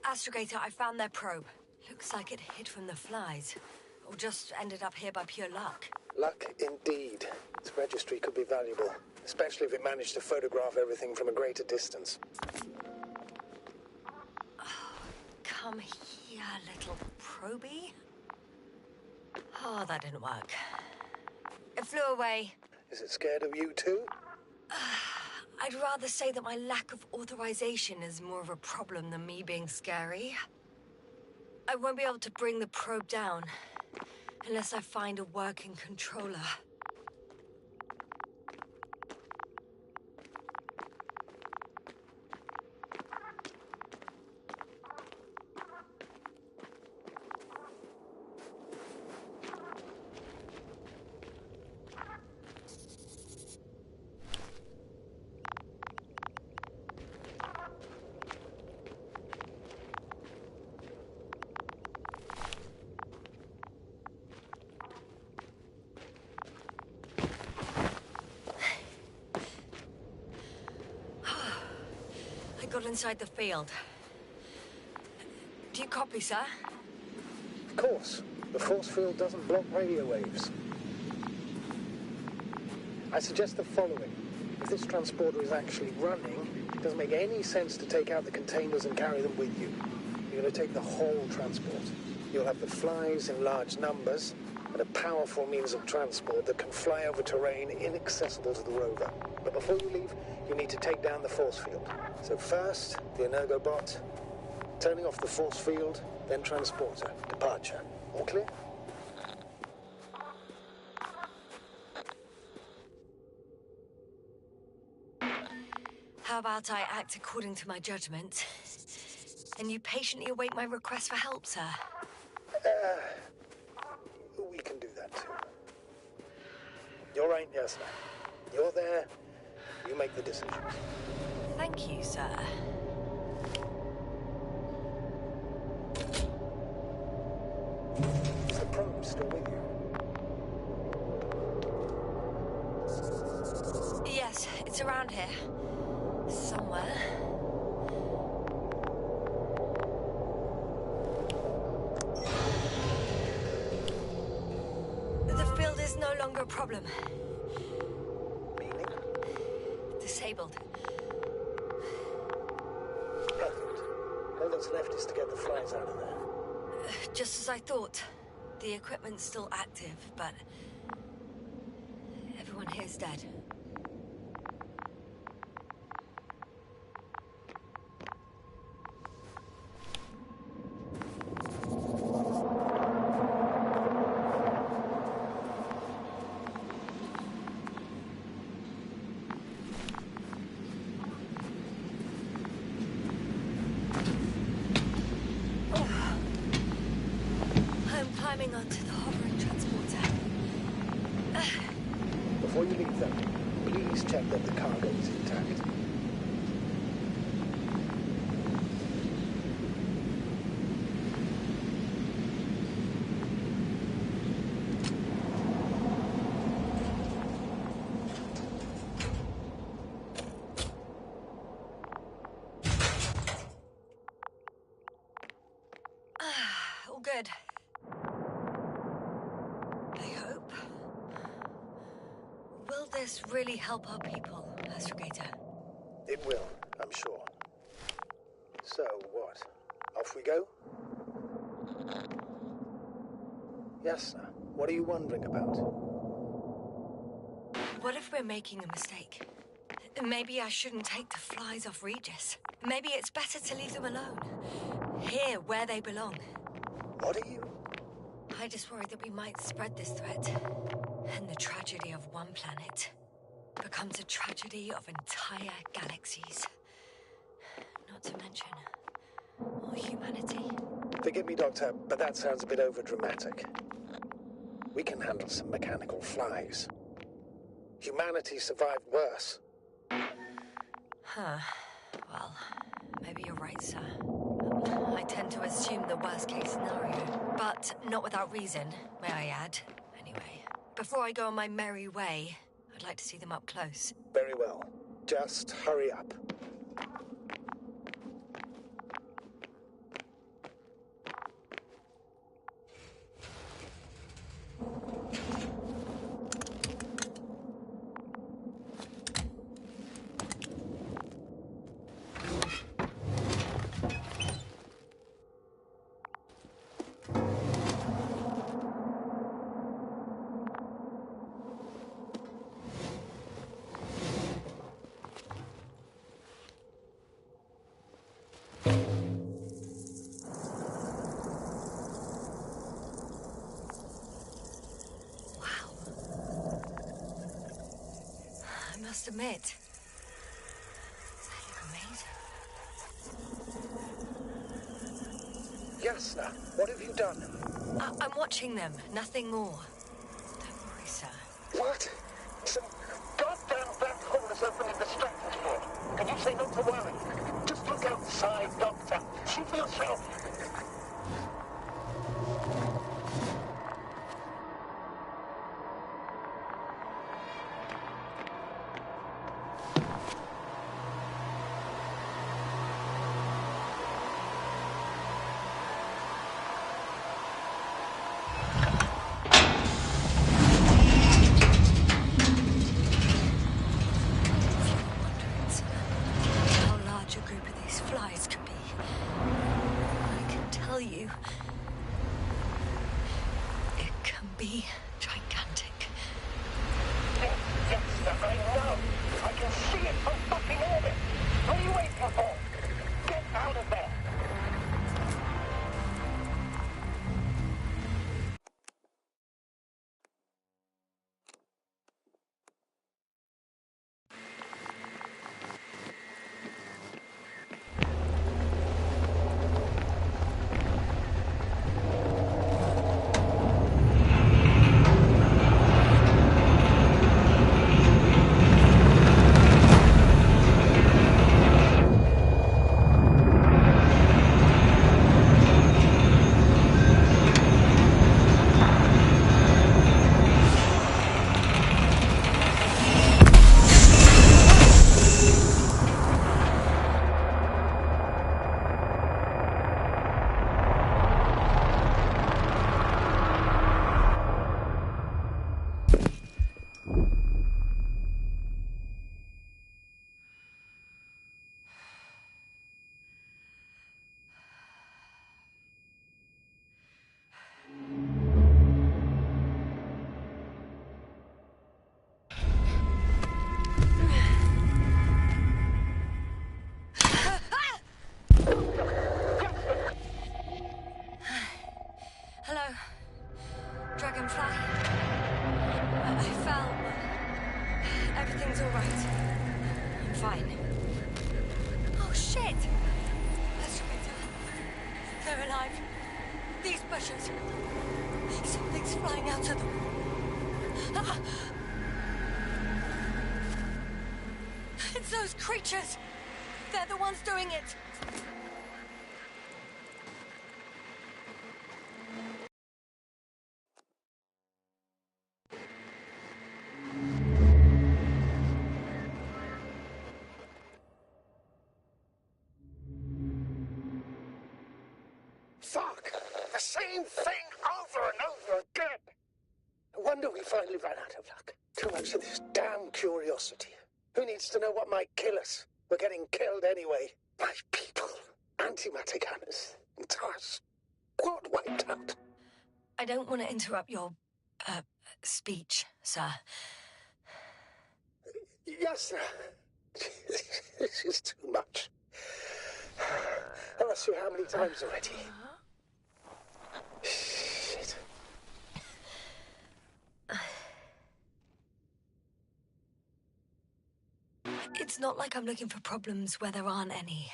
Astrogator, I found their probe. Looks like it hid from the flies. Or just ended up here by pure luck. Luck indeed. Its registry could be valuable, especially if it managed to photograph everything from a greater distance. Come here, little probie. Oh, that didn't work. It flew away. Is it scared of you too? I'd rather say that my lack of authorization is more of a problem than me being scary. I won't be able to bring the probe down unless I find a working controller. got inside the field. Do you copy, sir? Of course. The force field doesn't block radio waves. I suggest the following. If this transporter is actually running, it doesn't make any sense to take out the containers and carry them with you. You're going to take the whole transport. You'll have the flies in large numbers, and a powerful means of transport that can fly over terrain inaccessible to the rover. But before you leave, you need to take down the force field. So first, the Energobot, turning off the force field, then transporter. Departure. All clear? How about I act according to my judgment, and you patiently await my request for help, sir? We can do that too. You're right, yes, ma'am. You're there. You make the decisions. Thank you, sir. Is the probe still with you? Yes, it's around here. Somewhere. The field is no longer a problem. Meaning? Disabled. Perfect. All that's left is to get the flies out of there. Just as I thought. The equipment's still active, but everyone here's dead. Climbing onto the hovering transporter. Before you leave them, please check that the cargo is intact. All good. Will this really help our people, Astrogator? It will, I'm sure. So, what? Off we go? Yes, sir. What are you wondering about? What if we're making a mistake? Maybe I shouldn't take the flies off Regis. Maybe it's better to leave them alone. Here, where they belong. What are you? I just worry that we might spread this threat. And the tragedy of one planet becomes a tragedy of entire galaxies. Not to mention all humanity. Forgive me, Doctor, but that sounds a bit overdramatic. We can handle some mechanical flies. Humanity survived worse. Huh. Well, maybe you're right, sir. I tend to assume the worst-case scenario, but not without reason, may I add. Anyway, before I go on my merry way, I'd like to see them up close. Very well. Just hurry up. I must admit, they look amazing. Yasna, what have you done? I'm watching them, nothing more. Don't worry, sir. What? Some goddamn black hole has opened in the stratosphere. Can you say not to worry? Just look outside, Doctor. See for yourself. Everything's all right. I'm fine. Oh, shit! Excavator. They're alive. These bushes. Something's flying out of them. Ah! It's those creatures. They're the ones doing it. Fuck! The same thing over and over again! No wonder we finally ran out of luck. Too much of this damn curiosity. Who needs to know what might kill us? We're getting killed anyway. My people. Antimatter gunners. Entire squad wiped out. I don't want to interrupt your, speech, sir. Yes, sir. This is too much. I've asked you how many times already? Shit. It's not like I'm looking for problems where there aren't any.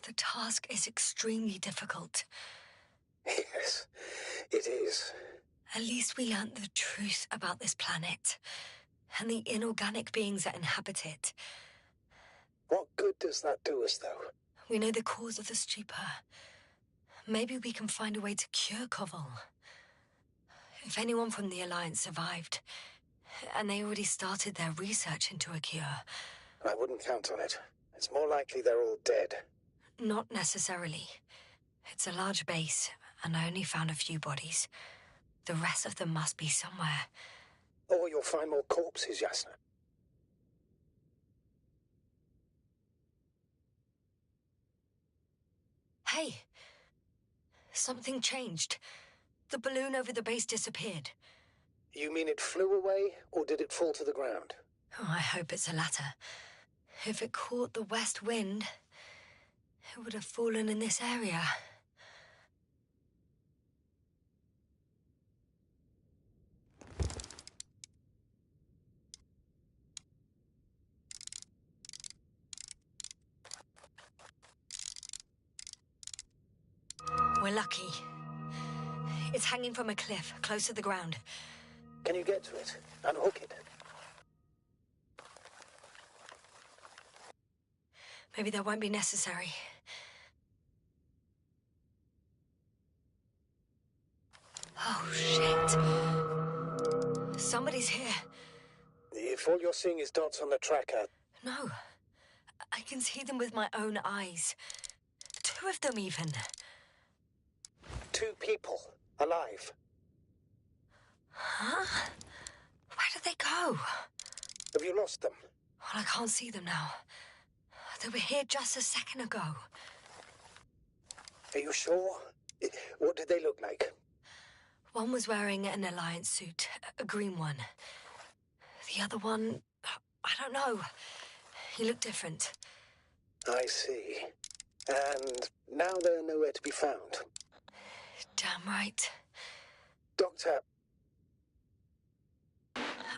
The task is extremely difficult. Yes, it is. At least we learned the truth about this planet and the inorganic beings that inhabit it. What good does that do us, though? We know the cause of the stupor. Maybe we can find a way to cure Koval. If anyone from the Alliance survived, and they already started their research into a cure. I wouldn't count on it. It's more likely they're all dead. Not necessarily. It's a large base, and I only found a few bodies. The rest of them must be somewhere. Or you'll find more corpses, Yasna. Hey! Something changed. The balloon over the base disappeared. You mean it flew away, or did it fall to the ground? Oh, I hope it's the latter. If it caught the west wind, it would have fallen in this area. We're lucky. It's hanging from a cliff, close to the ground. Can you get to it? Unhook it? Maybe that won't be necessary. Oh, shit. Somebody's here. If all you're seeing is dots on the tracker... No. I can see them with my own eyes. 2 of them, even. 2 people. Alive. Huh? Where did they go? Have you lost them? Well, I can't see them now. They were here just a second ago. Are you sure? What did they look like? One was wearing an Alliance suit, a green one. The other one, I don't know. He looked different. I see. And now they're nowhere to be found. Damn right. Doctor...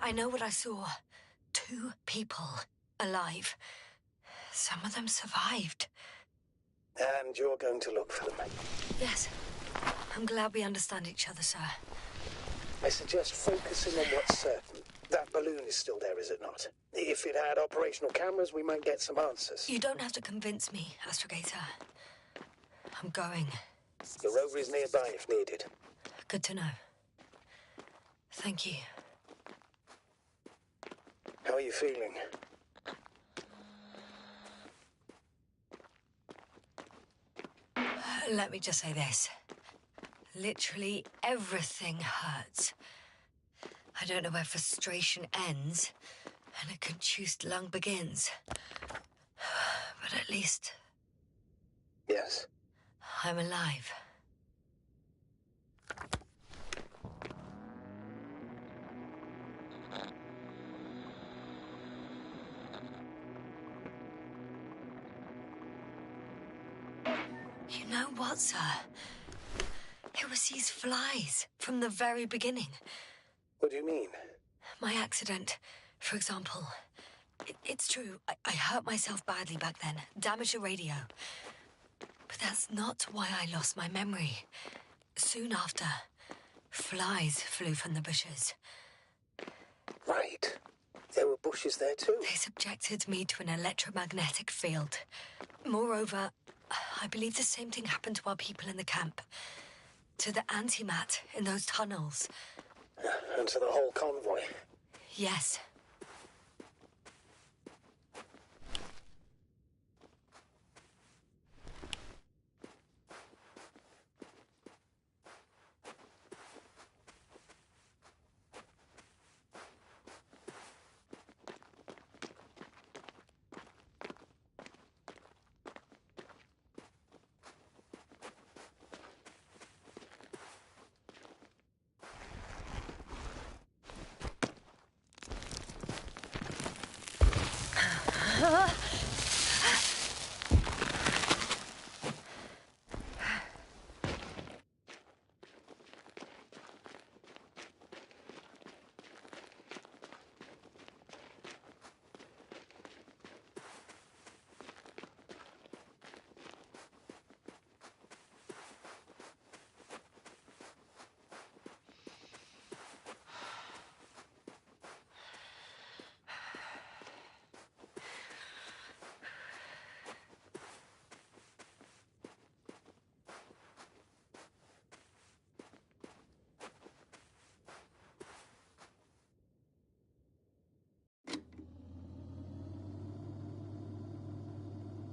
I know what I saw. 2 people alive. Some of them survived. And you're going to look for them? Yes. I'm glad we understand each other, sir. I suggest focusing on what's certain. That balloon is still there, is it not? If it had operational cameras, we might get some answers. You don't have to convince me, Astrogator. I'm going. The rover is nearby if needed. Good to know. Thank you. How are you feeling? Let me just say this. Literally everything hurts. I don't know where frustration ends and a contused lung begins. But at least... Yes. I'm alive. You know what, sir? It was these flies from the very beginning. What do you mean? My accident. For example, it's true, I hurt myself badly back then, damaged a radio. But that's not why I lost my memory. Soon after, flies flew from the bushes. Right. There were bushes there too. They subjected me to an electromagnetic field. Moreover, I believe the same thing happened to our people in the camp. To the antimat in those tunnels. And to the whole convoy. Yes.